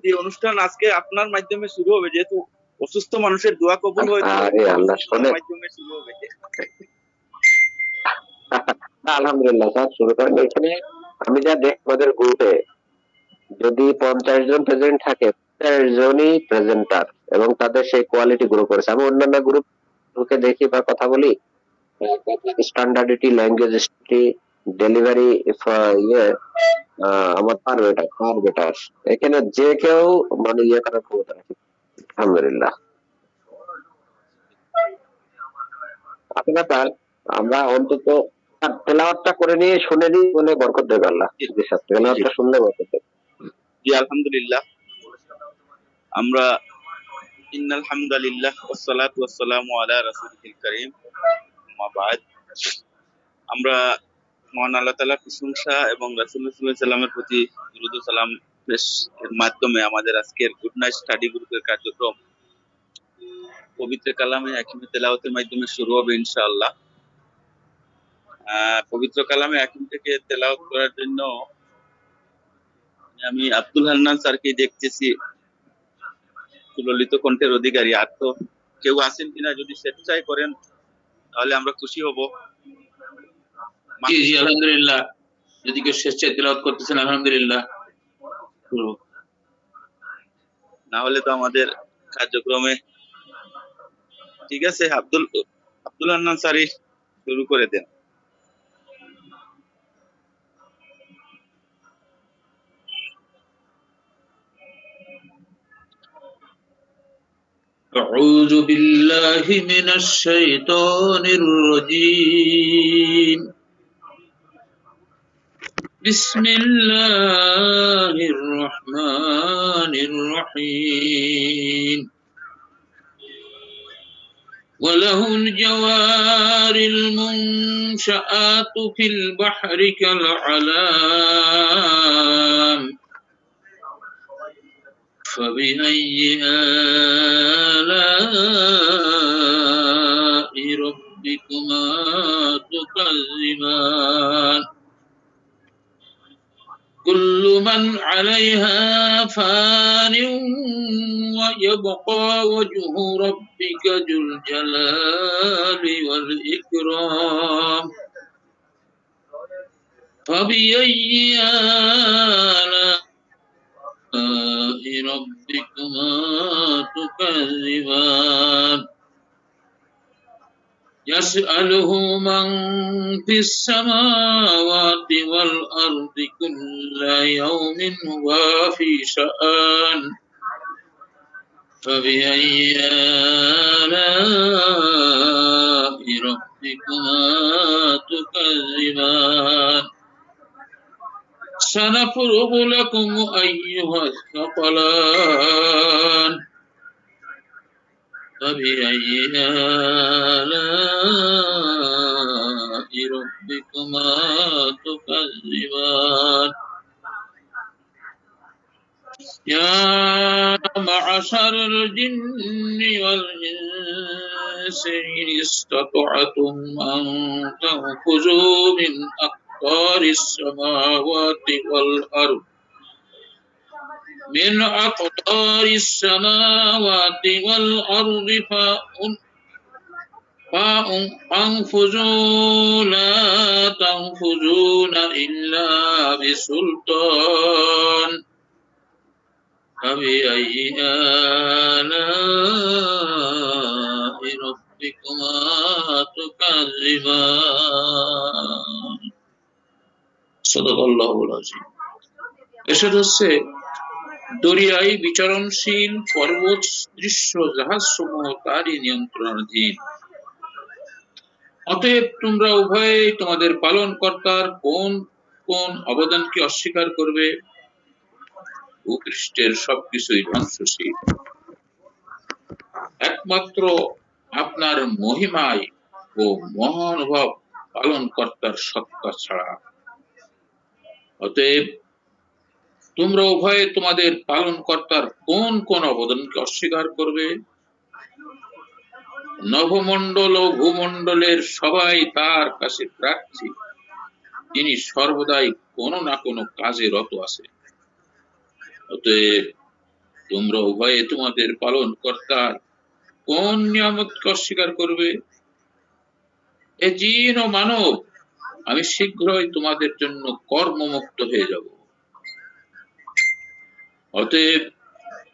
যে অনুষ্ঠান আজকে আপনার মাধ্যমে শুরু হবে, যেহেতু অসুস্থ মানুষের দোয়া কবুল হয়, তো আরে আল্লাহ শোনে। মাধ্যমে শুরু হবে। আলহামদুলিল্লাহ স্যার, শুরু করেন। এখানে আমি যা দেখ আমাদের গ্রুপে যদি 50 জন প্রেজেন্ট থাকে, 50 জনই প্রেজেন্টার এবং তাদের সেই কোয়ালিটি গ্রো করেছে। আমি অন্যান্য গ্রুপ ঢুকে দেখি বা কথা বলি, স্ট্যান্ডার্ডিটি, ল্যাঙ্গুয়েজিটি, ডেলিভারি, ইয়ে আমার পারবে এটা। এখানে যে কেউ মানে ইয়ে করার ক্ষমতা রাখে। আলহামদুলিল্লাহ। আসলে স্যার আমরা অন্তত তেলাওয়াতটা করে নিয়ে শুনে নিই, বলে বরকত দেবে আল্লাহ। জি স্যার, তেলাওয়াতটা শুনলে বরকত দেবে। জি আলহামদুলিল্লাহ। আমরা ইন্নাল হামদালিল্লাহ ওয়াসসালাতু ওয়াসসালামু আলা রাসূলিল কারীম, আম্মা বাদ। আমরা মহান আল্লাহ তাআলার প্রশংসা এবং রাসূলুল্লাহ সাল্লাল্লাহু আলাইহি সাল্লামের প্রতি দুরূদ ও সালাম এর মাধ্যমে আমাদের আজকের গুড নাইট স্টাডি গ্রুপের কার্যক্রম পবিত্র কালামে হাকিমের তেলাওয়াতের মাধ্যমে শুরু হবে ইনশাআল্লাহ। পবিত্র কালামে হাকিম থেকে তেলাওয়াত করার জন্য আমি আব্দুল হান্নান স্যারকে দেখতেছি সুললিত কণ্ঠের অধিকারী। আর তো কেউ আছেন কিনা, যদি স্বেচ্ছায় করেন তাহলে আমরা খুশি হব। জি আলহামদুলিল্লাহ, যদি কেউ স্বেচ্ছায় তেলাওয়াত করতেছেন আলহামদুলিল্লাহ। না হলে তো আমাদের কার্যক্রমে ঠিক আছে। আব্দুল হান্নান স্যারই শুরু করে দেন। أعوذ بالله من الشيطان الرجيم. بسم الله الرحمن الرحيم. وله الجوار المنشآت في البحر كالأعلام فبأي آلاء ربكما تكذبان كل من عليها فان ويبقى وجه ربك ذو الجلال والإكرام فبأي آلاء ربكما تكذبان يسأله من في السماوات والأرض كل يوم هو في شأن فبأي آلاء ربكما تكذبان سنفرغ لكم أيها الثقلان فبأي آلاء ربكما تكذبان يا معشر الجن والإنس إن استطعتم أن تنفذوا من أقطار السماوات والأرض فانفذوا لا تنفذون إلا بسلطان فبأي آلاء ربكما تكذبان صدق الله العظيم। এসব হচ্ছে দরিয়ায় বিচরণশীল পর্বত দৃশ্য জাহাজ সমূহ তারই নিয়ন্ত্রণাধীন। অতএব তোমরা উভয়ে তোমাদের পালনকর্তার কোন কোন অবদানকে অস্বীকার করবে? ভূপৃষ্ঠের সবকিছুই ধ্বংসশীল, একমাত্র আপনার মহিমায় ও মহানুভব পালনকর্তার সত্তা ছাড়া। অতএব তোমরা উভয়ে তোমাদের পালনকর্তার কোন কোন অবদানকে অস্বীকার করবে? নভমণ্ডল ও ভূমণ্ডলের সবাই তার কাছে প্রার্থী, তিনি সর্বদাই কোনো না কোনো কাজে রত আছে। অতএব তোমরা উভয়ে তোমাদের পালন কর্তার কোন নিয়ামতকে অস্বীকার করবে? এ জিন ও মানব, আমি শীঘ্রই তোমাদের জন্য কর্মমুক্ত হয়ে যাব। অতএব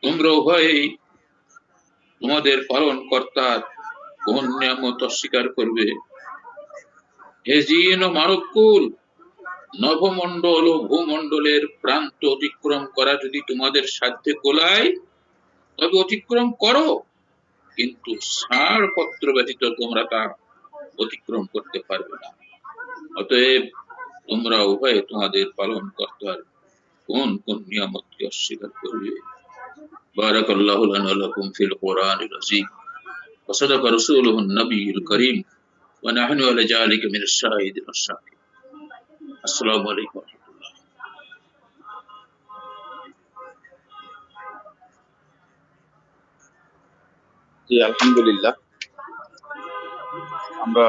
তোমরা উভয়েই তোমাদের পালন কর্তার কোন নিয়ামত অস্বীকার করবে? হে জিন ও মানবকুল, নভমণ্ডল ও ভূমণ্ডলের প্রান্ত অতিক্রম করা যদি তোমাদের সাধ্যে কোলায় তবে অতিক্রম করো, কিন্তু ছাড়পত্র ব্যতীত তোমরা তা অতিক্রম করতে পারবে না। অতএব তোমরা উভয়ে তোমাদের পালন কর্তার কোন কোন নিয়ামতকে অস্বীকার করবে? বারাকাল্লাহু লানা ওয়া লাকুম ফিল কোরআনিল আযীম ওয়া সাদাকা রাসূলুহুন নবিয়্যুল কারীম ওয়া নাহনু আলা যালিকা মিনাশ শাহিদিন ওয়াশ শাকিরিন। আসসালামু আলাইকুম ওয়া রাহমাতুল্লাহ। জি আলহামদুলিল্লাহ, আমরা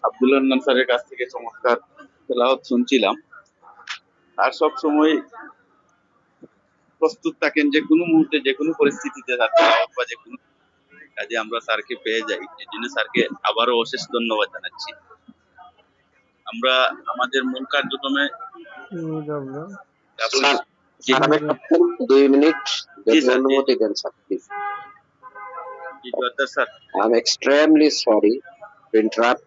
আব্দুল হান্নান স্যারের কাছ থেকে চমৎকার তেলাওয়াত শুনছিলাম। আর সব সময় প্রস্তুত থাকেন যে কোনো মুহূর্তে যে কোনো পরিস্থিতিতে তার তেলাওয়াত বা যে কোনো কাজে আমরা স্যারকে পেয়ে যাই। এই জন্য স্যারকে আবারও অশেষ ধন্যবাদ জানাচ্ছি। আমরা আমাদের মূল কার্যক্রমে স্যার, স্যার, আমি একটা 2 মিনিট জি যদি স্যার, অনুমতি দেন স্যার, প্লিজ। জি Joardar sir. I am extremely sorry to interrupt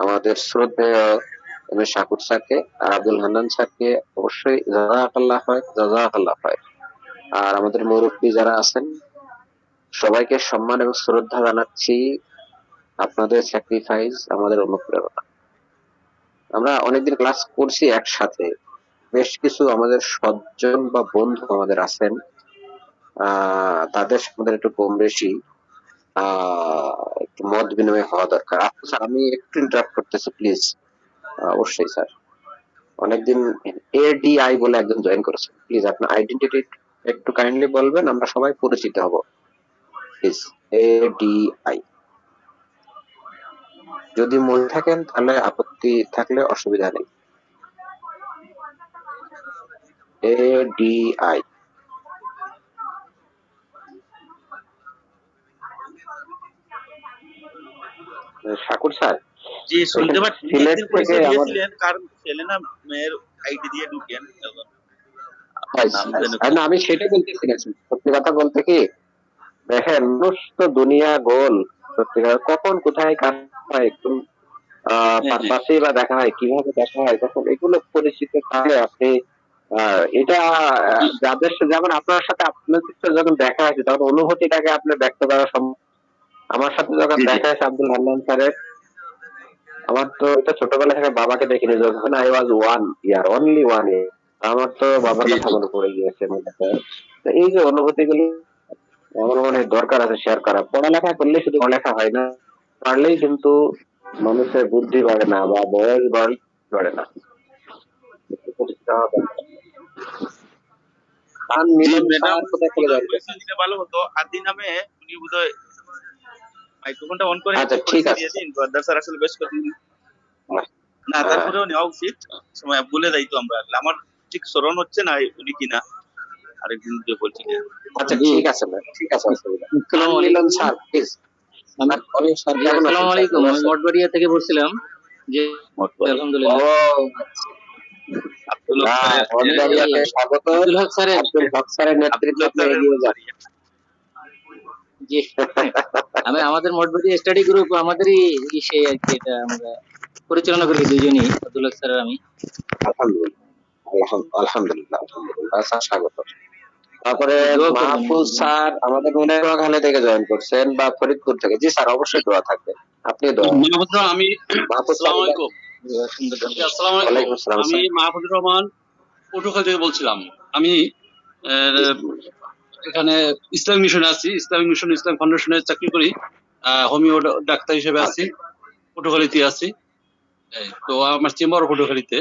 আমাদের শ্রদ্ধেয় শাকুর স্যারকে আর আব্দুল হান্নান স্যারকে অবশ্যই জাযাকাল্লাহ হয়। আর আমাদের মুরব্বী যারা আছেন সবাইকে সম্মান এবং শ্রদ্ধা জানাচ্ছি। আপনাদের স্যাক্রিফাইস আমাদের অনুপ্রেরণা। আমরা অনেকদিন ক্লাস করছি একসাথে, বেশ কিছু আমাদের সজ্জন বা বন্ধু আমাদের আছেন, তাদের আমাদের একটু কম বেশি একটু মত বিনিময় হওয়া দরকার। আচ্ছা স্যার, আমি একটু ইন্টারাপ্ট করতেছি প্লিজ। অবশ্যই স্যার, অনেকদিন এডিআই বলে একজন জয়েন করেছেন, প্লিজ আপনার আইডেন্টিটি একটু কাইন্ডলি বলবেন, আমরা সবাই পরিচিত হব প্লিজ। এডিআই যদি মনে থাকেন তাহলে, আপত্তি থাকলে অসুবিধা নেই। এডিআই শাকুর স্যার, জি শুনতে পাচ্ছি। সিলেট একদিন থেকে পরিচয় আমার দিয়েছিলেন, কারণ ছেলে না মেয়ের আইডি দিয়ে ঢুকেন এখন নাম যেন না, আমি সেটা বলতেছি না। সত্যি কথা বলতে কি, দেখেন মানুষ তো দুনিয়া গোল, সত্যি কথা কখন কোথায় কাজ হয় একটু পারপাসে বা দেখা হয়, কিভাবে দেখা হয়, তখন এগুলো পরিচিত থাকলে আপনি এটা যাদের সাথে, যেমন আপনার সাথে আপনার সাথে যখন দেখা হয়েছে তখন অনুভূতিটাকে আপনি ব্যক্ত করা সম্ভব। আমার সাথে যখন জি জি দেখা হয়েছে আব্দুল হান্নান স্যারের, আমার তো এটা ছোটবেলা থেকে বাবাকে দেখিনি, যখন আই ওয়াজ 1 ইয়ার, অনলি 1 ইয়ার, আমার তো বাবার জি কথা জি মনে পড়ে গিয়েছে মনে হয়। তো এই যে অনুভূতি গুলো আমার মনে হয় দরকার আছে শেয়ার করা। পড়ালেখা করলে শুধু পড়ালেখা হয় না, পারলেই কিন্তু মানুষের বুদ্ধি বাড়ে না বা বয়স বাড়ে না। একটু পরিচিত হওয়া দরকার। খান জি মিলন ম্যাডাম স্যার কোথায় থেকে জয়েন পরিচয় করছেন? দিলে ভালো হতো। আদি নামে উনি বোধহয় মাইক্রোফোনটা অন করে আচ্ছা একটু ঠিক পরিচয় আছে দিয়ে দিন। জোয়ারদার স্যার আসলে বেশ কঠিন না, হ্যাঁ, তারপরেও নেওয়া উচিত। সময় ভুলে যাই তো আমরা। আমার ঠিক স্মরণ হচ্ছে না উনি কিনা, আরেকদিন যে বলছিলেন। আচ্ছা জি, ঠিক আছে ম্যাম, ঠিক আছে, অসুবিধা নেই। খান আসসালামু মিলন আলাইকুম। Sir please. আমি স্যার জি, কেমন আছেন আসসালামু স্যার, আলাইকুম। ভালো আমি আছেন? মঠবাড়িয়া থেকে বলছিলাম। জি, মোটকর ও আলহামদুলিল্লাহ। আব্দুল হক স্যারের এই মঠবাড়িয়াতে স্বাগত। আব্দুল হক স্যারের আব্দুল হক স্যারের আব্দুল নেতৃত্বে হক আপনি স্যারের এগিয়ে যান। মঠবাড়িয়া। জি, আমি আমাদের মঠবাড়িয়া স্টাডি গ্রুপ আমাদেরই ইসে আর কি, এটা আমরা পরিচালনা করি দুজনই, আব্দুল হক স্যার আর আমি। আলহামদুলিল্লাহ, আলহামদুলিল্লাহ স্যার, স্বাগত। তারপরে দোয়া করবেন মাহফুজ আমাদের জন্য। স্যার আমাদের নোয়াখালী থেকে জয়েন করছেন বা ফরিদপুর থেকে। জি স্যার, অবশ্যই দোয়া থাকবে, আপনি দোয়া। মাহফুজুর রহমান, আমি মাহফুজ স্যার, আসসালামু আলাইকুম। জি, আলহামদুলিল্লাহ। আসসালামু আলাইকুম। ওয়ালাইকুম আসসালাম আমি স্যার। মাহফুজুর রহমান পটুয়াখালী থেকে বলছিলাম। আমি জি, আহ, এখানে ইসলামিক মিশনে আছি, ইসলামিক মিশন ইসলাম ফাউন্ডেশনে চাকরি করি। হোমিও ডাক্তার হিসেবে আছি, পটুয়াখালীতে আছি। তো আমার চেম্বার পটুয়াখালীতে।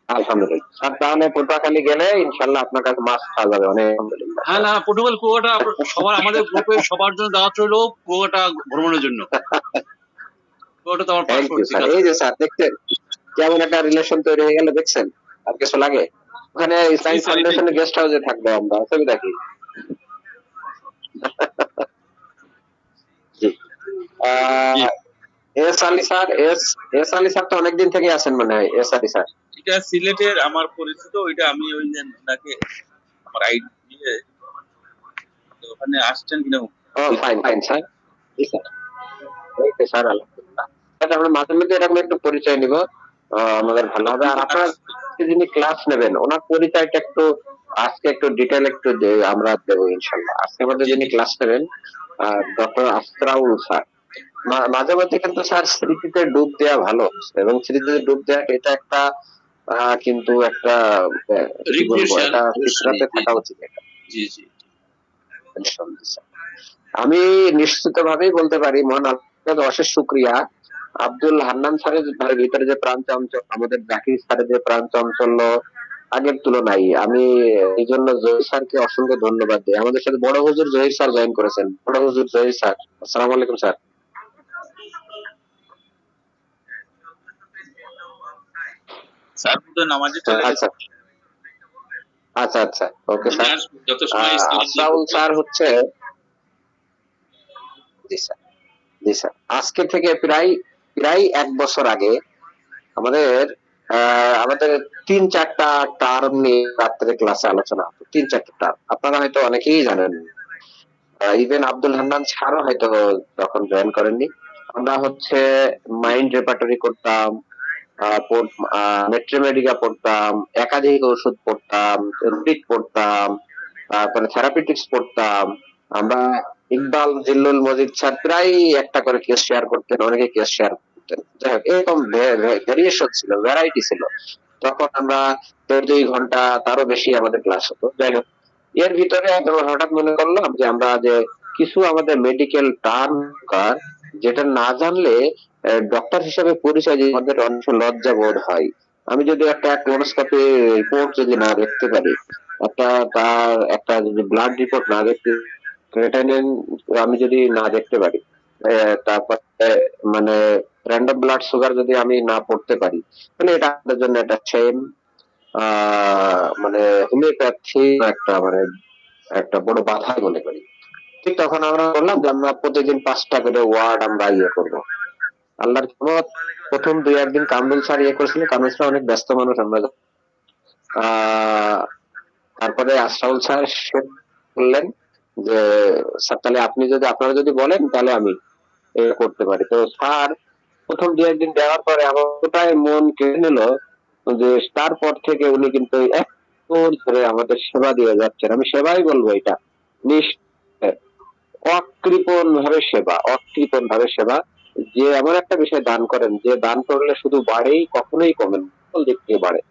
আলহামদুলিল্লাহ স্যার, তাহলে পটুয়াখালী গেলে ইনশাল্লাহ আপনার কাছে মাছ খাওয়া যাবে অনেক, আলহামদুলিল্লাহ হ্যাঁ স্যার। না, পটুয়াখালী কুয়াকাটা সবার, আমাদের গ্রুপের সবার জন্য দাওয়াত রইলো কুয়াকাটা ভ্রমণের জন্য। কুয়াকাটা তো আমার থ্যাংক ইউ পার্শ্ববর্তী স্যার। কাছে। এই যে স্যার দেখছেন কেমন একটা রিলেশন তৈরি হয়ে গেল, দেখছেন আর কিছু লাগে? ওখানে জি ইসলামিক স্যার, এটাই ফাউন্ডেশনের গেস্ট হাউসে থাকবো আমরা, অসুবিধা কি? জি। জি। আহ, S Ali sir, S Ali sir তো অনেকদিন থেকে আছেন মনে হয়, এস আলী স্যার। এটা সিলেটের আমার পরিচিত, ওইটা আমি ওই যে ওনাকে আমার আইডি দিয়ে তো ওখানে আসছেন কিনা। ও ফাইন ফাইন স্যার। জি স্যার। এই তো স্যার, আলহামদুলিল্লাহ। আচ্ছা, আমরা মাঝে মধ্যে এরকম একটু পরিচয় নিব, আমাদের ভালো হবে। আর আপনার যিনি ক্লাস নেবেন ওনার পরিচয়টা একটু আজকে একটু ডিটেল একটু আমরা দেবো ইনশাল্লাহ। আজকে আমাদের জি যিনি জি ক্লাস নেবেন ডক্টর আসরাউল স্যার। মাঝে মধ্যে কিন্তু স্যার স্মৃতিতে ডুব দেওয়া ভালো, এবং স্মৃতিতে ডুব দেওয়া এটা একটা কিন্তু একটা কি বলবো, রিক্রিয়েশন এটা অবশ্যই। ফিতরাতে জি থাকা উচিত এটা। জি জি। নিঃসন্দেহে স্যার। আমি নিশ্চিত ভাবেই বলতে পারি, মহান আল্লাহর অশেষ শুক্রিয়া, আব্দুল হান্নান স্যারের ভিতরে যে প্রাণ চঞ্চল, আমাদের জাকির স্যারের যে প্রাণ চঞ্চল্য আগের তুলনায়, আমি এই জন্য জহির স্যারকে অসংখ্য ধন্যবাদ দিই। আমাদের সাথে বড় হুজুর জহির স্যার জয়েন করেছেন। বড় হুজুর জহির স্যার, আসসালামু আলাইকুম স্যার। স্যার বোধহয় নামাজে চলে গেছে। আচ্ছা আচ্ছা আচ্ছা, ওকে উনি স্যার। আসবেন যত সময় ইসলাম আসরাউল স্যার হচ্ছে, জি স্যার, জি স্যার, আজকে থেকে প্রায় প্রায় 1 বছর আগে আমাদের আমাদের 3-4টা টার্ম নিয়ে রাত্রে ক্লাসে আলোচনা হতো। 3-4টা টার্ম আপনারা হয়তো অনেকেই জানেন, ইভেন আব্দুল হান্নান স্যারও হয়তো তখন জয়েন করেননি। আমরা হচ্ছে মাইন্ড রেপার্টরি করতাম, মেট্রোমেডিকা পড়তাম, একাধিক ওষুধ পড়তাম, রিপিট পড়তাম, তারপরে থেরাপিউটিক্স পড়তাম আমরা। ইকবাল জিল্লুল মজিদ স্যার প্রায় একটা করে কেস শেয়ার করতেন, অনেকে কেস শেয়ার করতেন। যাই হোক, এরকম ভেরিয়েশন ছিল, ভ্যারাইটি ছিল। তখন আমরা 2 ঘন্টা তারও বেশি আমাদের ক্লাস হতো। যাই হোক, এর ভিতরে আমরা হঠাৎ মনে করলাম যে আমরা যে কিছু আমাদের মেডিকেল টার্ম যেটা না জানলে ডক্টর হিসেবে পরিচয় দিয়ে আমাদের অনেক সময় লজ্জা বোধ হয়। আমি যদি একটা কোলোনোস্কোপি রিপোর্ট যদি না দেখতে পারি, তার একটা যদি ব্লাড রিপোর্ট না দেখতে, ক্রেটাইনিন আমি যদি না দেখতে পারি, তারপরে মানে র্যান্ডম ব্লাড সুগার যদি আমি না পড়তে পারি, মানে এটা আমাদের জন্য একটা সেম মানে হোমিওপ্যাথি মানে একটা বড় বাধা মনে করি। ঠিক তখন আমরা বললাম যে আমরা প্রতিদিন 5টা করে ওয়ার্ড আমরা ইয়ে করবো। আল্লাহর রহমত, প্রথম 2-1 দিন কামরুল স্যার ইয়ে করেছিলেন। কামরুল স্যার অনেক ব্যস্ত মানুষ আমরা। তারপরে আশরাফুল স্যার বললেন যে স্যার তাহলে আপনারা যদি বলেন তাহলে আমি করতে পারি। তো স্যার প্রথম 2-1 দিন দেওয়ার পরে আমার ওটাই মন কেড়ে নিল যে তারপর থেকে উনি কিন্তু এক ধরে আমাদের সেবা দিয়ে যাচ্ছেন। আমি সেবাই বলবো এটা, অকৃপণ ভাবে সেবা, অকৃপণ ভাবে সেবা। যে এমন একটা বিষয় দান করেন, যে দান করলে শুধু বাড়েই, কখনোই কমে না, সকল দিক থেকে বাড়ে।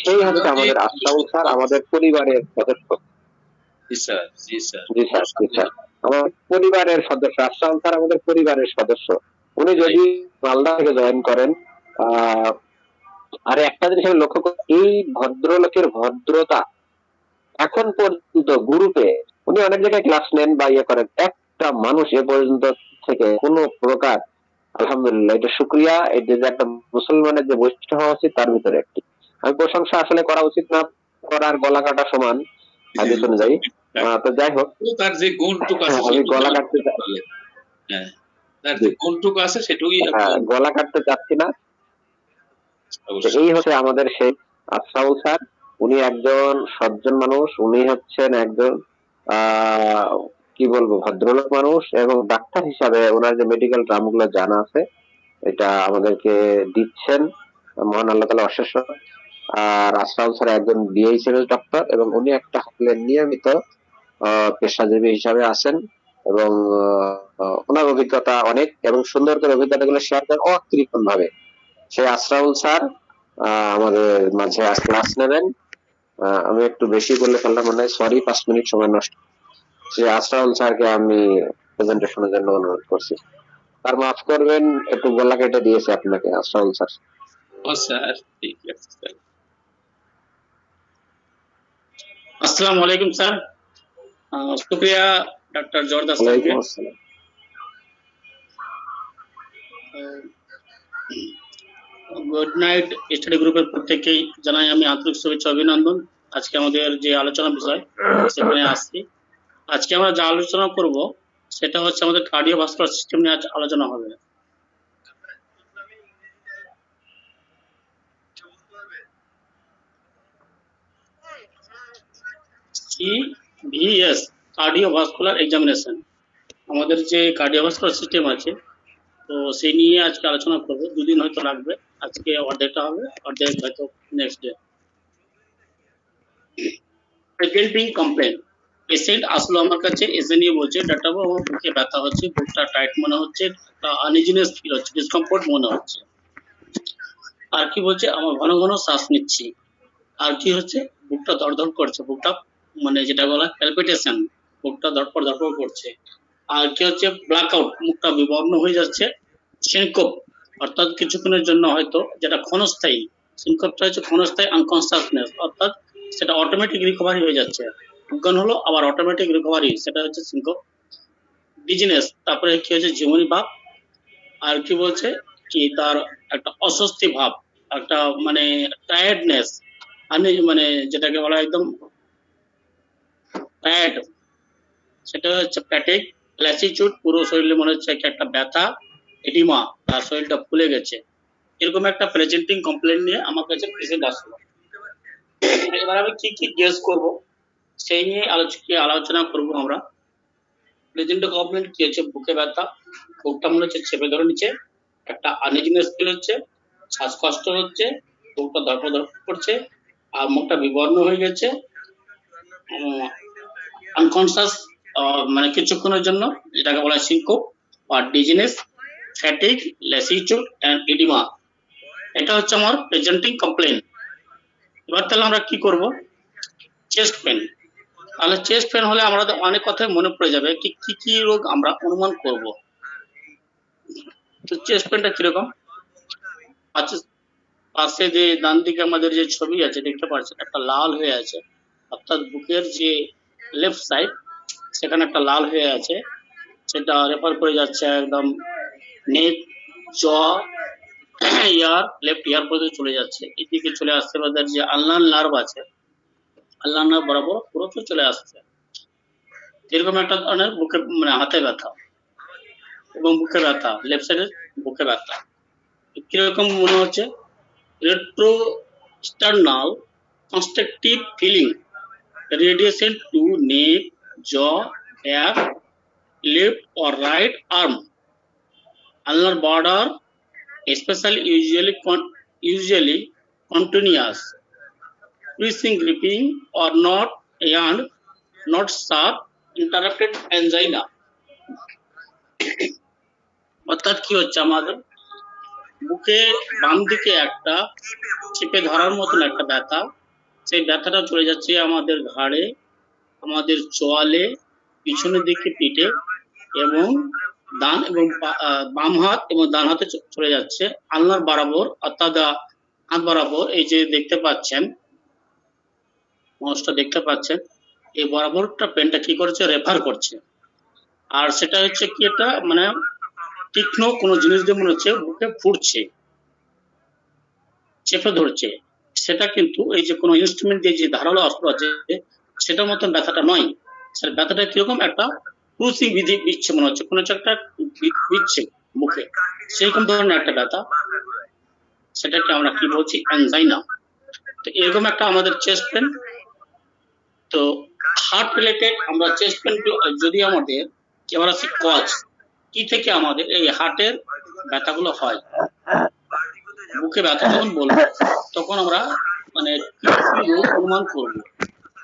সেই হচ্ছে আমাদের আশরাফুল স্যার, আমাদের পরিবারের সদস্য। জি স্যার, জি স্যার। জি স্যার, জি স্যার, আমার পরিবারের সদস্য। আশরাফুল স্যার আমাদের পরিবারের সদস্য। উনি যদি মালদা থেকে জয়েন করেন, আর একটা জিনিস আমি লক্ষ্য করি, এই ভদ্রলোকের ভদ্রতা এখন পর্যন্ত গ্রুপে, উনি অনেক জায়গায় ক্লাস নেন বা ইয়ে করেন, একটা মানুষ এ পর্যন্ত থেকে কোনো প্রকার, আলহামদুলিল্লাহ, এটা শুক্রিয়া। এটা যে একটা মুসলমানের যে বৈশিষ্ট্য হওয়া উচিত তার ভিতরে একটি। আমি প্রশংসা আসলে করা উচিত না, করার গলা কাটা সমান হাদিস অনুযায়ী। তো যাই হোক, তার যে গুণটুকু আছে আমি গলা কাটতে হ্যাঁ, তার যে গুণটুকু আছে সেটুকুই গলা কাটতে চাচ্ছি না। অবশ্যই। এই হচ্ছে আমাদের সেই আফসাউল স্যার। উনি একজন সজ্জন মানুষ, উনি হচ্ছেন একজন কি বলবো, ভদ্রলোক মানুষ, এবং ডাক্তার হিসাবে ওনার যে মেডিকেল টার্ম গুলো জানা আছে এটা আমাদেরকে দিচ্ছেন। মহান আল্লাহ তাআলা অশেষ। আর আশরাফুল স্যার একজন বিএইচএমএস ডক্টর, এবং উনি একটা হসপিটালের নিয়মিত পেশাজীবী হিসাবে আছেন, এবং ওনার অভিজ্ঞতা অনেক, এবং সুন্দর করে অভিজ্ঞতাগুলো শেয়ার করেন অকৃপণ ভাবে। সেই আশরাফুল স্যার আমাদের মাঝে আজ ক্লাস নেবেন। আমি একটু বেশি বলে ফেললাম মনে হয়, সরি, 5 মিনিট সময় নষ্ট। সেই আশরাফুল স্যারকে আমি প্রেজেন্টেশনের জন্য অনুরোধ করছি। তার মাফ করবেন, একটু গলা কেটে দিয়েছে আপনাকে আশরাফুল স্যার। ও স্যার, ঠিক আছে স্যার। আসসালামু আলাইকুম স্যার। শুকরিয়া ডক্টর জর্দাস স্যারকে। ওয়ালাইকুম আসসালাম। গুড নাইট স্টাডি গ্রুপের প্রত্যেককেই জানাই আমি আন্তরিক শুভেচ্ছা অভিনন্দন। আজকে আমাদের যে আলোচনা বিষয় সেখানে আসছি। আজকে আমরা যা আলোচনা করব সেটা হচ্ছে আমাদের কার্ডিওভাস্কুলার সিস্টেম নিয়ে আজ আলোচনা হবে। CVS কার্ডিওভাস্কুলার এক্সামিনেশন, আমাদের যে কার্ডিওভাস্কুলার সিস্টেম আছে তো সেই নিয়ে আজকে আলোচনা করব। দুদিন হয়তো লাগবে, আজকে অর্ধেকটা হবে, অর্ধেক হয়তো next day. Presenting complain, patient আসলো আমার কাছে, এসে নিয়ে বলছে ডাক্তারবাবু আমার বুকে ব্যথা হচ্ছে, বুকটা টাইট মনে হচ্ছে, একটা আনইজিনেস ফিল হচ্ছে, ডিসকমফোর্ট মনে হচ্ছে। আর কি বলছে, আমার ঘন ঘন শ্বাস নিচ্ছি। আর কি হচ্ছে, বুকটা ধড়ধড় করছে, বুকটা মানে যেটা বলা প্যালপিটেশন, বুকটা ধড়পড় ধড়পড় করছে। আর কি হচ্ছে, ব্ল্যাক আউট, মুখটা বিবর্ণ হয়ে যাচ্ছে। সিনকোপ, অর্থাৎ কিছুক্ষণের জন্য হয়তো, যেটা ক্ষণস্থায়ী, সিনকোপটা হচ্ছে ক্ষণস্থায়ী আনকনসিয়াসনেস, অর্থাৎ সেটা অটোমেটিক রিকভারি হয়ে যাচ্ছে। অজ্ঞান হলো আবার অটোমেটিক রিকভারি, সেটা হচ্ছে সিনকোপ। ডিজিনেস, তারপরে কি হচ্ছে, ঝিমুনি ভাব। আর কি বলছে কি, তার একটা অস্বস্তি ভাব, একটা মানে টায়ার্ডনেস, মানে যেটাকে বলা হয় একদম টায়ার্ড, সেটা হচ্ছে প্যাটেক। ল্যাসিচুড, পুরো শরীরে মনে হচ্ছে একটা ব্যথা। এডিমা, তার শরীরটা ফুলে গেছে। এরকম একটা প্রেজেন্টিং কমপ্লেন নিয়ে আমার কাছে পেশেন্ট আসলো। এবার আমি কি কি গেস করব সেই নিয়ে আলোচনা করব আমরা। প্রেজেন্ট কমপ্লেন কি হচ্ছে, বুকে ব্যথা, বুকটা মনে হচ্ছে চেপে ধরে নিচে, একটা আনইজিনেস ফিল হচ্ছে, শ্বাসকষ্ট হচ্ছে, বুকটা ধড়ফড় ধড়ফড় করছে, আর মুখটা বিবর্ণ হয়ে গেছে, আনকনসিয়াস মানে কিছুক্ষণের জন্য, যেটাকে বলা হয় সিনকোপ আর dizziness, fatigue, lassitude and oedema. এটা হচ্ছে আমার প্রেজেন্টিং কমপ্লেন। এবার তাহলে আমরা কি করব, চেস্ট পেন। তাহলে চেস্ট পেন হলে আমাদের অনেক কথাই মনে পড়ে যাবে কি কি কি রোগ আমরা অনুমান করব। তো চেস্ট পেনটা কিরকম, পাশে যে ডান দিকে আমাদের যে ছবি আছে দেখতে পাচ্ছেন, একটা লাল হয়ে আছে, অর্থাৎ বুকের যে লেফট সাইড সেখানে একটা লাল হয়ে আছে, সেটা রেফার করে যাচ্ছে একদম নেক, জ, ইয়ার, লেফট ইয়ার পর্যন্ত চলে যাচ্ছে। এদিকে চলে আসছে আমাদের যে আলনার নার্ভ আছে, আলনার নার্ভ বরাবর পুরো চলে আসছে। এরকম একটা ধরনের বুকে মানে হাতে ব্যথা এবং বুকে ব্যথা, লেফট সাইডে বুকে ব্যথা কিরকম মনে হচ্ছে, retrosternal constrictive feeling, radiation to neck, jaw, back, left or right arm, ulnar border, especially usually continuous, pressing, gripping or not, and not sharp, interrupted angina। অর্থাৎ কি হচ্ছে, আমাদের বুকে বাম দিকে একটা চেপে ধরার মতন একটা ব্যথা, সেই ব্যথাটা চলে যাচ্ছে আমাদের ঘাড়ে, আমাদের চোয়ালে, পিছনের দিকে পিঠে, এবং ডান এবং বাম হাত এবং ডান হাতে চলে যাচ্ছে আলনার বরাবর, অর্থাৎ হাত বরাবর। এই যে দেখতে পাচ্ছেন, মাউসটা দেখতে পাচ্ছেন, এই বরাবরটা পেনটা কি করছে, রেফার করছে। আর সেটা হচ্ছে কি, এটা মানে তীক্ষ্ণ কোনো জিনিস দিয়ে মনে হচ্ছে বুকে ফুটছে, চেপে ধরছে। সেটা কিন্তু এই যে কোনো ইনস্ট্রুমেন্ট দিয়ে যে ধারালো অস্ত্র আছে সেটার মতন ব্যথাটা নয়। সেটা ব্যথাটা কিরকম, একটা ক্রুসিং বিধি দিচ্ছে মনে হচ্ছে, কোনো একটা দিচ্ছে মুখে, সেরকম ধরনের একটা ব্যথা, সেটাকে আমরা কি বলছি, অ্যানজাইনা। তো এরকম একটা আমাদের চেস্ট পেন। তো হার্ট রিলেটেড আমরা চেস্ট পেন যদি আমাদের, এবার আসি কজ, কি থেকে আমাদের এই হার্টের ব্যথাগুলো হয়। বুকে ব্যথা যখন বলবো তখন আমরা মানে অনুমান করব।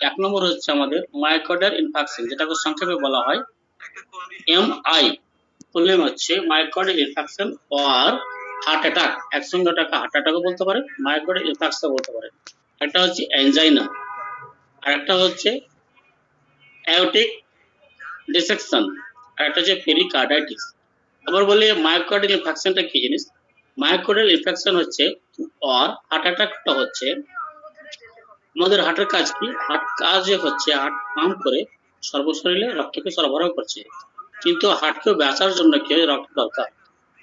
এক নম্বর হচ্ছে আমাদের মায়োকার্ডিয়াল ইনফার্কশন, যেটাকে সংক্ষেপে বলা হয় MI। প্রবলেম হচ্ছে মায়োকার্ডিয়াল ইনফার্কশন আর হার্ট অ্যাটাক, একসঙ্গে ওটাকে হার্ট অ্যাটাকও বলতে পারে, মায়োকার্ডিয়াল ইনফার্কশন বলতে পারে। একটা হচ্ছে অ্যানজাইনা, আর একটা হচ্ছে অ্যাওর্টিক ডিসেকশন, আর একটা হচ্ছে পেরিকার্ডাইটিস। আবার বলি মায়োকার্ডিয়াল ইনফার্কশনটা কি জিনিস। মায়োকার্ডিয়াল ইনফেকশন হচ্ছে আর হার্ট অ্যাটাকটা হচ্ছে, আমাদের হার্টের কাজ কি, হার্ট কাজ হচ্ছে হার্ট পাম্প করে সর্বশরীরে রক্তকে সরবরাহ করছে, কিন্তু হার্টকে বাঁচার জন্য কি রক্ত দরকার।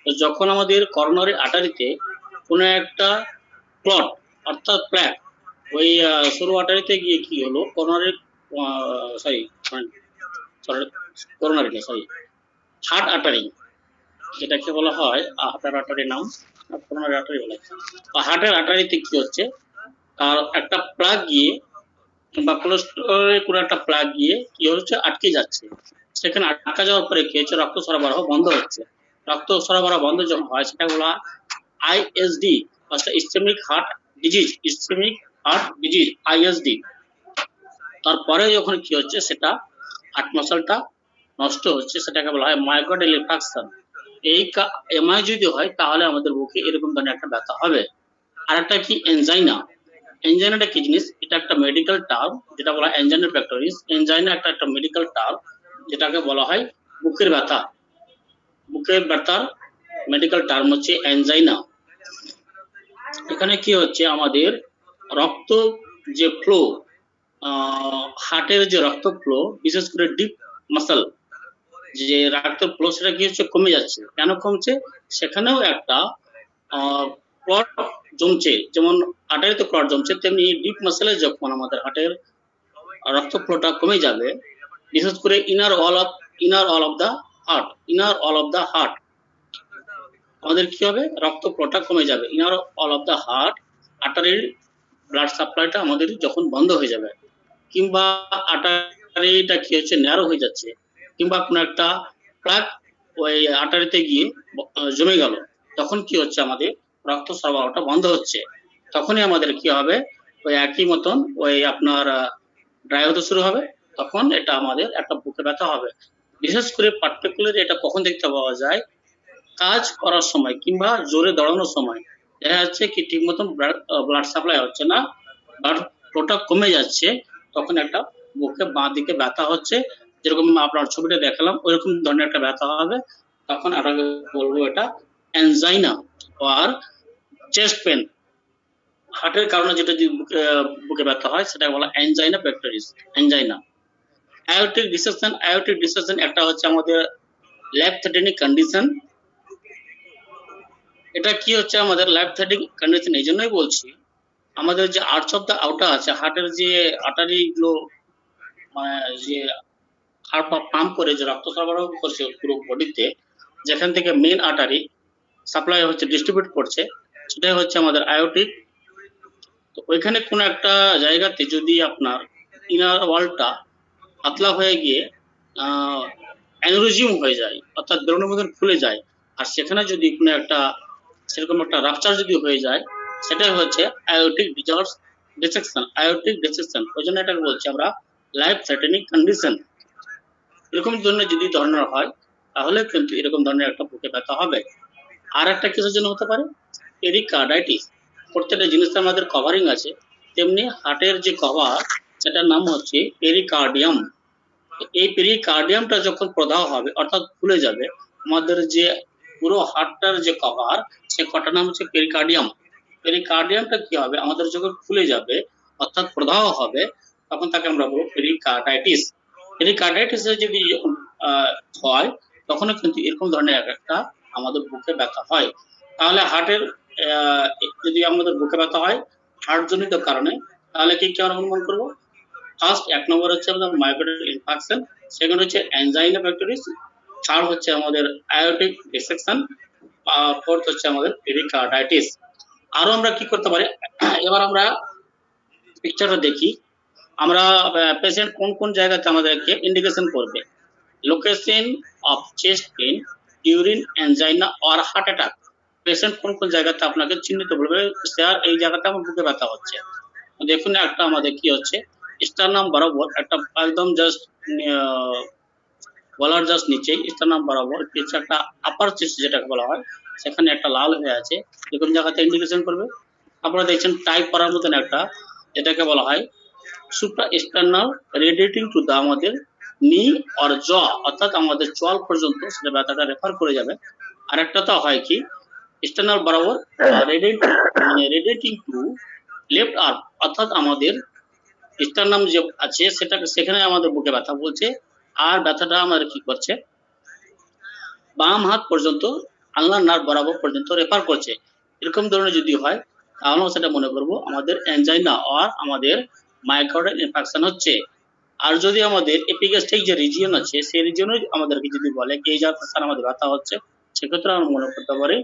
তো যখন আমাদের করোনারি আর্টারিতে কোনো একটা ক্লট অর্থাৎ প্ল্যাক ওই সরু আর্টারিতে গিয়ে কি হলো, coronary sorry coronary sorry heart artery, যেটাকে বলা হয় হার্টের আর্টারির নাম করোনারি আর্টারি বলে। হার্টের আর্টারিতে কি হচ্ছে, তার একটা প্লাগ গিয়ে বা কোলেস্ট্রলের কোনো একটা প্লাগ গিয়ে কি হচ্ছে, আটকে যাচ্ছে। সেখানে আটকা যাওয়ার পরে কি হচ্ছে, রক্ত সরবরাহ বন্ধ হচ্ছে। রক্ত সরবরাহ বন্ধ যখন হয় সেটা বলা আইএসডি, অর্থাৎ ischaemic heart disease, ischaemic heart disease ISD. তারপরে যখন কি হচ্ছে, সেটা হার্ট মাসলটা নষ্ট হচ্ছে, সেটাকে বলা হয় মায়োকার্ডিয়াল ইনফার্কশন। এই এমআই যদি হয় তাহলে আমাদের বুকে এরকম ধরনের একটা ব্যথা হবে। আর একটা কি এনজাইনা। এনজাইনাটা কি জিনিস, এটা একটা মেডিকেল টার্ম, যেটা বলা হয় এনজাইনা পেক্টোরিস। এনজাইনা একটা মেডিকেল টার্ম, যেটাকে বলা হয় বুকের ব্যথা। বুকের ব্যথার মেডিকেল টার্ম হচ্ছে এনজাইনা। এখানে কি হচ্ছে, আমাদের রক্ত যে ফ্লো, হার্টের যে রক্ত ফ্লো, বিশেষ করে ডিপ মাসল যে রক্ত ফ্লো, সেটা কি হচ্ছে, কমে যাচ্ছে। কেন কমছে, সেখানেও একটা ক্লট জমছে। যেমন আর্টারিতে ক্লট জমছে, তেমনি ডিপ মাসেলে যখন আমাদের হার্টের রক্ত ফ্লোটা কমে যাবে, বিশেষ করে inner wall of the heart আমাদের কি হবে, রক্ত ফ্লোটা কমে যাবে। Inner wall of the heart, আর্টারির ব্লাড সাপ্লাইটা আমাদের যখন বন্ধ হয়ে যাবে, কিংবা আর্টারিটা কি হচ্ছে, ন্যারো হয়ে যাচ্ছে, কিংবা কোনো একটা প্লাগ ওই আর্টারিতে গিয়ে জমে গেল, তখন কি হচ্ছে, আমাদের রক্ত সরবরাহটা বন্ধ হচ্ছে। তখনই আমাদের কি হবে, ওই একই মতন ওই আপনার ড্রাই হতে শুরু হবে। তখন এটা আমাদের একটা বুকে ব্যথা হবে। বিশেষ করে পার্টিকুলার এটা কখন দেখতে পাওয়া যায়, কাজ করার সময় কিংবা জোরে দৌড়ানোর সময় দেখা যাচ্ছে কি ঠিক মতন ব্লাড সাপ্লাই হচ্ছে না, ব্লাড ফ্লোটা কমে যাচ্ছে, তখন একটা বুকে বাঁ দিকে ব্যথা হচ্ছে, যেরকম আপনার ছবিটা দেখালাম ওইরকম ধরনের একটা ব্যথা হবে। তখন আপনাকে বলবো এটা অ্যানজাইনা আর চেস্ট পেন। হার্টের কারণে যেটা যদি বুকে ব্যথা হয় সেটা বলা অ্যানজাইনা পেক্টোরিস, অ্যানজাইনা। আয়োটিক ডিসেকশন একটা হচ্ছে আমাদের লাইফ থ্রেটেনিং কন্ডিশন। এটা কি হচ্ছে, আমাদের লাইফ থ্রেটেনিং কন্ডিশন এই জন্যই বলছি, আমাদের যে আর্চ অফ দা আউটার আছে, হার্টের যে আর্টারি গুলো, মানে যে হার্ট পাম্প করে যে রক্ত সরবরাহ করছে পুরো বডিতে, যেখান থেকে মেন আর্টারি সাপ্লাই হচ্ছে, ডিস্ট্রিবিউট করছে, সেটাই হচ্ছে আমাদের আয়োটিক। তো ওইখানে কোনো একটা জায়গাতে যদি আপনার ইনার ওয়ালটা পাতলা হয়ে গিয়ে অ্যানোরিজিম হয়ে যায়, অর্থাৎ বেরোনোর মতন ফুলে যায়, আর সেখানে যদি কোনো একটা সেরকম একটা রাপচার যদি হয়ে যায়, সেটাই হচ্ছে আয়োটিক ডিসেকশন। ওই জন্য এটাকে বলছি আমরা লাইফ থ্রেটেনিং কন্ডিশন। এরকম ধরনের হয়, তাহলে কিন্তু এরকম ধরনের একটা বুকে ব্যথা হবে। আর একটা কিছুর জন্য হতে পারে পেরিকার্ডাইটিস। প্রত্যেকটা জিনিসটা আমাদের কভারিং আছে, তেমনি হার্টের যে কভার, সেটার নাম হচ্ছে পেরিকার্ডিয়াম। এই পেরিকার্ডিয়ামটা যখন প্রদাহ হবে, অর্থাৎ ফুলে যাবে, আমাদের যে পুরো হার্টটার যে কভার, সে কটার নাম হচ্ছে পেরিকার্ডিয়াম। পেরিকার্ডিয়ামটা কি হবে, আমাদের যখন ফুলে যাবে অর্থাৎ প্রদাহ হবে, তখন তাকে আমরা বলবো পেরিকার্ডাইটিস। পেরিকার্ডাইটিস যদি হয়, তখনও কিন্তু এরকম ধরনের একটা আমাদের বুকে ব্যথা হয়। তাহলে হার্টের যদি আমাদের বুকে ব্যথা হয় হার্ট জনিত কারণে, তাহলে কি আমরা অনুমান করবো? ফার্স্ট, এক নম্বর হচ্ছে আমাদের মায়োকার্ডিয়াল ইনফার্কশন, সেকেন্ড হচ্ছে অ্যানজাইনা পেক্টোরিস, থার্ড হচ্ছে আমাদের আয়োটিক ডিসেকশন, ফোর্থ হচ্ছে আমাদের পেরিকার্ডাইটিস। আরো আমরা কি করতে পারি, এবার আমরা পিকচারটা দেখি। আমরা পেশেন্ট কোন কোন জায়গাতে আমাদেরকে ইন্ডিকেশন করবে। Location of chest pain during angina or heart attack. Patient কোন কোন জায়গাতে আপনাকে চিহ্নিত বলবে, স্যার এই জায়গাতে আমার বুকে ব্যথা হচ্ছে। দেখুন একটা আমাদের কি হচ্ছে, স্টারনাম বরাবর একটা একদম জাস্ট গলার জাস্ট নিচে স্টারনাম বরাবর কিছু একটা আপার চেস্ট যেটাকে বলা হয়, সেখানে একটা লাল হয়ে আছে, এরকম জায়গাতে ইন্ডিকেশন করবে। আপনারা দেখছেন টাইপ করার মতন একটা, যেটাকে বলা হয় সুপ্রা স্টারনাল রেডিয়েটিং টু দা আমাদের নি অর জ, অর্থাৎ আমাদের চোয়াল পর্যন্ত সেটা ব্যথাটা রেফার করে যাবে। আর একটা তো হয় কি, স্টারনাল বরাবর রেডিয়েটিং টু লেফট আর্ম, অর্থাৎ আমাদের স্টারনাম যে আছে সেখানে আমাদের বুকে ব্যথা বলছে, আর ব্যথাটা আমাদের কি করছে, বাম হাত পর্যন্ত আলনার নার্ভ বরাবর পর্যন্ত রেফার করছে। এরকম ধরনের যদি হয় তাহলে আমরা সেটা মনে করব আমাদের এনজাইনা আর আমাদের মায়োকার্ডিয়াল ইনফার্কশন হচ্ছে। আর যদি আমাদের এপিগ্যাস্ট্রিক যে রিজিয়ন আছে সেই রিজিয়নে আমাদেরকে যদি বলে কি এই জায়গাতে স্যার আমাদের ব্যথা হচ্ছে, সেক্ষেত্রে আমরা মনে করতে পারি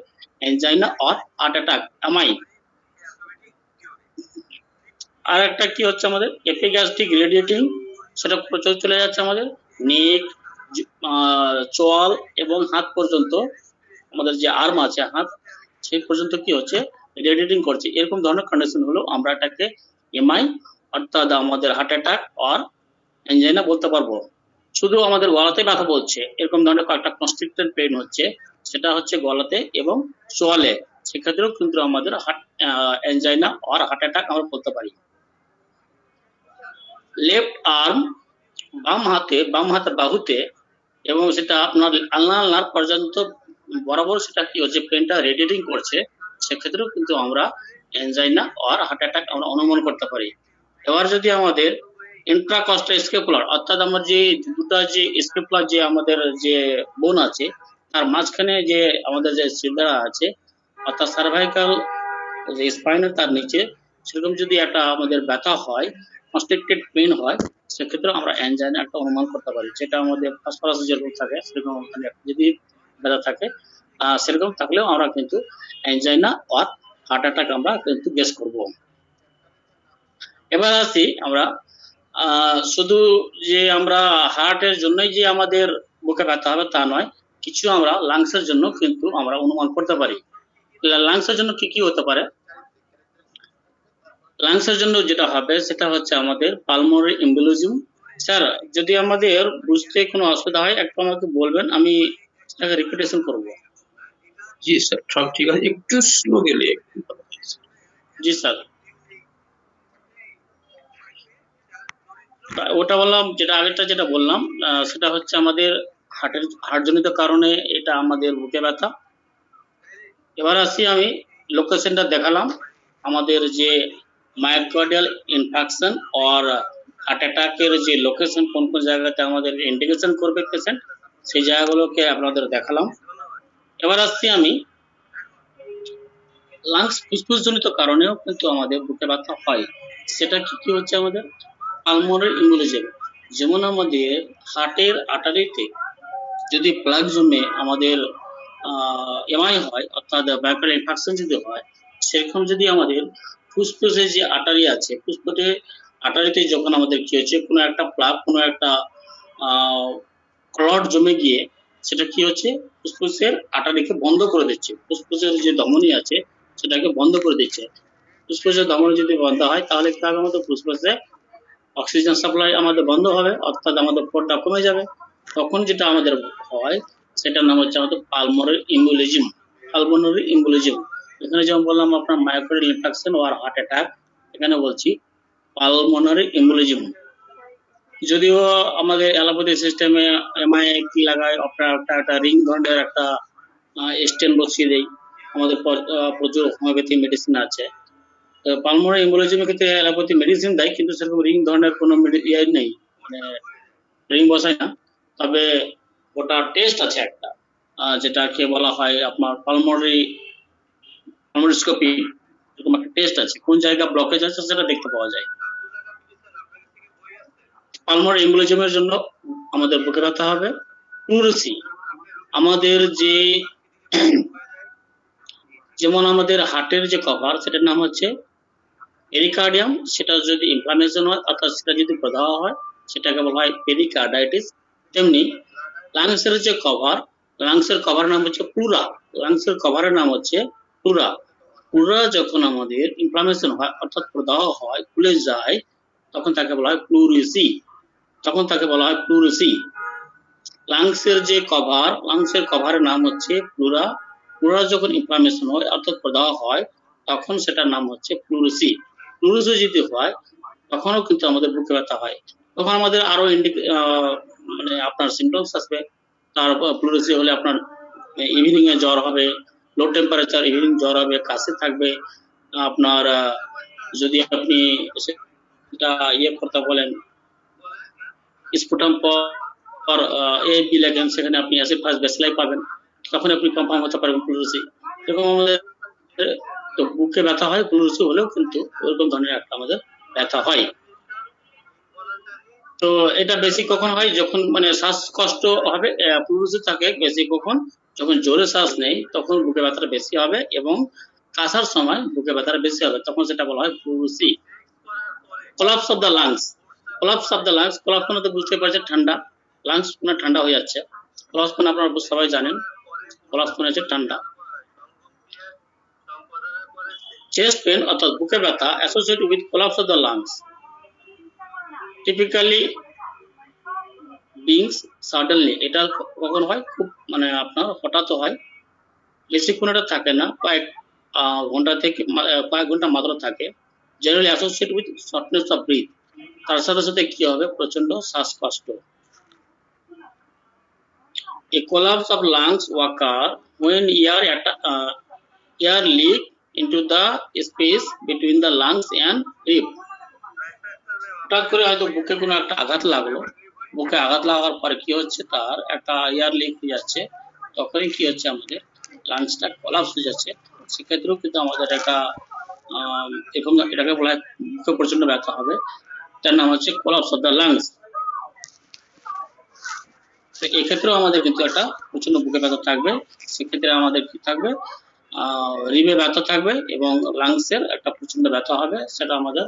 এনজাইনা আর হার্ট অ্যাটাক এমআই। আর একটা কি হচ্ছে আমাদের এপিগ্যাস্ট্রিক রেডিয়েটিং, সেটা প্রচুর চলে যাচ্ছে আমাদের নেক, চোয়াল এবং হাত পর্যন্ত, আমাদের যে আর্ম আছে হাত সেই পর্যন্ত কি হচ্ছে রেডিয়েটিং করছে। এরকম ধরনের কন্ডিশন হলো আমরা এটাকে এমআই অর্থাৎ আমাদের হার্ট অ্যাটাক আর এনজাইনা বলতে পারবো। শুধু আমাদের গলাতে ব্যথা বলছে এরকম ধরনের কয়েকটা কনস্ট্রিক্টেড পেইন হচ্ছে, সেটা হচ্ছে গলাতে এবং চোয়ালে, সেক্ষেত্রেও কিন্তু আমাদের এনজাইনা আর হার্ট অ্যাটাক আমরা বলতে পারি। লেফট আর্ম, বাম হাতের বাহুতে এবং সেটা আপনার আলনার নার্ভ পর্যন্ত বরাবর সেটা কি হচ্ছে পেনটা রেডিয়েটিং করছে, সেক্ষেত্রেও কিন্তু আমরা এনজাইনা আর হার্ট অ্যাটাক আমরা অনুমান করতে পারি। এবার যদি আমাদের ইন্ট্রাকস্টাল স্কেপুলার অর্থাৎ আমার যে দুটো যে স্কেপুলার যে আমাদের যে বোন আছে তার মাঝখানে যে আমাদের যে সিলদারা আছে অর্থাৎ সার্ভাইকাল যে স্পাইনের তার নিচে সেরকম যদি একটা আমাদের ব্যথা হয়, কনস্ট্রিক্টেড পেইন হয়, সেক্ষেত্রে আমরা এনজাইনা একটা অনুমান করতে পারি। যেটা আমাদের ফসফরাস যেরকম থাকে সেরকম ওখানে যদি ব্যথা থাকে সেরকম থাকলেও আমরা কিন্তু এনজাইনা আর হার্ট অ্যাটাক আমরা কিন্তু গেস করব। এবার আসি আমরা শুধু যে আমরা হার্টের জন্যই যে আমাদের বুকে ব্যথা হবে তা নয়, কিছু আমরা লাংসের জন্য কিন্তু আমরা অনুমান করতে পারি। লাংসের জন্য কি কি হতে পারে? লাংসের জন্য যেটা হবে সেটা হচ্ছে আমাদের পালমোনারি এম্বোলিজম। স্যার যদি আমাদের বুঝতে কোনো অসুবিধা হয় একটু আমাকে বলবেন, আমি সেটাকে রিপিটেশন করব। জি স্যার, সব ঠিক আছে, একটু স্লো গেলে একটু ভালো হয়, স্যার। জি স্যার, ওটা বললাম, যেটা আগেরটা যেটা বললাম সেটা হচ্ছে আমাদের হার্টজনিত কারণে এটা আমাদের বুকে ব্যথা। এবার আসি আমি লোকেশনটা দেখালাম আমাদের যে মায়োকার্ডিয়াল ইনফার্কশন আর হার্ট অ্যাটাকের যে লোকেশন কোন কোন জায়গাতে আমাদের ইন্ডিকেশন করবে পেশেন্ট, সেই জায়গাগুলোকে আপনাদের দেখালাম। এবার আসছি আমি লাংস ফুসফুস জনিত কারণেও কিন্তু আমাদের বুকে ব্যথা হয়। সেটা কি কি হচ্ছে আমাদের পালমোনারি এম্বোলিজম, যেমন আমাদের হার্টের আর্টারিতে যদি প্লাগ জমে আমাদের এমআই হয় অর্থাৎ মায়োকার্ডিয়াল ইনফার্কশন যদি হয়, সেরকম যদি আমাদের ফুসফুসে যে আর্টারি আছে ফুসফুসে আর্টারিতে যখন আমাদের কি হচ্ছে কোনো একটা প্লাগ কোনো একটা ক্লট জমে গিয়ে সেটা কি হচ্ছে ফুসফুসের আর্টারিকে বন্ধ করে দিচ্ছে, ফুসফুসের যে ধমনী আছে সেটাকে বন্ধ করে দিচ্ছে। ফুসফুসের ধমনী যদি বন্ধ হয় তাহলে কি হবে আমাদের ফুসফুসে অক্সিজেন সাপ্লাই আমাদের বন্ধ হবে অর্থাৎ আমাদের ফ্লোটা কমে যাবে। তখন যেটা আমাদের হয় সেটার নাম হচ্ছে আমাদের পালমোনারি এম্বোলিজম। পালমোনারি এম্বোলিজম এখানে যেমন বললাম আপনার মায়োকার্ডিয়াল ইনফার্কশন আর হার্ট অ্যাটাক, এখানে বলছি পালমোনারি এম্বোলিজম। যদিও আমাদের অ্যালোপ্যাথি সিস্টেমে এমআই কি লাগায় আপনার একটা রিং ধরনের একটা স্টেন বসিয়ে দেয়, আমাদের প্রচুর হোমিওপ্যাথি মেডিসিন আছে। পালমোনারি এম্বোলিজমের ক্ষেত্রে অ্যালোপ্যাথি মেডিসিন দেয় কিন্তু সেরকম রিং ধরনের কোনো ইয়ে নেই, মানে রিং বসায় না। তবে ওটা টেস্ট আছে একটা যেটাকে বলা হয় আপনার পালমোনারিস্কোপি, এরকম একটা টেস্ট আছে, কোন জায়গা ব্লকেজ আছে সেটা দেখতে পাওয়া যায়। পালমোনারি এম্বোলিজমের জন্য আমাদের বুকে ব্যথা হবে। প্লুরেসি আমাদের যে যেমন আমাদের হার্টের যে কভার সেটার নাম হচ্ছে পেরিকার্ডিয়াম, সেটা যদি ইনফ্লামেশন হয় অর্থাৎ সেটা যদি প্রদাহ হয় সেটাকে বলা হয় পেরিকার্ডাইটিস। তেমনি লাংসের যে কভার, লাংসের কভারের নাম হচ্ছে প্লুরা, লাংসের কভারের নাম হচ্ছে প্লুরা। প্লুরা যখন আমাদের ইনফ্লামেশন হয় অর্থাৎ প্রদাহ হয় খুলে যায় তখন তাকে বলা হয় প্লুরেসি, তখন তাকে বলা হয় প্লুরেসি। লাংসের যে কভার, লাংসের কভারের নাম হচ্ছে প্লুরা, প্লুরা যখন ইনফ্লামেশন হয় অর্থাৎ প্রদাহ হয় তখন সেটার নাম হচ্ছে প্লুরেসি। প্লুরেসি যদি হয় তখনও কিন্তু আমাদের বুকে ব্যথা হয়। তখন আমাদের আরো মানে আপনার সিমটমস আসবে। তারপর প্লুরেসি হলে আপনার ইভিনিং এ জ্বর হবে, লো টেম্পারেচার ইভিনিং জ্বর হবে, কাশি থাকবে আপনার। যদি আপনি সেটা ইয়ে করতে বলেন স্পুটাম পর এবি লেগেন, সেখানে আপনি অ্যাসিড ফাস্ট ব্যাসিলাই পাবেন, তখন আপনি কনফার্ম হতে পারবেন প্লুরেসি। এরকম আমাদের তো বুকে ব্যথা হয় প্লুরিসি হলেও কিন্তু ওরকম ধরনের একটা আমাদের ব্যথা হয়। তো এটা বেশি কখন হয়, যখন মানে শ্বাসকষ্ট হবে, প্লুরিসি থাকে বেশি কখন, যখন জোরে শ্বাস নেই তখন বুকে ব্যথাটা বেশি হবে, এবং কাশার সময় বুকে ব্যথাটা বেশি হবে, তখন সেটা বলা হয় pleurisy. Collapse of the lungs, collapse of the lungs, collapse মানে তো বুঝতে পারছেন ঠান্ডা, লাংস মানে ঠান্ডা হয়ে যাচ্ছে, কোলাপস মানে আপনারা সবাই জানেন, কোলাপস মানে হচ্ছে ঠান্ডা। চেস্ট পেন অর্থাৎ বুকে ব্যথা associated with collapse of the lungs typically beings suddenly, এটা কখন হয়, খুব মানে আপনার হঠাৎ হয়, বেশিক্ষণ এটা থাকে না, কয়েক ঘন্টা থেকে কয়েক ঘন্টা মাত্র থাকে। Generally associated with shortness of breath, তার সাথে সাথে কি হবে, প্রচন্ড শ্বাসকষ্ট। A collapse of lungs occur when air leak into the space between the lungs and rib. হঠাৎ করে হয়তো বুকে কোনো একটা আঘাত লাগলো, বুকে আঘাত লাগার পরে কি হচ্ছে, তার একটা এয়ার লিক হয়ে যাচ্ছে, তখনই কি হচ্ছে, আমাদের লাংসটা কোলাপস হয়ে যাচ্ছে। সেক্ষেত্রেও কিন্তু আমাদের একটা এরকম এটাকে বলা হয় বুকে প্রচন্ড ব্যথা হবে, তার নাম হচ্ছে কোলাপস অফ দ্য লাংস। তো এক্ষেত্রেও আমাদের কিন্তু একটা প্রচন্ড বুকে ব্যথা থাকবে, সেক্ষেত্রে আমাদের কি থাকবে, রিবে ব্যথা থাকবে এবং লাংসের একটা প্রচন্ড ব্যথা হবে, সেটা আমাদের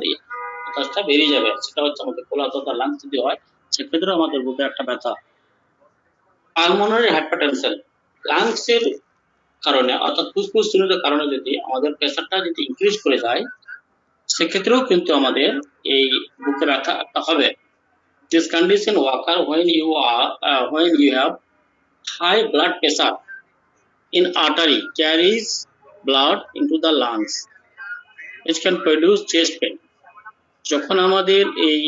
বাতাসটা বেরিয়ে যাবে, সেটা হচ্ছে আমাদের কোলাপস অফ দ্য লাংস যদি হয়, সেক্ষেত্রে আমাদের বুকে একটা ব্যথা। পালমোনারি হাইপারটেনশন, লাংসের কারণে অর্থাৎ ফুসফুস জনিত কারণে যদি আমাদের প্রেসারটা যদি ইনক্রিজ করে যায়, সেক্ষেত্রেও কিন্তু আমাদের এই বুকে ব্যথা একটা হবে। This condition occur when you have high blood pressure in artery carries blood into the lungs, which can produce chest pain. যখন আমাদের এই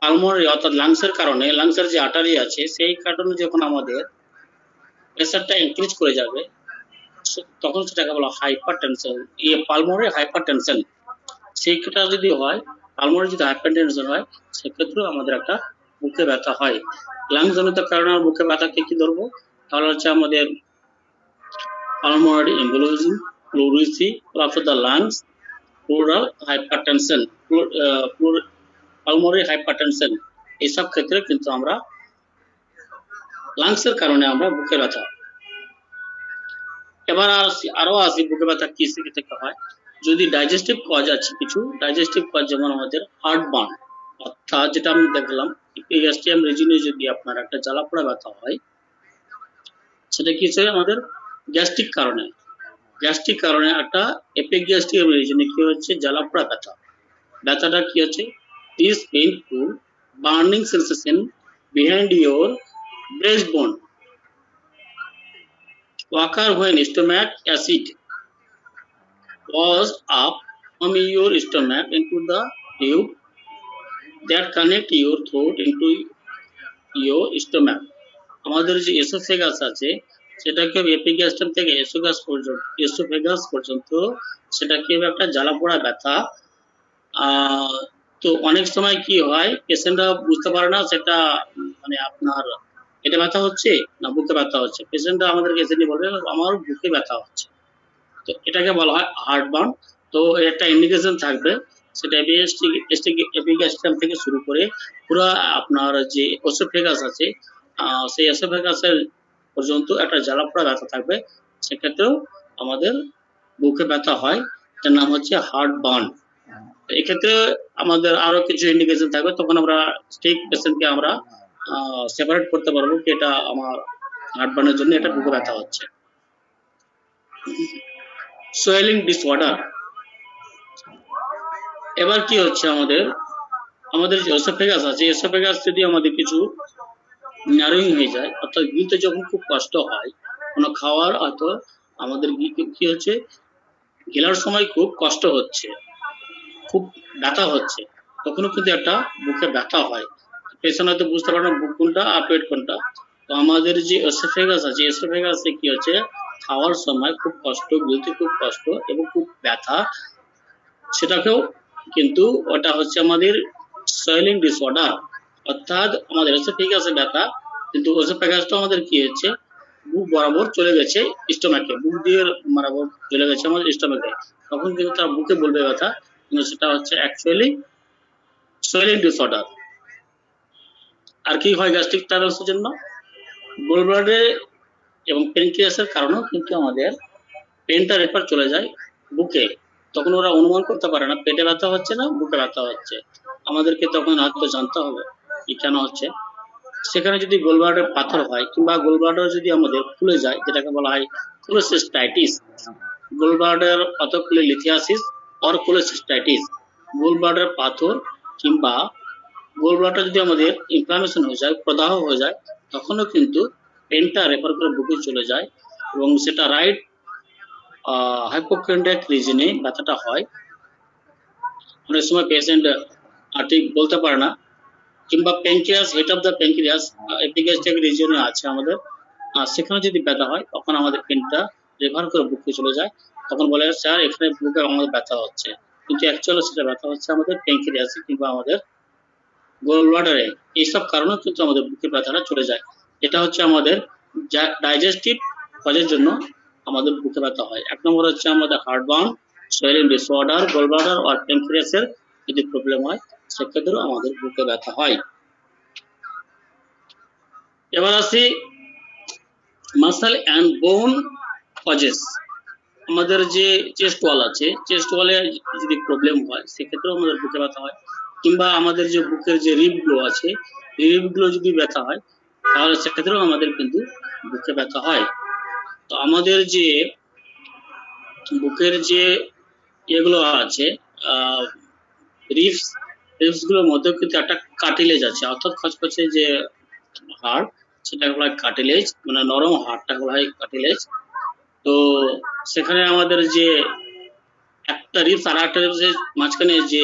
পালমোনারি অর্থাৎ লাংসের কারণে, লাংসের যে আর্টারি আছে সেই কারণে যখন আমাদের প্রেসারটা ইনক্রিজ করে যাবে, তখন সেটাকে বলা হাইপারটেনশন, এই পালমোনারি হাইপারটেনশন। সেইটা যদি হয়, পালমোনারি যদি হাইপারটেনশন হয়, সেক্ষেত্রেও আমাদের একটা বুকে ব্যথা হয়। লাংস জনিত কারণে বুকে ব্যথাকে কি ধরবো, তাহলে হচ্ছে আমাদের pulmonary embolism, pleurisy, collapse of the lungs, plural hypertension, pulmonary hypertension, এইসব ক্ষেত্রে কিন্তু আমরা লাংসের কারণে আমরা বুকে ব্যথা। এবার আরো আসি বুকে ব্যথা কি থেকে হয়, যদি ডাইজেস্টিভ কজ আছে, কিছু ডাইজেস্টিভ কজ, যেমন আমাদের হার্ট বার্ন, অর্থাৎ যেটা আমি দেখলাম ইপিগ্যাস্ট্রিয়াম রিজিনে যদি আপনার একটা জ্বালাপোড়া ব্যথা হয়, সেটা কি হচ্ছে আমাদের গ্যাস্ট্রিক কারণে, গ্যাস্ট্রিক কারণে একটা এপিগ্যাস্ট্রিয়াম রিজিনে কি হচ্ছে, জ্বালাপোড়া ব্যথা। ব্যথাটা কি হচ্ছে, this painful burning sensation behind your breast বোন occur when stomach acid was up from your stomach into the tube that connect your throat into your stomach. আমাদের যে এসোফেগাস আছে, সেটাকে এপিগ্যাস্ট্রাম থেকে এসোফেগাস পর্যন্ত সেটা কি হবে, একটা জ্বালাপোড়া ব্যথা। তো অনেক সময় কি হয়, পেশেন্টরা বুঝতে পারে না সেটা মানে আপনার এটা ব্যথা হচ্ছে না বুকে ব্যথা হচ্ছে, পেশেন্টরা আমাদেরকে এসে নিয়ে বলবে আমার বুকে ব্যথা হচ্ছে, তো এটাকে বলা হয় হার্ট বার্ন। তো একটা ইন্ডিকেশন থাকবে, সেটা এপিগ্যাস্ট্রাম থেকে শুরু করে পুরো আপনার যে এসোফেগাস আছে, সেই এসোফেগাসের পর্যন্ত একটা জ্বালাপোড়া ব্যথা থাকবে, সেক্ষেত্রেও আমাদের বুকে ব্যথা হয়, এটার নাম হচ্ছে হার্ট বার্ন। এক্ষেত্রে আমাদের আরো কিছু ইন্ডিকেশন থাকবে, তখন আমরা ঠিক পেশেন্টকে আমরা সেপারেট করতে পারবো কি এটা আমার হার্ট বার্নের জন্য এটা বুকে ব্যথা হচ্ছে। সোয়েলিং ডিসঅর্ডার, এবার কি হচ্ছে, আমাদের যে এসোফেগাস আছে, এসোফেগাস যদি আমাদের কিছু ন্যারোইং হয়ে যায়, অর্থাৎ গিলতে যখন খুব কষ্ট হয়, কোনো খাওয়ার হয়তো আমাদের কি হচ্ছে, গেলার সময় খুব কষ্ট হচ্ছে, খুব ব্যথা হচ্ছে, তখনও কিন্তু একটা বুকে ব্যথা হয়। পেশেন্ট হয়তো বুঝতে পারে না বুক কোনটা আর পেট কোনটা। তো আমাদের যে এসোফেগাস আছে, এসোফেগাসে কি হচ্ছে, খাওয়ার সময় খুব কষ্ট, গিলতে খুব কষ্ট এবং খুব ব্যথা, সেটাকেও কিন্তু ওটা হচ্ছে আমাদের সোয়েলিং ডিসঅর্ডার, অর্থাৎ আমাদের এসোফেগাসে ব্যথা, কিন্তু এসোফেগাসটা আমাদের কি হচ্ছে, বুক বরাবর চলে গেছে স্টোমাকে, বুক দিয়ে বরাবর চলে গেছে আমাদের স্টোমাকে, তখন কিন্তু তার বুকে বলবে ব্যথা, কিন্তু সেটা হচ্ছে অ্যাকচুয়ালি সোয়েলিং ডিসঅর্ডার। আর কি হয় গ্যাস্ট্রিক ট্রাভেলসের জন্য? গোলব্লাডারে এবং প্যানক্রিয়াসের কারণেও কিন্তু আমাদের পেনটা রেফার চলে যায় বুকে, তখন ওরা অনুমান করতে পারে না পেটে ব্যথা হচ্ছে না বুকে ব্যথা হচ্ছে, আমাদেরকে তখন হয়তো জানতে হবে কি কেন হচ্ছে। সেখানে যদি গোলব্লাডারে পাথর হয় কিংবা গোলব্লাডার যদি আমাদের ফুলে যায়, যেটাকে বলা হয় কোলোসিস্টাইটিস, গোলব্লাডার পাথর খুলে লিথিয়াসিস অর কোলোসিস্টাইটিস, গোলব্লাডার পাথর কিংবা গোলব্লাডার যদি আমাদের ইনফ্লামেশন হয়ে যায়, প্রদাহ হয়ে যায়, তখনও কিন্তু পেনটা রেফার করে বুকে চলে যায় এবং সেটা রাইট হাইপোকন্ড্রিয়াক রিজনে ব্যথাটা হয়। অনেক সময় পেশেন্ট ঠিক বলতে পারে না, কিংবা pancreas, head of the pancreas epigastric রিজনে আছে আমাদের, সেখানে যদি ব্যথা হয় তখন আমাদের পেনটা রেফার করে বুকে চলে যায়, তখন বলে স্যার এখানে বুকে আমাদের ব্যথা হচ্ছে, কিন্তু অ্যাকচুয়ালি সেটা ব্যথা হচ্ছে আমাদের প্যানক্রিয়াসে কিংবা আমাদের গোলব্লাডারে, এইসব কারণে কিন্তু আমাদের বুকে ব্যথাটা চলে যায়। এটা হচ্ছে আমাদের ডাইজেস্টিভ কজের জন্য আমাদের বুকে ব্যথা হয়। এক নম্বর হচ্ছে আমাদের হার্টবার্ন, সোয়েলিং ডিসঅর্ডার, গোলব্লাডার আর প্যানক্রিয়াসের যদি প্রবলেম হয় সেক্ষেত্রেও আমাদের বুকে ব্যথা হয়। এবার আসি মাসল অ্যান্ড বোন কজেস। আমাদের যে চেস্ট ওয়াল আছে, চেস্ট ওয়ালে যদি প্রবলেম হয় সেক্ষেত্রেও আমাদের বুকে ব্যথা হয়, কিংবা আমাদের যে বুকের যে রিবগুলো আছে, রিবগুলো যদি ব্যথা হয় তাহলে সেক্ষেত্রেও আমাদের কিন্তু বুকে ব্যথা হয়। তো আমাদের যে বুকের যে এগুলো আছে রিবস, রিবস গুলোর মধ্যে কিন্তু একটা কার্টিলেজ আছে, অর্থাৎ খচখচে যে হাড় সেটাকে বলা হয় কার্টিলেজ, মানে নরম হাড়টাকে বলা হয় কার্টিলেজ। তো সেখানে আমাদের যে একটা রিবস আর একটা রিবসের মাঝখানে যে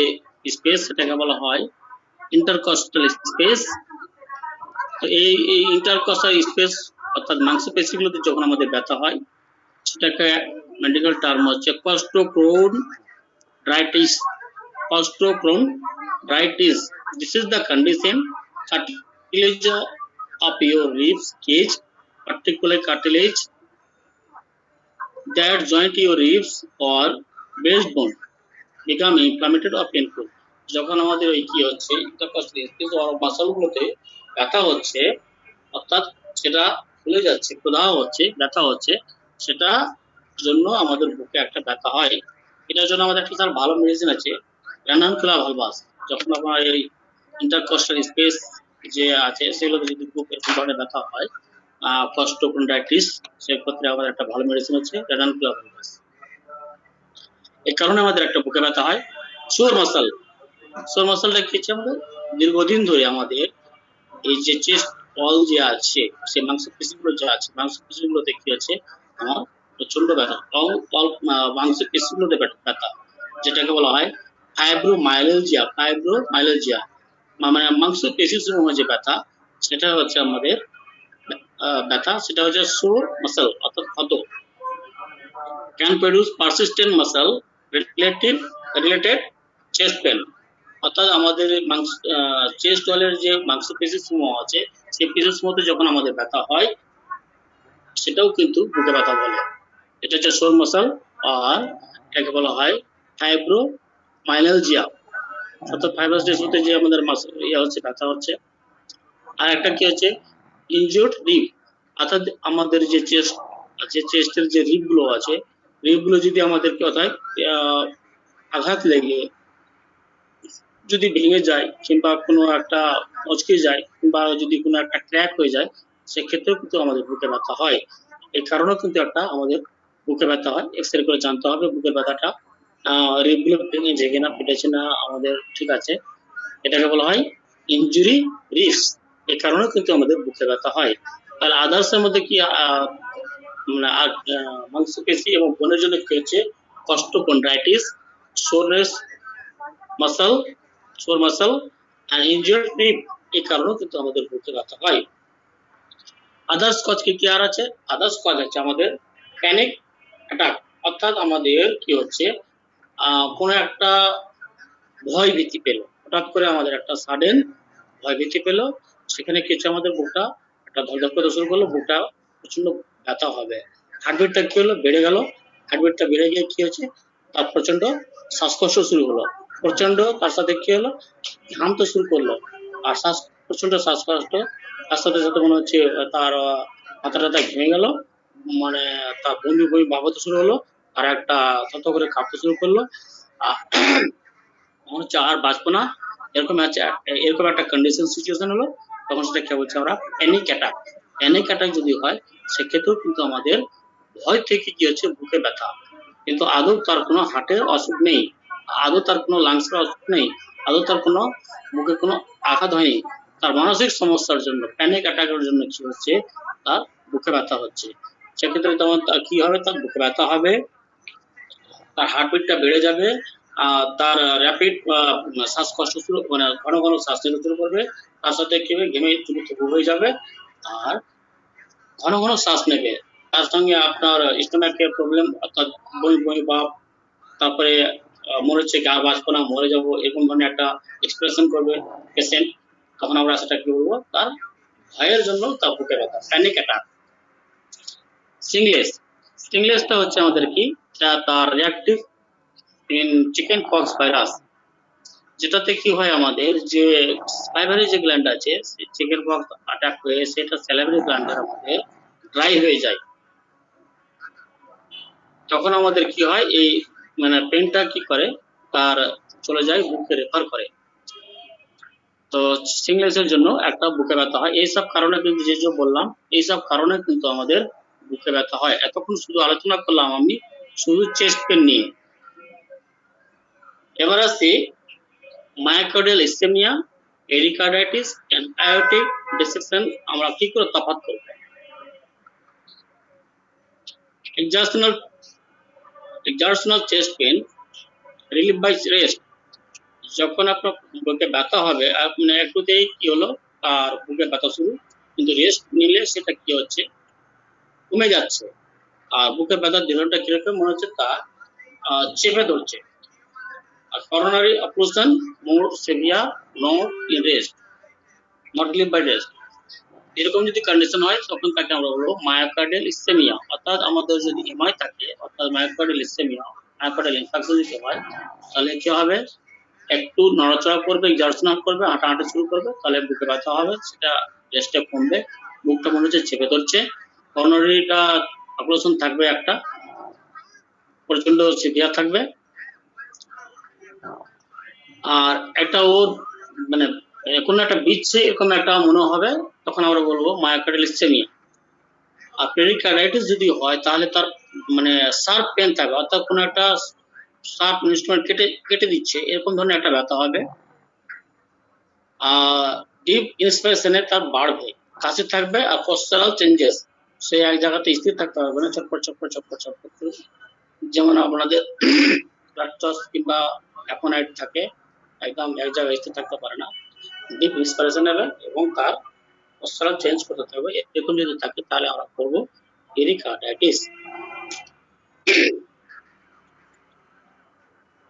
স্পেস সেটাকে বলা হয় ইন্টারকস্টাল স্পেস। তো এই ইন্টারকস্টাল স্পেস অর্থাৎ মাংসপেশিগুলোতে যখন আমাদের ব্যথা হয় সেটাকে মেডিকেল টার্ম হচ্ছে costochondritis, costochondritis. This is the condition cartilage of your ribs cage, particular cartilage that joint your ribs or breastbone become inflamed or painful. যখন আমাদের ওই কি হচ্ছে ইন্টারকস্টাল স্পেস আর মাসলগুলোতে ব্যথা হচ্ছে, অর্থাৎ সেটা ফুলে যাচ্ছে, প্রদাহ হচ্ছে, ব্যথা হচ্ছে, সেটা জন্য আমাদের বুকে একটা ব্যথা হয়। এটার জন্য আমাদের একটা ভালো মেডিসিন আছে রানানকুলা ভালভাস। যখন আপনার এই ইন্টারকস্টাল স্পেস যে আছে সেগুলোতে যদি খুব এরকম ধরনের ব্যথা হয়, কস্টোকন্ড্রাইটিস, সেক্ষেত্রে আমাদের একটা ভালো মেডিসিন হচ্ছে রানানকুলা ভালভাস। এই কারণে আমাদের একটা বুকে ব্যথা হয়। শোর মাসল, শোর মাসলটা কি হচ্ছে আমাদের দীর্ঘদিন ধরে আমাদের এই যে চেস্ট ওয়াল যে আছে, সেই মাংসপেশিগুলো যে আছে, মাংসপেশিগুলোতে কি আছে আমার প্রচন্ড ব্যথা, মাংসপেশিগুলোতে ব্যথা, যেটাকে বলা হয় ফাইব্রোমাইয়ালজিয়া। ফাইব্রোমাইয়ালজিয়া মানে মাংসপেশি সমূহ যে ব্যথা, সেটা হচ্ছে আমাদের ব্যথা, সেটা হচ্ছে সোর মাসল অর্থাৎ ক্ষত। Can produce persistent muscle related chest pain, অর্থাৎ আমাদের চেস্ট ওয়ালের যে মাংসপেশি সমূহ আছে সেই পেশি সমূহতে যখন আমাদের ব্যথা হয় সেটাও কিন্তু বুকে ব্যথা বলে। এটা হচ্ছে সোর মাসল, আর এটাকে বলা হয় ফাইব্রোমাইয়ালজিয়া, অর্থাৎ ফাইব্রাস টিস্যুতে যে আমাদের হচ্ছে ব্যথা হচ্ছে। আর একটা কি হচ্ছে ইনজিওর্ড রিব, অর্থাৎ আমাদের যে চেস্ট আছে, চেস্টের যে রিবগুলো আছে, রিবগুলো যদি আমাদের কি হয় আঘাত লেগে যদি ভেঙে যায় কিংবা কোনো একটা মচকে যায় কিংবা যদি কোনো একটা ক্র্যাক হয়ে যায় সেক্ষেত্রেও কিন্তু আমাদের বুকে ব্যথা হয়। এই কারণেও কিন্তু একটা আমাদের বুকে ব্যথা হয়। এক্সরে করে জানতে হবে বুকের ব্যথাটা রিবগুলো ভেঙেছে কিনা, ফেটেছে না আমাদের ঠিক আছে, এটাকে বলা হয় ইনজুরি রিস্ক। এই কারণেও কিন্তু আমাদের বুকে ব্যথা হয়। আর আদার্স এর মধ্যে কি মাংসপেশি এবং বোনের জন্য কি হচ্ছে কস্টোকন্ড্রাইটিস, সোরনেস মাসল, সোর মাসল আর ইনজিওর্ড রিব, এই কারণেও কিন্তু আমাদের বুকে ব্যথা হয়। আদার্স কজ কি আর আছে? আদার্স কজ আছে আমাদের প্যানিক অ্যাটাক, অর্থাৎ আমাদের কি হচ্ছে কোনো একটা ভয় ভীতি পেল, হঠাৎ করে আমাদের একটা সাডেন ভয় ভীতি পেল, সেখানে কি হচ্ছে আমাদের বুকটা একটা ধকধক করতে শুরু করলো, বুকটা প্রচন্ড ব্যথা হবে। হার্টবিটটা কি হলো, বেড়ে গেল। হার্টবিটটা বেড়ে গিয়ে কি হচ্ছে, তার প্রচন্ড শ্বাসকষ্ট শুরু হলো। প্রচন্ড তার সাথে কি হলো, ঘামতে শুরু করলো। আর প্রচন্ড শ্বাসকষ্ট, তার সাথে সাথে মনে হচ্ছে তার মাথা টাথা ঘেমে গেল, মানে তার বমি বমি ভাব হতে শুরু হলো। আর একটা থত করে কাঁপতে শুরু করলো। মনে হচ্ছে আর বাঁচবো না, এরকম আছে, এরকম একটা কন্ডিশন সিচুয়েশন হলো। তখন সেটাকে বলছে আমরা প্যানিক অ্যাটাক। প্যানিক অ্যাটাক যদি হয়, সেক্ষেত্রেও কিন্তু আমাদের ভয় থেকে কি হচ্ছে, বুকে ব্যথা। কিন্তু আদৌ তার কোনো হার্টের অসুখ নেই, আদৌ তার কোনো লাংসের অসুখ নেই, আদৌ তার কোনো বুকে কোনো আঘাত হয়নি। তার মানসিক সমস্যার জন্য, প্যানিক অ্যাটাকের জন্য কি হচ্ছে, তার বুকে ব্যথা হচ্ছে। সেক্ষেত্রে তখন কি হবে, তার বুকে ব্যথা হবে, তার হার্টবিটটা বেড়ে যাবে, তার র্যাপিড শ্বাসকষ্ট শুরু, মানে ঘন ঘন শ্বাস নিতে শুরু করবে। তার সাথে কি হবে, ঘেমে থুবু হয়ে যাবে, আর ঘন ঘন শ্বাস নেবে। তার সঙ্গে আপনার স্টোমাকের প্রবলেম, অর্থাৎ বমি বমি ভাব, তারপরে মনে হচ্ছে গা বাঁচবো না, মরে যাবো, এরকম ধরনের একটা এক্সপ্রেশন করবে পেশেন্ট। তখন আমরা সেটা কি বলবো, তার ভয়ের জন্য তার বুকে ব্যথা, প্যানিক অ্যাটাক। স্টিংলেস, স্টিংলেসটা হচ্ছে আমাদের কি, তার reactive in chicken pox virus, যেটাতে কি হয়, আমাদের যে স্যালাইভারি যে গ্ল্যান্ড আছে, চিকেন পক্স অ্যাটাক হয়ে সেটা স্যালাইভারি গ্ল্যান্ডের আমাদের ড্রাই হয়ে যায়। তখন আমাদের কি হয়, এই মানে পেনটা কি করে, তার চলে যায় বুকে রেফার করে। তো স্টিংলেসের জন্য একটা বুকে ব্যথা হয়। এইসব কারণে কিন্তু যে যে বললাম, এইসব কারণে কিন্তু আমাদের বুকে ব্যথা হয়। এতক্ষণ শুধু আলোচনা করলাম আমি শুধু চেস্ট পেন নিয়ে। এবার আসছি myocardial ischaemia, pericarditis and aortic dissection আমরা কি করে তফাৎ করব। Exertional chest pain relieve by rest, যখন আপনার বুকে ব্যথা হবে, মানে একটুতেই কি হলো, আর বুকে ব্যথা শুরু, কিন্তু রেস্ট নিলে সেটা কি হচ্ছে, কমে যাচ্ছে। আর বুকে ব্যথার দৃঢ়টা কিরকম মনে হচ্ছে, তা চেপে ধরছে। আর coronary occlusion more severe, not in rest, not relieve by rest, এরকম যদি কন্ডিশন হয়, তখন তাকে আমরা বলবো মায়োকার্ডিয়াল ইসকেমিয়া। অর্থাৎ আমাদের যদি এমআই থাকে, অর্থাৎ মায়োকার্ডিয়াল ইসকেমিয়া, মায়োকার্ডিয়াল ইনফার্কশন যদি হয়, তাহলে কি হবে, একটু নড়াচড়া করবে, এক্সারশন করবে, হাঁটাহাঁটি শুরু করবে, তাহলে বুকে ব্যথা হবে, সেটা রেস্টে কমবে। বুকটা মনে হচ্ছে চেপে ধরছে। করোনারিটা অপারেশন থাকবে, একটা প্রচন্ড সিভিয়ার থাকবে। আর একটা ওর মানে কোনো একটা বিচ্ছে এরকম একটা মনে হবে, তখন আমরা বলবো মায়োকার্ডিয়াল ইসকেমিয়া। আর পেরিকার্ডাইটিস যদি হয়, তাহলে তার মানে শার্প পেন থাকবে, অর্থাৎ কোনো একটা শার্প ইনস্ট্রুমেন্ট কেটে কেটে দিচ্ছে, এরকম ধরনের একটা ব্যথা হবে। ডিপ ইন্সপিরেশনে তার বাড়বে, কাশি থাকবে, আর পশ্চারাল চেঞ্জেস, সে এক জায়গাতে স্থির থাকতে পারবে না, চটপট চটপট চটপট চটপট করে, যেমন আপনাদের ফ্র্যাকচার কিংবা অ্যাপোনাইট থাকে, একদম এক জায়গায় স্থির থাকতে পারে না। ডিপ ইন্সপিরেশন নেবে এবং তার পশ্চারাল চেঞ্জ করতে থাকবে, এরকম যদি থাকে তাহলে আমরা করবো পেরিকার্ডাইটিস।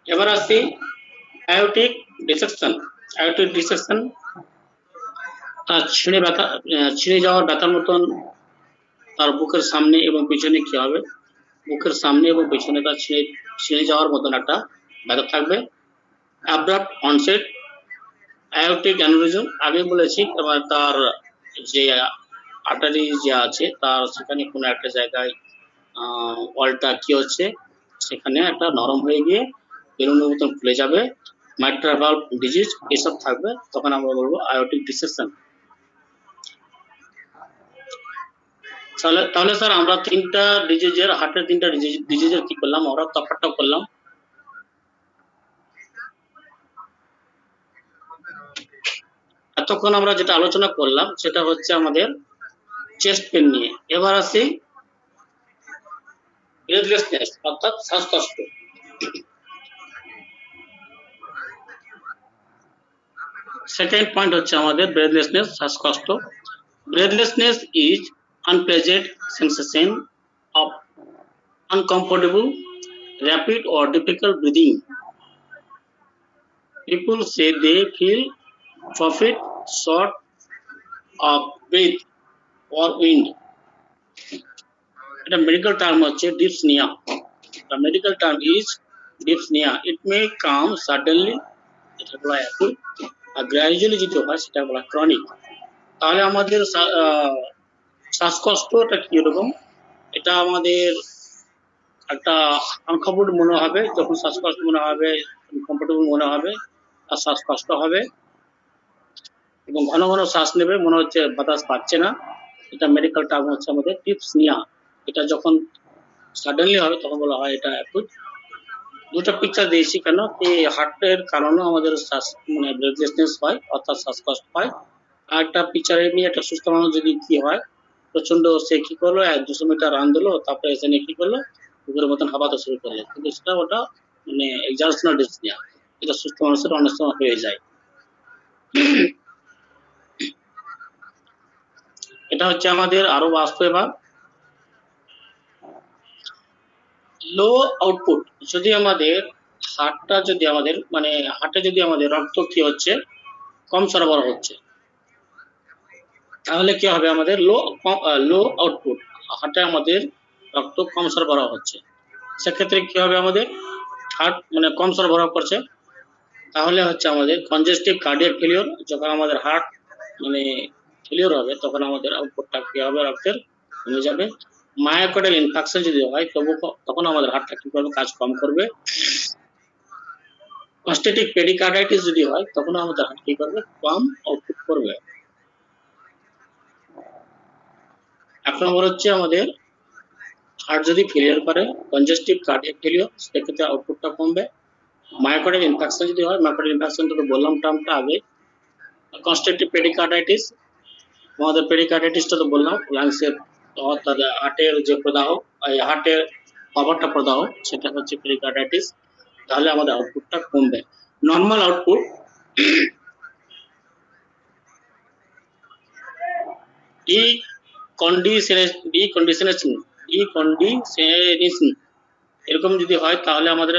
এবার আসছি আয়োটিক ডিসেকশন। আয়োটিক ডিসেকশন তার ছিঁড়ে যাওয়ার ব্যথার মতন তার বুকের সামনে এবং পিছনে কি হবে, বুকের সামনে এবং পিছনে তার ছিঁড়ে যাওয়ার মতন একটা ব্যথা থাকবে। অ্যাব্রাপ্ট অনসেট আয়োটিক অ্যানিউরিজম, আগে বলেছি। এবার তার যে আর্টারি যে আছে, তার সেখানে কোনো একটা জায়গায় ওয়ালটা কি হচ্ছে, সেখানে একটা নরম হয়ে গিয়ে বেলুনের মতন ফুলে যাবে, মাইট্রাল ভালভ ডিজিজ এসব থাকবে, তখন আমরা বলবো আয়োটিক ডিসেকশন। তাহলে স্যার আমরা তিনটা ডিজিজের, হার্টের তিনটা ডিজিজের কি করলাম, আমরা তফাৎটা করলাম। এতক্ষণ আমরা যেটা আলোচনা করলাম সেটা হচ্ছে আমাদের চেস্ট পেন নিয়ে। এবার আসি ব্রেথলেসনেস, অর্থাৎ শ্বাসকষ্ট। সেকেন্ড পয়েন্ট হচ্ছে আমাদের ব্রেথলেসনেস, শ্বাসকষ্ট। Breathlessness is unpleasant sensation of uncomfortable, rapid or difficult breathing. People say they feel puffed, short of breath or wind. এটা মেডিকেল টার্ম হচ্ছে ডিপসনিয়া। The medical term is dyspnea. It may come suddenly, এটা বলা একই, আর gradually যেটা হয় সেটা বলা chronic. তাহলে আমাদের শ্বাসকষ্টটা কি রকম? এটা আমাদের একটা আনকমফোর্টেবল মনে হবে, যখন শ্বাসকষ্ট মনে হবে, কমফোর্টেবল মনে হবে, আর শ্বাসকষ্ট হবে এবং ঘন ঘন শ্বাস নেবে, মনে হচ্ছে বাতাস পাচ্ছে না। এটা মেডিকেল টার্ম হচ্ছে আমাদের ডিপসনিয়া। এটা যখন সাডেনলি হবে তখন বলা হয় এটা অ্যাকুট। দুটো পিকচার দিয়েছি কেন, এই হার্টের কারণে আমাদের শ্বাস মানে ব্রেথলেসনেস হয়, অর্থাৎ শ্বাসকষ্ট হয়। আর একটা পিকচার এমনি একটা সুস্থ মানুষ যদি কি হয়, প্রচন্ড সে কি করলো 100-200 মিটার রান দিলো, তারপরে এসে কি করলো, কুকুরের মতন হাঁপাতে শুরু করলো, কিন্তু সেটা ওটা মানে এক্সারশনাল ডিসনিয়া। এটা সুস্থ মানুষের অনেক সময় হয়ে যায়। এটা হচ্ছে আমাদের আরো বাস্তব। এবার লো আউটপুট, যদি আমাদের হার্টটা যদি আমাদের মানে হার্টে যদি আমাদের রক্ত কি হচ্ছে কম সরবরাহ হচ্ছে, তাহলে কি হবে, আমাদের লো আউটপুট, হার্টে আমাদের রক্ত কম সরবরাহ হচ্ছে, সেক্ষেত্রে কি হবে, আমাদের হার্ট মানে কম সরবরাহ করছে, তাহলে হচ্ছে আমাদের কনজেস্টিভ কার্ডিয়াক ফেলিওর। যখন আমাদের হার্ট মানে ফেলিওর হবে তখন আমাদের আউটপুটটা কি হবে, রক্তের কমে যাবে। মায়োকার্ডিয়াল ইনফাকশন যদি হয় তখন আমাদের হার্টটা কি করবে, কাজ কম করবে। অস্টেটিক পেডিকার্ডাইটিস যদি হয় তখন আমাদের হার্ট কি করবে, কম আউটপুট করবে। এক নম্বর হচ্ছে আমাদের হার্ট যদি ফেলিয়ার করে, কনজেস্টিভ কার্ডিয়াক ফেলিওর, সেক্ষেত্রে আউটপুটটা কমবে। মায়োকার্ডিয়াল ইনফাকশন যদি হয়, মায়োকার্ডিয়াল ইনফাকশন তো বললাম টার্মটা আগে। কনস্ট্রাকটিভ পেডিকার্ডাইটিস, আমাদের পেডিকার্ডাইটিসটা তো বললাম, লাংসের অর্থাৎ হার্টের যে প্রদাহ, এই হার্টের কভারটা প্রদাহ, সেটা হচ্ছে পেডিকার্ডাইটিস। তাহলে আমাদের আউটপুটটা কমবে। নর্মাল আউটপুট ডিকন্ডিশনেশন এরকম যদি হয় তাহলে আমাদের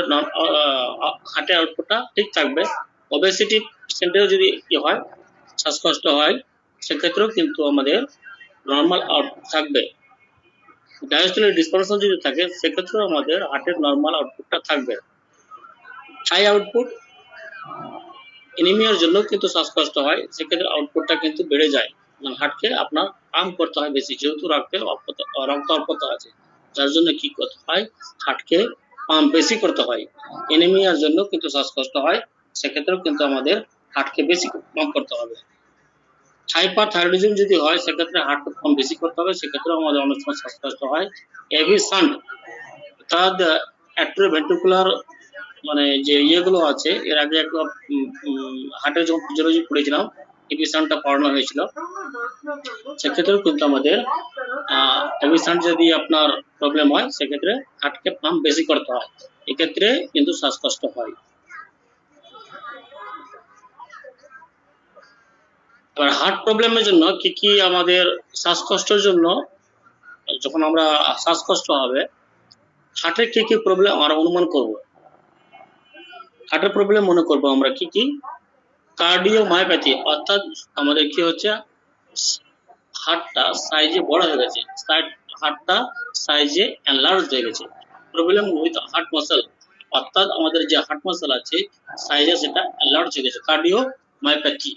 হার্টের আউটপুটটা ঠিক থাকবে। ওবেসিটি পেশেন্টেও যদি কি হয়, শ্বাসকষ্ট হয়, সেক্ষেত্রেও কিন্তু আমাদের নর্মাল আউটপুট থাকবে। ডায়াস্টোলিক ডিসফাংশন যদি থাকে, সেক্ষেত্রেও আমাদের হার্টের নর্মাল আউটপুটটা থাকবে। হাই আউটপুট এনিমিয়ার জন্য কিন্তু শ্বাসকষ্ট হয়, সেক্ষেত্রে আউটপুটটা কিন্তু বেড়ে যায়। হার্টকে আপনার পাম্প করতে হয় বেশি, যেহেতু রক্ত অল্পতা আছে, যার জন্য কি করতে হয়, হার্টকে পাম্প বেশি করতে হয়। এনিমিয়ার জন্য কিন্তু শ্বাসকষ্ট হয়, সেক্ষেত্রেও কিন্তু আমাদের হার্টকে বেশি পাম্প করতে হবে। হাইপারথাইরয়েডিজম যদি হয়, সেক্ষেত্রে হার্টকে পাম্প বেশি করতে হবে, সেক্ষেত্রেও আমাদের অনেক সময় শ্বাসকষ্ট হয়। এভি শান্ট অর্থাৎ অ্যাট্রোভেন্ট্রিকুলার মানে যে ইয়েগুলো আছে, এর আগে একটা হার্টের যখন ফিজিওলজি পড়েছিলাম, এভিশনটা পড়ানো হয়েছিল, সেক্ষেত্রেও কিন্তু আমাদের এভিশন যদি আপনার প্রবলেম হয়, সেক্ষেত্রে হার্টকে পাম্প বেশি করতে হয়, এক্ষেত্রে কিন্তু শ্বাসকষ্ট হয়। এবার হার্ট প্রবলেমের জন্য কি কি আমাদের শ্বাসকষ্টের জন্য, যখন আমরা শ্বাসকষ্ট হবে, হার্টের কি কি প্রবলেম আমরা অনুমান করব। হার্টের প্রবলেম মনে করব আমরা কি কি, কার্ডিওমায়োপ্যাথি, অর্থাৎ আমাদের কি হচ্ছে, হার্টটা সাইজে বড় হয়ে গেছে, হার্টটা সাইজে এনলার্জ হয়ে গেছে। প্রবলেম উইথ হার্ট মাসল, অর্থাৎ আমাদের যে হার্ট মাসল আছে সাইজে সেটা এনলার্জ হয়ে গেছে, কার্ডিওমায়োপ্যাথি।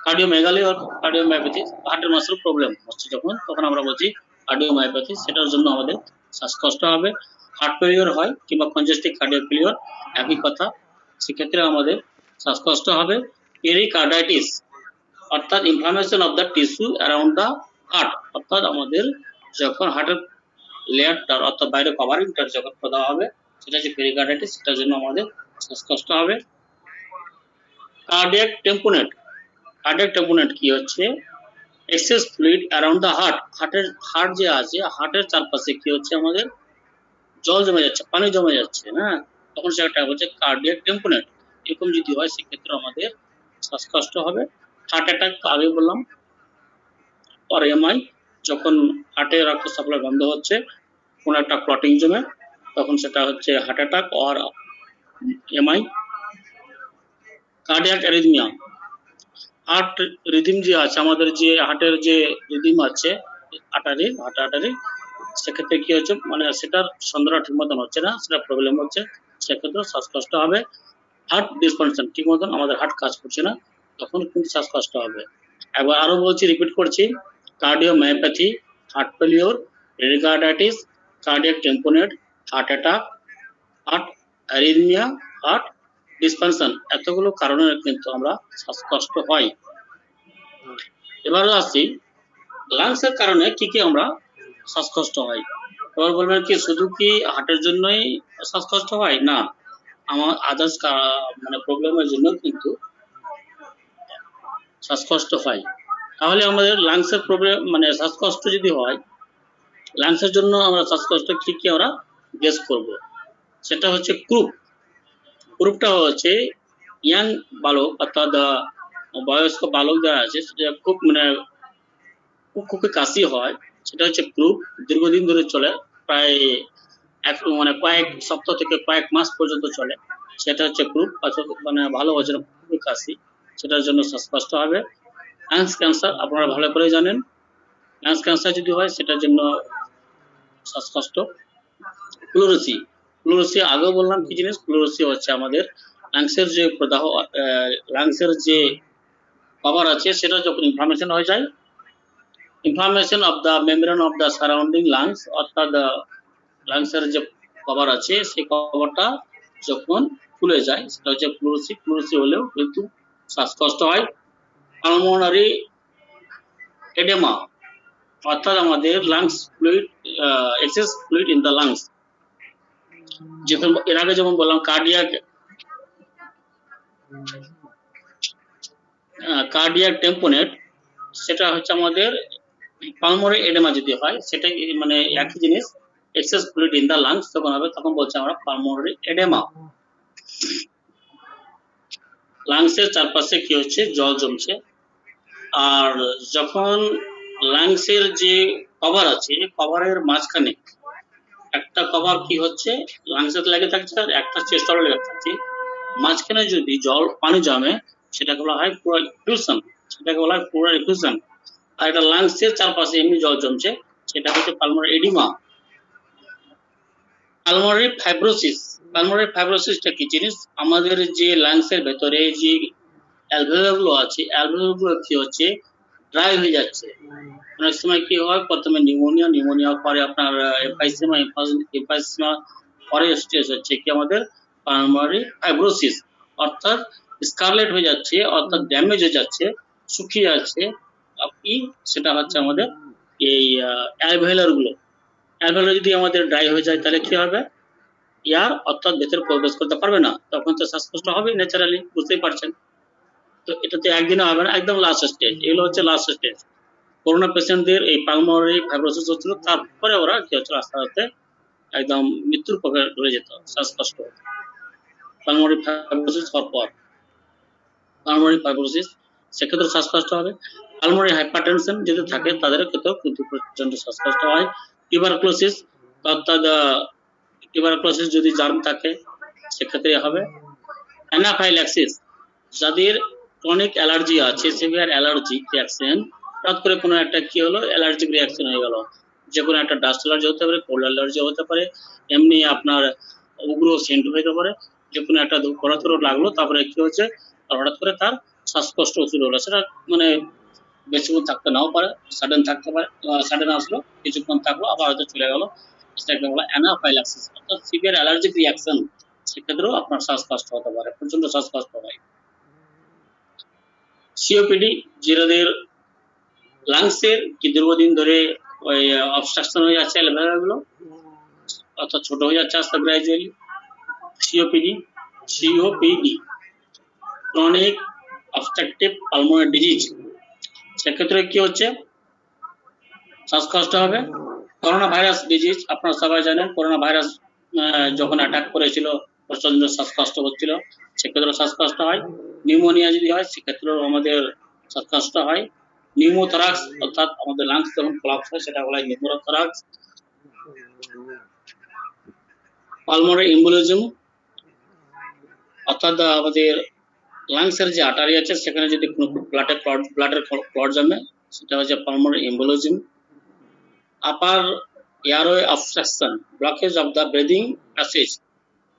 কার্ডিওমেগালি আর কার্ডিওমায়োপ্যাথি, হার্টের মাসল প্রবলেম হচ্ছে যখন, তখন আমরা বলছি কার্ডিওমায়োপ্যাথি। সেটার জন্য আমাদের শ্বাসকষ্ট হবে। হার্ট ফেলিওর হয় কিংবা কনজেস্টিভ কার্ডিয়াক ফেলিওর, একই কথা, সেক্ষেত্রে আমাদের শ্বাসকষ্ট হবে। পেরিকার্ডাইটিস অর্থাৎ inflammation of the tissue around the heart, অর্থাৎ আমাদের যখন হার্টের লেয়ারটার অর্থাৎ বাইরে কভারিংটার যখন প্রদাহ হবে, সেটা হচ্ছে পেরিকার্ডাইটিস, সেটার জন্য আমাদের শ্বাসকষ্ট হবে। কার্ডিয়াক টেম্পোনেট, কার্ডিয়াক টেম্পোনেট কি হচ্ছে, excess fluid around the heart, heart যে আছে, হার্টের চারপাশে কি হচ্ছে, আমাদের জল জমে যাচ্ছে, পানি জমে যাচ্ছে, হ্যাঁ, তখন সেটা হচ্ছে কার্ডিয়াক টেম্পোনেট। এরকম যদি হয়, সেক্ষেত্রে আমাদের শ্বাসকষ্ট হবে। হার্ট অ্যাটাক আগে বললাম, আর এমআই, যখন হার্টে রক্ত সাপ্লাই বন্ধ হচ্ছে, কোন একটা ক্লটিং জমে, তখন সেটা হচ্ছে হার্ট অ্যাটাক আর MI. Cardiac arrhythmia, heart rhythm যে আছে, আমাদের যে হার্টের যে রিদিম আছে, হার্ট আর্টারি, সেক্ষেত্রে কি হচ্ছে, মানে সেটার সন্ধানটা ঠিক মতন হচ্ছে না, সেটা প্রবলেম হচ্ছে, সেক্ষেত্রে শ্বাসকষ্ট হবে। হার্ট ডিসফাংশন, ঠিক মতন আমাদের হার্ট কাজ করছে না, তখন কিন্তু শ্বাসকষ্ট হবে। একবার আরো বলছি, রিপিট করছি, cardiomyopathy, heart failure, pericarditis, cardiac tamponade, heart attack, heart arrhythmia, heart dysfunction, এতগুলো কারণে কিন্তু আমরা শ্বাসকষ্ট হয়। এবার আসছি লাংস এর কারণে কি কি আমরা শ্বাসকষ্ট হয়। এবার বলবেন কি শুধু কি হার্টের জন্যই শ্বাসকষ্ট হয়? না, আমার আদার্স মানে প্রবলেমের জন্য কিন্তু শ্বাসকষ্ট হয়। তাহলে আমাদের লাংস এর প্রবলেম মানে শ্বাসকষ্ট যদি হয়, লাংস এর জন্য আমরা শ্বাসকষ্ট কি কি আমরা গেস করব। সেটা হচ্ছে ক্রুপটা হচ্ছে ইয়াং বালক, অর্থাৎ বয়স্ক বালক যারা আছে, সেটা খুব মানে খুব কাশি হয়, সেটা হচ্ছে ক্রুপ, দীর্ঘদিন ধরে চলে, প্রায় মানে কয়েক সপ্তাহ থেকে কয়েক মাস পর্যন্ত চলে, সেটা হচ্ছে ক্রুপ, মানে ভালো হচ্ছে না, খুবই কাশি, সেটার জন্য শ্বাসকষ্ট হবে। লাংস ক্যান্সার আপনারা ভালো করে জানেন, লাংস ক্যান্সার যদি হয় সেটার জন্য শ্বাসকষ্ট। প্লুরেসি আগেও বললাম কি জিনিস, প্লুরেসি হচ্ছে আমাদের লাংসের যে প্রদাহ, লাংসের যে কভার আছে, সেটা যখন ইনফ্লামেশন হয়ে যায়, inflammation of the membrane of the surrounding lungs, অর্থাৎ লাংসের যে কভার আছে সেই কভারটা যখন ফুলে যায়, সেটা হচ্ছে প্লুরেসি হলেও কিন্তু শ্বাসকষ্ট হয়। পালমোনারি এডেমা, অর্থাৎ আমাদের lungs fluid, excess fluid in the lungs, যখন এর আগে যেমন বললাম কার্ডিয়াক টেম্পোনেট, সেটা হচ্ছে আমাদের পালমোনারি এডেমা যদি হয়, সেটা মানে একই জিনিস, excess fluid in the lungs যখন হবে তখন বলছে আমরা পালমোনারি এডেমা। লাংসের চারপাশে কি হচ্ছে, জল জমছে, আর যখন লাংসের যে কভার আছে, কভারের মাঝখানে একটা কভার কি হচ্ছে, লাংসে লেগে থাকছে আর একটা চেস্টে লেগে থাকছে, মাঝখানে যদি পানি জমে, সেটাকে বলা হয় প্লুরাল এফিউশন, আর এটা লাংসের চারপাশে এমনি জল জমছে, সেটা হচ্ছে পালমোনারি এডিমা। পালমোনারি ফাইব্রোসিসটা কি জিনিস, আমাদের যে লাংসের ভেতরে যে অ্যালভিওলগুলো আছে, অ্যালভিওলগুলো কি হচ্ছে, ড্রাই হয়ে যাচ্ছে। অনেক সময় কি হয়, প্রথমে নিউমোনিয়া পরে আপনার এমফাইসেমা পরে স্টেজ হচ্ছে কি আমাদের পালমোনারি ফাইব্রোসিস, অর্থাৎ স্কারলেট হয়ে যাচ্ছে, অর্থাৎ ড্যামেজ হয়ে যাচ্ছে, শুকিয়ে যাচ্ছে। কি সেটা হচ্ছে আমাদের এই অ্যালভিওলার যদি আমাদের ড্রাই হয়ে যায়, তাহলে কি হবে, এয়ার অর্থাৎ ভেতরে প্রবেশ করতে পারবে না, তখন তো শ্বাসকষ্ট হবে ন্যাচারালি, বুঝতেই পারছেন। তো এটা তো একদিনে হবে না, একদম লাস্ট স্টেজ, এগুলো হচ্ছে লাস্ট স্টেজ। করোনা পেশেন্টদের এই পালমোনারি ফাইব্রোসিস হচ্ছিল, তারপরে ওরা কি হচ্ছিল, আস্তে আস্তে একদম মৃত্যুর পথে ধরে যেত, শ্বাসকষ্ট হতো পালমোনারি ফাইব্রোসিস হওয়ার পর। পালমোনারি ফাইব্রোসিস সেক্ষেত্রে শ্বাসকষ্ট হবে। পালমোনারি হাইপারটেনশন যদি থাকে, তাদের ক্ষেত্রেও কিন্তু প্রচন্ড শ্বাসকষ্ট হয়। টিউবারকুলোসিস, অর্থাৎ টিউবারকুলোসিস যদি জার্ম থাকে, সেক্ষেত্রে হবে। অ্যানাফাইল্যাক্সিস, যাদের ক্রনিক অ্যালার্জি আছে, সিভিয়ার অ্যালার্জিক রিঅ্যাকশন, হঠাৎ করে কোনো একটা কি হলো, অ্যালার্জিক রিঅ্যাকশন হয়ে গেল, যে কোনো একটা ডাস্ট অ্যালার্জি হতে পারে, কোল্ড অ্যালার্জি হতে পারে, এমনি আপনার উগ্র সেন্ট হতে পারে, যে কোনো একটা ধরো লাগলো, তারপরে কি হচ্ছে, হঠাৎ করে তার শ্বাসকষ্ট শুরু হলো, সেটা মানে বেশিক্ষণ থাকতে নাও পারে, সাডেন থাকতে পারে, সাডেন আসলো, কিছুক্ষণ থাকলো, আবার হয়তো চলে গেল, সেটাকে বলা অ্যানাফাইল্যাক্সিস, অর্থাৎ সিভিয়ার অ্যালার্জিক রিঅ্যাকশন, সেক্ষেত্রেও আপনার শ্বাসকষ্ট হতে পারে, প্রচন্ড শ্বাসকষ্ট হয়। সিওপিডি, যাদের লাংসের কি দীর্ঘদিন ধরে ওই অবস্ট্রাকশন হয়ে যাচ্ছে, অ্যালভিওলারগুলো অর্থাৎ ছোট হয়ে যাচ্ছে আস্তে gradually, COPD chronic obstructive pulmonary disease, সেক্ষেত্রে কি হচ্ছে, শ্বাসকষ্ট হবে। করোনা ভাইরাস ডিজিজ, আপনারা সবাই জানেন, করোনা ভাইরাস যখন অ্যাটাক করেছিল, প্রচন্ড শ্বাসকষ্ট হচ্ছিল, সেক্ষেত্রে শ্বাসকষ্ট হয়। নিউমোনিয়া যদি হয়, সেক্ষেত্রেও আমাদের শ্বাসকষ্ট হয়। নিউমোথরাক্স, অর্থাৎ আমাদের লাংস যখন কোলাপস হয়, সেটা বলা হয় নিউমোথরাক্স। পালমোনারি এম্বোলিজম, অর্থাৎ আমাদের লাংসের যে আর্টারি আছে, সেখানে যদি কোনো ব্লাডের ক্লট জমে, সেটা হচ্ছে pulmonary embolism. Upper airway obstruction, blockage of the breathing passage,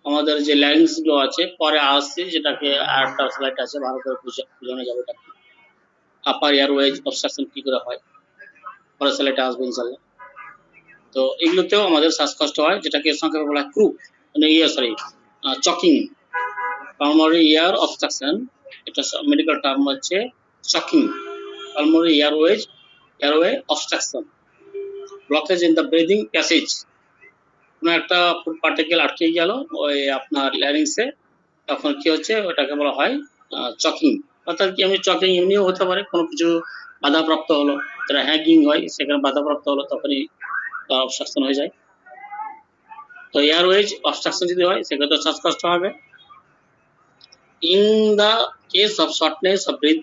আমাদের যে ল্যারিংস গুলো আছে পরে আসছে, যেটাকে আরেকটা স্লাইড আছে ভালো করে বোঝানো যাবে এটা। আপার এয়ারওয়ে অবস্ট্রাকশন কি করে হয় পরে স্লাইডে আসবে ইনশাআল্লাহ। তো এগুলোতেও আমাদের শ্বাসকষ্ট হয়, যেটাকে সংক্ষেপে বলা হয় ক্রুপ, মানে চকিং। পালমোনারি এয়ার অবস্ট্রাকশন, এটা মেডিকেল টার্ম হচ্ছে choking. Pulmonary airway obstruction, blockage in the breathing passage, কোনো একটা ফুড পার্টিকেল আটকে গেল ওই আপনার ল্যারিংসে, তখন কি হচ্ছে ওটাকে বলা হয় চকিং। অর্থাৎ কি, আমি চকিং এমনিও হতে পারে, কোনো কিছু বাধাপ্রাপ্ত হলো, যেটা হ্যাঙ্গিং হয় সেখানে বাধাপ্রাপ্ত হলো, তখনই অবস্ট্রাকশন হয়ে যায়। তো এয়ারওয়েজ অবস্ট্রাকশন যদি হয় সেক্ষেত্রে শ্বাসকষ্ট হবে। In the case of shortness of breath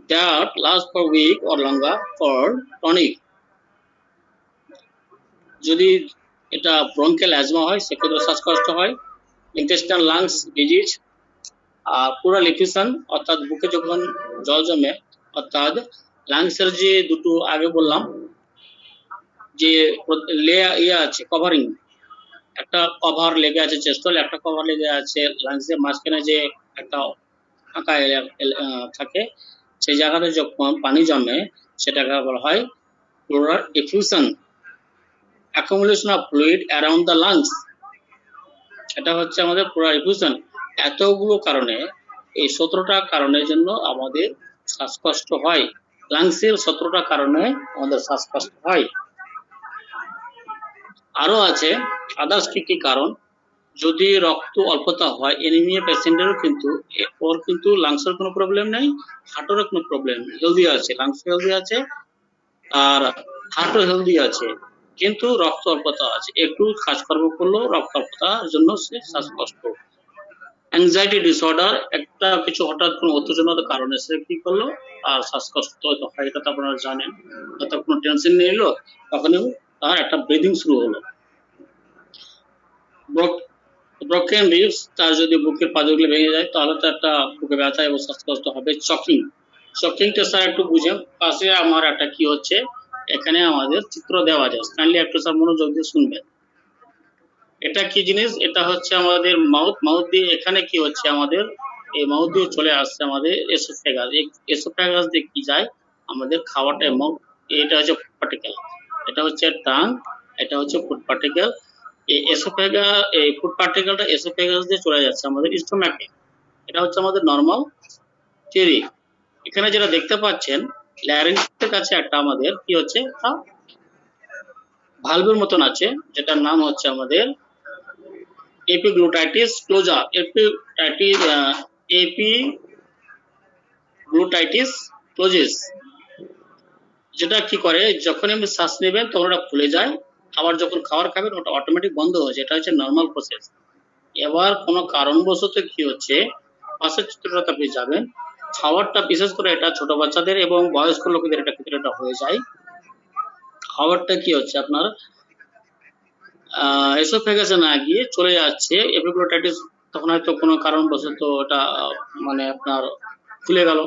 that lasts for week or longer for tonic, যদি এটা ব্রঙ্কেল অ্যাজমা হয় সেক্ষেত্রে শ্বাসকষ্ট হয়। ইন্টেস্টাইনাল লাংস ডিজিজ, আর পুরাল এফিউশন, অর্থাৎ বুকে যখন জল জমে, অর্থাৎ লাংসের যে দুটো আগে বললাম যে লেয়ার আছে কভারিং, একটা কভার লেগে আছে চেস্টল, একটা কভার লেগে আছে লাংসের মাঝখানে যে একটা ফাঁকা থাকে, সেই জায়গাতে যখন পানি জমে সেটাকে বলা হয় pleural effusion. Accumulation of fluid around the lungs, এটা হচ্ছে আমাদের প্লুরাল এফিউশন। এতগুলো কারণে, এই 17টা কারণের জন্য আমাদের শ্বাসকষ্ট হয়। লাংসের 17টা কারণে আমাদের শ্বাসকষ্ট হয়। আরো আছে আদার্স কি কি কারণ, যদি রক্ত অল্পতা হয় এনিমিয়া পেশেন্টেরও কিন্তু ওর কিন্তু লাংসের কোনো প্রবলেম নেই, হার্টেরও কোনো প্রবলেম, হেলদি আছে, লাংস হেলদি আছে আর হার্টও হেলদি আছে, কিন্তু রক্ত অল্পতা আছে, একটু কাজকর্ম করলেও রক্ত অল্পতার জন্য সে শ্বাসকষ্ট। অ্যাংজাইটি ডিসঅর্ডার, একটা কিছু হঠাৎ কোনো উত্তেজনার কারণে সে কি করলো আর শ্বাসকষ্ট হয়, এটা তো আপনারা জানেন। অর্থাৎ কোনো টেনশন নিয়ে এলো, তখনই তার একটা ব্রিদিং শুরু হলো। ব্রোকেন রিবস, তার যদি বুকের পাঁজরগুলো ভেঙে যায় তাহলে তো একটা বুকে ব্যথা এবং শ্বাসকষ্ট হবে। চকিং, চকিংটা স্যার একটু বুঝেন, পাশে আমার একটা কি হচ্ছে, এখানে আমাদের চিত্র দেওয়া যায়, কাইন্ডলি একটু স্যার মনোযোগ দিয়ে শুনবেন। এটা কি জিনিস, এটা হচ্ছে আমাদের মাউথ দিয়ে এখানে কি হচ্ছে আমাদের এই মাউথ দিয়ে চলে আসছে আমাদের এসোফেগাস। এসোফেগাস দিয়ে কি যায় আমাদের খাওয়াটা, মাউথ, এটা হচ্ছে ফুড পার্টিকেল, এটা হচ্ছে টাং, এটা হচ্ছে ফুড পার্টিকেল। এই ফুড পার্টিকেলটা এসোফেগাস দিয়ে চলে যাচ্ছে আমাদের স্টোমাকে, এটা হচ্ছে আমাদের নরমাল থিওরি। এখানে যেটা দেখতে পাচ্ছেন ল্যারিংসের কাছে একটা আমাদের কি হচ্ছে ভালভের মতন আছে, যেটার নাম হচ্ছে আমাদের এপিগ্লুটাইটিস ক্লোজা, এপিগ্লুটাইটিস ক্লোজিস, যেটা কি করে যখন আপনি শ্বাস নেবেন তখন ওটা খুলে যায়, আবার যখন খাবার খাবেন ওটা অটোমেটিক বন্ধ হয়ে যায়, এটা হচ্ছে নর্মাল প্রসেস। এবার কোনো কারণবশত কি হচ্ছে, পাশের চিত্রটাতে আপনি যাবেন, খাবারটা বিশেষ করে এটা ছোট বাচ্চাদের এবং বয়স্ক লোকেদের এটা ক্ষেত্রে এটা হয়ে যায়। খাবারটা কি হচ্ছে আপনার এসোফেগাসে না গিয়ে চলে যাচ্ছে এপিগ্লুটাইটিস, তখন হয়তো কোনো কারণবশত ওটা মানে আপনার খুলে গেল,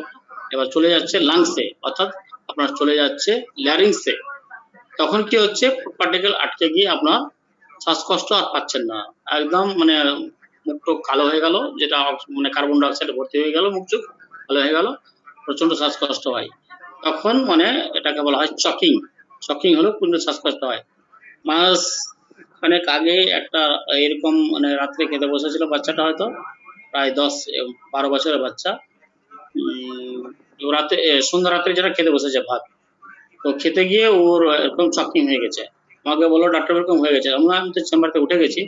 এবার চলে যাচ্ছে লাংসে, অর্থাৎ আপনার চলে যাচ্ছে ল্যারিংসে, তখন কি হচ্ছে পার্টিকেল আটকে গিয়ে আপনার শ্বাসকষ্ট আর পাচ্ছেন না, একদম মানে মুখ টুক কালো হয়ে গেল, যেটা মানে কার্বন ডাইঅক্সাইডে ভর্তি হয়ে গেল, মুখ চোখ কালো হয়ে গেল, প্রচন্ড শ্বাসকষ্ট হয়, তখন মানে এটাকে বলা হয় চকিং। চকিং হলো পূর্ণ শ্বাসকষ্ট হয়। মাস অনেক আগে একটা এরকম মানে রাত্রে খেতে বসেছিল বাচ্চাটা, হয়তো প্রায় 10-12 বছরের বাচ্চা, রাতে সন্ধ্যা রাত্রে যেটা খেতে বসেছে ভাত, তো খেতে গিয়ে ওর এরকম চকিং হয়ে গেছে, আমাকে বললো ডাক্তার এরকম হয়ে গেছে, আমি তো চেম্বার থেকে উঠে গেছি,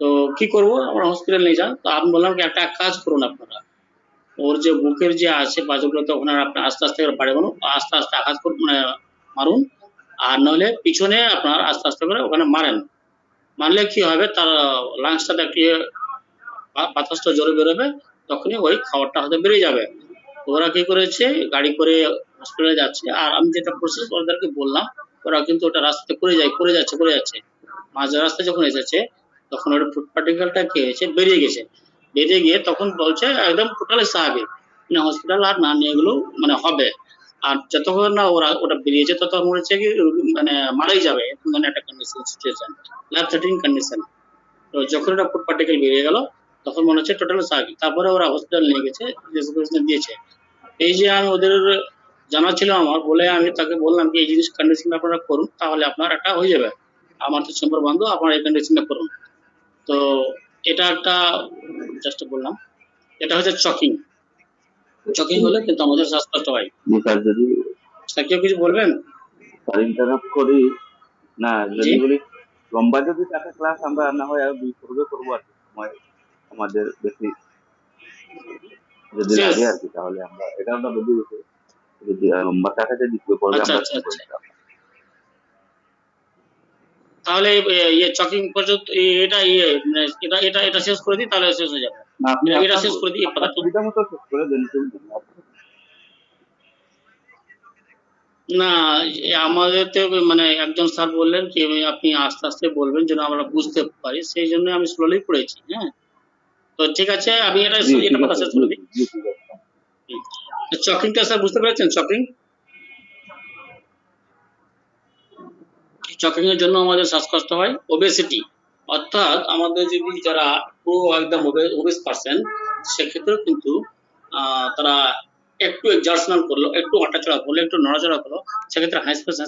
তো কি করবো, আমরা হসপিটাল নিয়ে যান। তো আমি বললাম কি একটা কাজ করুন, আপনারা ওর যে বুকের যে আছে বাজুগুলো, তখন আপনি আস্তে আস্তে বাড়ি বানুন, আস্তে আস্তে আঘাত করুন, মানে মারুন, আর নাহলে পিছনে আপনার আস্তে আস্তে করে ওখানে মারলে কি হবে, তার লাংসটাতে একটি বাতাসটা জোরে বেরোবে, তখনই ওই খাবারটা হয়তো বেরিয়ে যাবে। ওরা কি করেছে, গাড়ি করে হসপিটালে যাচ্ছে, আর আমি যেটা প্রসেস ওদেরকে বললাম, ওরা কিন্তু ওটা রাস্তাতে করে যাচ্ছে, মাঝ রাস্তায় যখন এসেছে তখন ওর ফুড পার্টিকেলটা কি হয়েছে, বেরিয়ে গিয়ে তখন বলছে একদম টোটালি স্বাভাবিক, মানে হসপিটাল আর না নিয়ে গেলেও মানে হবে। আর যতক্ষণ না ওটা বেরিয়েছে ততক্ষণ মনে হচ্ছে কি মানে মারাই যাবে, এরকম ধরনের একটা কন্ডিশন, সিচুয়েশন, লাইফ থ্রেটানিং কন্ডিশন। তো যখন ওটা ফুড পার্টিকেল বেরিয়ে গেল তখন মনে হচ্ছে টোটাল স্বাভাবিক। তারপরে ওরা হসপিটাল নিয়ে গেছে, রেজিগনেশন দিয়েছে। এই যে আমি ওদের জানা ছিল আমার বলে, আমি তাকে বললাম কি এই জিনিস কন্ডিশন আপনারা করুন, তাহলে আপনার একটা হয়ে যাবে। আমার তো চেম্বার বন্ধ, আপনারা এই কন্ডিশনটা করুন। তো এটা একটা জাস্ট বললাম, এটা হচ্ছে চকিং। চকিং হলে কিন্তু আমাদের শ্বাসকষ্ট হয়। জি স্যার, যদি স্যার কেউ কিছু বলবেন? স্যার ইন্টারাপ্ট করি না, যদি জি বলি লম্বা যদি থাকে ক্লাস, আমরা না হয় আর 2 পর্বে করবো আর কি, সময় আমাদের বেশি যদি শেষ। লাগে আর কি, তাহলে আমরা 11টা বেজে গেছে, যদি লম্বা থাকে যে 2 পর্বে আচ্ছা আমরা আচ্ছা করবো আচ্ছা, ইনশাআল্লাহ। তাহলে ইয়ে চকিং পর্যন্ত এটা মানে এটা এটা এটা শেষ করে দিই, তাহলে শেষ হয়ে যাবে। না, আপনি এটা আপনার শেষ করে দিই আপনার পদার্থ। সুবিধা মতো শেষ করে দেন কিন্তু। না, আমাদের তো মানে একজন স্যার বললেন কি আপনি আস্তে আস্তে বলবেন যেন আমরা বুঝতে পারি, সেই জন্য আমি স্লোলি পড়েছি। হ্যাঁ, তো ঠিক আছে, আমি এটা জি এটা ঠিক পড়া আছে, শেষ জি করে দিই। জি ঠিক আছে। চকিংটা স্যার বুঝতে পেরেছেন? চকিং, চকিং এর জন্য আমাদের শ্বাসকষ্ট হয়। ওবেসিটি, অর্থাৎ আমাদের যদি যারা পুরো একদম ওবেস পার্সন, সেক্ষেত্রেও কিন্তু তারা একটু এক্সারশনাল করলো, একটু হাঁটাচলা করলো, একটু নড়াচড়া করলো, সেক্ষেত্রে হাঁসফাঁস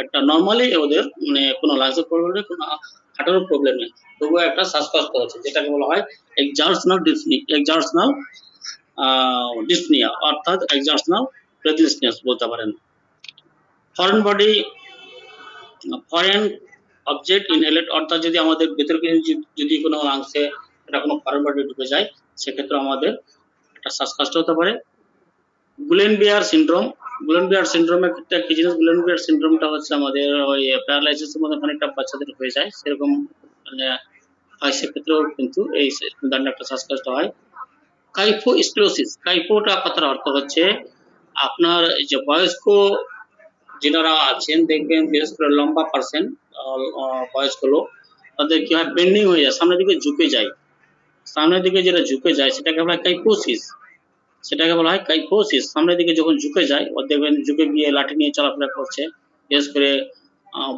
একটা নর্মালি ওদের মানে কোনো লাংসের প্রবলেম নেই, কোনো হাঁটারও প্রবলেম নেই, তবুও একটা শ্বাসকষ্ট হচ্ছে, যেটাকে বলা হয় এক্সারশনাল ডিসনিয়া, অর্থাৎ এক্সারশনাল ব্রেথলেসনেস বলতে পারেন। ফরেন বডি, ফরেন অবজেক্ট ইনহেলেট, অর্থাৎ যদি আমাদের ভেতরে যদি কোনো অংশে এটা কোনো ফরেন বডি ঢুকে যায়, সেক্ষেত্রে আমাদের একটা শ্বাসকষ্ট হতে পারে। গুলেনবিয়ার সিনড্রোম, গুলেনবিয়ার সিনড্রোমের ক্ষেত্রে কি জিনিস, গুলেনবিয়ার সিনড্রোমটা হচ্ছে আমাদের ওই প্যারালাইসিসের মধ্যে অনেকটা বাচ্চাদের হয়ে যায়, সেরকম মানে হয়, সেক্ষেত্রেও কিন্তু এই ধরনের একটা শ্বাসকষ্ট হয়। কাইফোস্কিলোসিস, কাইফোটা কথার অর্থ হচ্ছে আপনার যে বয়স্ক যেনারা আছেন, দেখবেন বিশেষ করে লম্বা পার্সন, বয়স্ক লোক, তাদের কি হয় বেন্ডিং হয়ে যায়, সামনের দিকে ঝুঁকে যায়। সামনের দিকে যেটা ঝুঁকে যায় সেটাকে বলা হয় কাইফোসিস, সেটাকে বলা হয় কাইফোসিস। সামনের দিকে যখন ঝুঁকে যায়, ও দেখবেন ঝুঁকে গিয়ে লাঠি নিয়ে চলাফেরা করছে, বিশেষ করে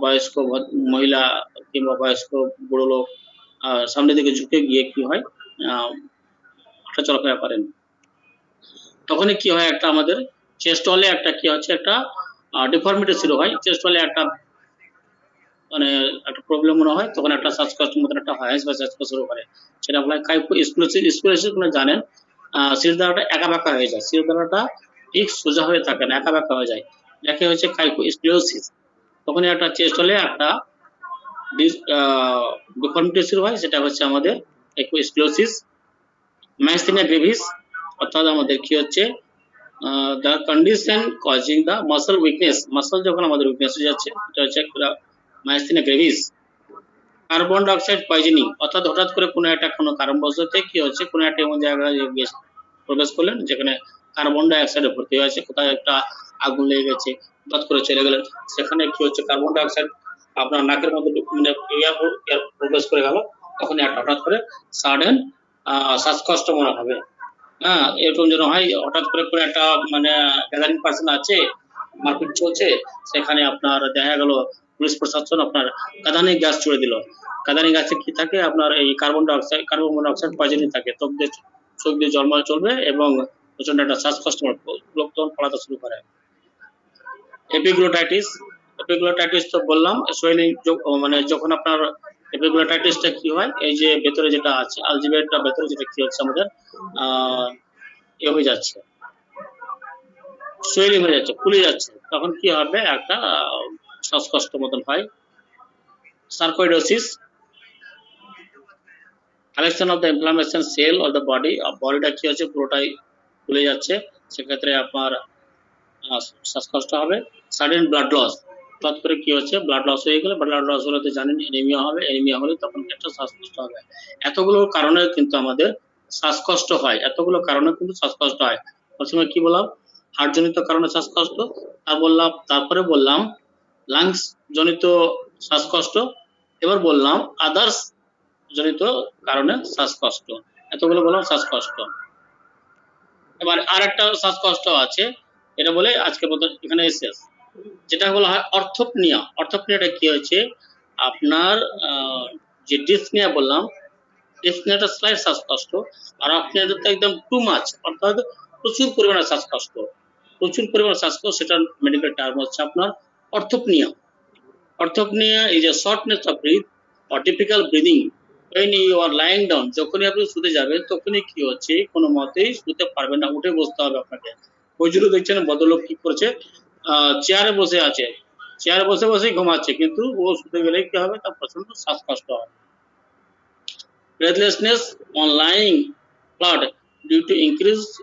বয়স্ক মহিলা কিংবা বয়স্ক বুড়ো লোক সামনের দিকে ঝুঁকে গিয়ে কি হয় হাঁটা চলাফেরা করেন। তখনই কি হয়, একটা আমাদের চেস্ট হলে একটা কি হচ্ছে, একটা ডিফর্মিটি শুরু হয়, চেস্ট হলে একটা মানে একটা প্রবলেম মনে হয়, তখন একটা শ্বাসকষ্ট মতন একটা হয়, বা শ্বাসকষ্ট শুরু করে, সেটা বলা হয় কাইফোস্কিলোসিস। কোনো জানেন শিরদাঁড়াটা একা বাঁকা হয়ে যায়, শিরদাঁড়াটা ঠিক সোজা হয়ে থাকে না, একা বাঁকা হয়ে যায়, যাকে হচ্ছে কাইফোস্কিলোসিস। তখন একটা চেস্ট হলে একটা ডিফর্মিটি শুরু হয়, সেটা হচ্ছে আমাদের কাইফোস্কিলোসিস। মাইস্থেনিয়া গ্রেভিস, অর্থাৎ আমাদের কি হচ্ছে the condition causing the muscle weakness, muscle যখন আমাদের উইকনেস হয়ে যাচ্ছে, এটা হচ্ছে মাইস্থেনিয়া গ্রেভিস। কার্বন ডাইঅক্সাইড পয়জনিং, অর্থাৎ হঠাৎ করে কোনো একটা কোনো কারণবশত কি হচ্ছে, কোনো একটা এমন জায়গায় প্রবেশ করলেন যেখানে কার্বন ডাইঅক্সাইডে ভর্তি হয়েছে, কোথায় একটা আগুন লেগে গেছে, হঠাৎ করে চলে গেলেন, সেখানে কি হচ্ছে কার্বন ডাইঅক্সাইড আপনার নাকের মধ্যে মানে প্রবেশ করে গেল, তখন একটা হঠাৎ করে সাডেন শ্বাসকষ্ট মনে হবে। হ্যাঁ, এরকম যেন হয়, হঠাৎ করে কোনো একটা মানে গ্যাদারিং পার্সন আছে, মারপিট চলছে, সেখানে আপনার দেখা গেল পুলিশ প্রশাসন আপনার কাঁদানে গ্যাস ছুড়ে দিল। কাঁদানে গ্যাসে কি থাকে, আপনার এই কার্বন মনোক্সাইড পয়জনিং থাকে, চোখ দিয়ে জলমল চলবে এবং প্রচন্ড একটা শ্বাসকষ্ট, লোক তখন পালাতে শুরু করে। এপিগ্লোটাইটিস, এপিগ্লোটাইটিস তো বললাম, সোয়েলিং, মানে যখন আপনার এপিগ্লোটাইটিসটা কি হয়, এই যে ভেতরে যেটা আছে আলজিবেটটা ভেতরে যেটা কি হচ্ছে আমাদের হয়ে যাচ্ছে, সোয়েলিং হয়ে যাচ্ছে, ফুলে যাচ্ছে, তখন কি হবে একটা শ্বাসকষ্ট মতন হয়। Sarcoidosis, collection of the inflammation cell of the body, বডিটা কি হচ্ছে পুরোটাই ফুলে যাচ্ছে, সেক্ষেত্রে আপনার শ্বাসকষ্ট হবে। সাডেন ব্লাড লস, হঠাৎ করে কি হচ্ছে ব্লাড লস হয়ে গেলে, ব্লাড লস হলে তো জানেন এনিমিয়া হবে, এনিমিয়া হলে তখন একটা শ্বাসকষ্ট হবে। এতগুলো কারণে কিন্তু আমাদের শ্বাসকষ্ট হয়, এতগুলো কারণে কিন্তু শ্বাসকষ্ট হয়। প্রথমে কি বললাম, হার্ট জনিত কারণে শ্বাসকষ্ট, তারপরে বললাম লাংস জনিত শ্বাসকষ্ট, এবার বললাম আদার্স জনিত কারণে শ্বাসকষ্ট, এতগুলো বললাম শ্বাসকষ্ট। এবার আর একটা শ্বাসকষ্ট আছে, এটা বলে আজকের মতো এখানে শেষ। যেটা বলা হয় অর্থোপনিয়া। অর্থোপনিয়াটা কি হচ্ছে, আপনার যে ডিসনিয়া বললাম, ডিসনিয়াটা স্লাইড শ্বাসকষ্ট, আর আপনার তো একদম টু মাছ, অর্থাৎ প্রচুর পরিমাণে শ্বাসকষ্ট, প্রচুর পরিমাণে শ্বাসকষ্ট, সেটা মেডিকেল টার্ম হচ্ছে আপনার orthopnoea. Orthopnoea is a shortness of breath or difficult breathing when you are lying down। যখনই আপনি শুতে যাবেন তখনই কি হচ্ছে, কোনো মতেই শুতে পারবেন না, উঠে বসতে হবে আপনাকে। ওই জন্য দেখছেন ভদ্রলোক কি করেছে, চেয়ারে বসে আছে, চেয়ারে বসে বসেই ঘুমাচ্ছে, কিন্তু ও শুতে গেলে কি হবে, তার প্রচন্ড শ্বাসকষ্ট হয়। breathlessness on lying flat due to increased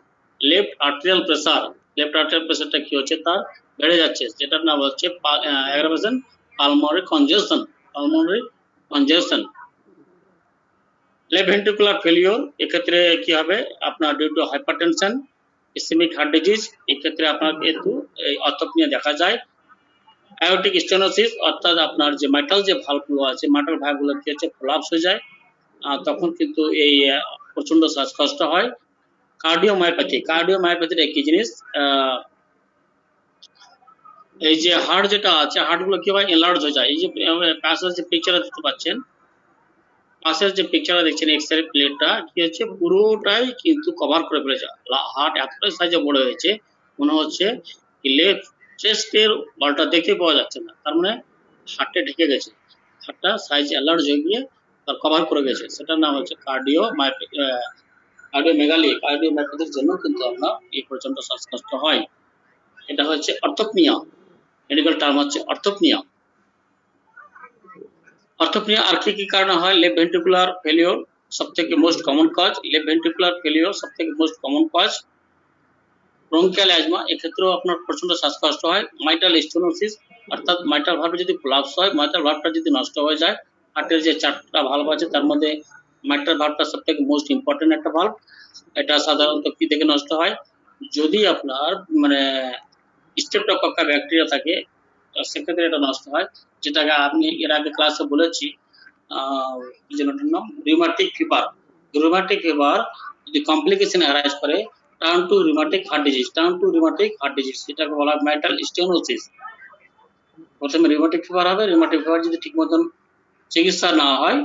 left arterial pressure। left arterial প্রেসারটা কি হচ্ছে, তার বেড়ে যাচ্ছে, যেটার নাম হচ্ছে aggravation pulmonary congestion। pulmonary congestion। Left ventricular failure, এক্ষেত্রে কি হবে আপনার due to hypertension, ischaemic heart disease, এক্ষেত্রে আপনার কিন্তু এই অর্থোপনিয়া দেখা যায়। আয়োটিক স্টেনোসিস, অর্থাৎ আপনার যে মাইটাল যে ভালভগুলো আছে, মাইটাল ভালভগুলো কি হচ্ছে, কোলাপস হয়ে যায়, তখন কিন্তু এই প্রচন্ড শ্বাসকষ্ট হয়। কার্ডিওমায়োপ্যাথি, কার্ডিওমায়োপ্যাথির একই জিনিস, এই যে হার্ট যেটা আছে, হার্ট গুলো কি হয়, এনলার্জ হয়ে যায়। এই যে পাশের যে পিকচারটা দেখতে পাচ্ছেন, পাশের যে পিকচারটা দেখছেন, এক্স-রে প্লেটটা কি হচ্ছে, পুরোটাই কিন্তু কভার করে ফেলেছে। হার্ট এতটাই সাইজে বড় হয়েছে, মনে হচ্ছে লেফট চেস্টের ওয়ালটা দেখতে পাওয়া যাচ্ছে না, তার মানে হার্টে ঢেকে গেছে, হার্টটা সাইজ এনলার্জ হয়ে গিয়ে তার কভার করে গেছে, সেটার নাম হচ্ছে কার্ডিওমেগালি। কার্ডিওমায়োপ্যাথির জন্য কিন্তু আপনার এই প্রচন্ড শ্বাসকষ্ট হয়। এটা হচ্ছে অর্থোপনিয়া, মেডিকেল টার্ম হচ্ছে অর্থোপনিয়া। অর্থোপনিয়া আর কি কি কারণে হয়, লেফট ভেন্ট্রিকুলার ফেলিওর সবথেকে most common cause, left ventricular failure সবথেকে most common cause. Bronchial asthma, এক্ষেত্রেও আপনার প্রচন্ড শ্বাসকষ্ট হয়। মাইটাল স্টেনোসিস, অর্থাৎ মাইটাল ভালভ যদি কোলাপস হয়, মাইটাল ভালভটা যদি নষ্ট হয়ে যায়, হার্টের যে 4টা ভালভ আছে তার মধ্যে মাইটাল ভালভটা সবথেকে মোস্ট ইম্পর্টেন্ট একটা ভালভ। এটা সাধারণত কি থেকে নষ্ট হয়, যদি আপনার মানে স্ট্রেপ্টোকক্কা ব্যাকটেরিয়া থাকে, সেক্ষেত্রে এটা নষ্ট হয়, যেটাকে আমি এর আগে ক্লাসে বলেছি, কি যেন ওটার নাম, রিউমাটিক ফিভার। রিউমাটিক ফিভার যদি কমপ্লিকেশন অ্যারাইজ করে, turn to rheumatic heart disease, turn to rheumatic heart disease, সেটাকে বলা হয় মাইটাল স্টেনোসিস। প্রথমে রিউমাটিক ফিভার হবে, রিউমাটিক ফিভার যদি ঠিক মতন চিকিৎসা না হয়,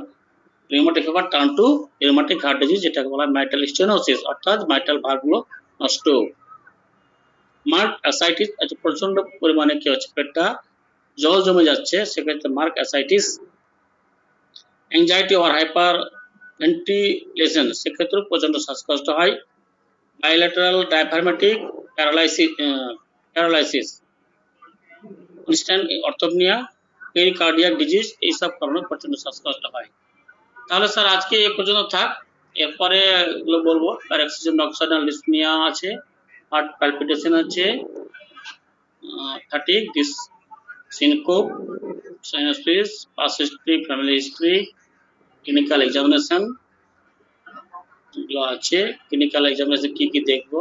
rheumatic fever turn to rheumatic heart disease, যেটাকে বলা হয় মাইটাল স্টেনোসিস, অর্থাৎ মাইটাল ভালভগুলো নষ্ট। মার্ক অ্যাসাইটিস, আচ্ছা প্রচন্ড পরিমাণে কি হচ্ছে, পেটটা জল জমে যাচ্ছে, সেক্ষেত্রে mark ascites. Anxiety or hyperventilation, সেক্ষেত্রে প্রচন্ড শ্বাসকষ্ট হয়। Bilateral diaphragmatic paralysis, instant orthopnoea, pericardiac disease, এইসব কারণে প্রচন্ড শ্বাসকষ্ট হয়। তাহলে স্যার আজকে এ পর্যন্ত থাক, এরপরে এগুলো বলবো। প্যারাক্সিজম নক্সানাল ডিসনিয়া আছে, হার্ট পালপিটেশন আছে, fatigue, this syncope, cyanosis, past history, family history, clinical examination এগুলো আছে। ক্লিনিক্যাল এক্সামিনেশন কি কি দেখবো,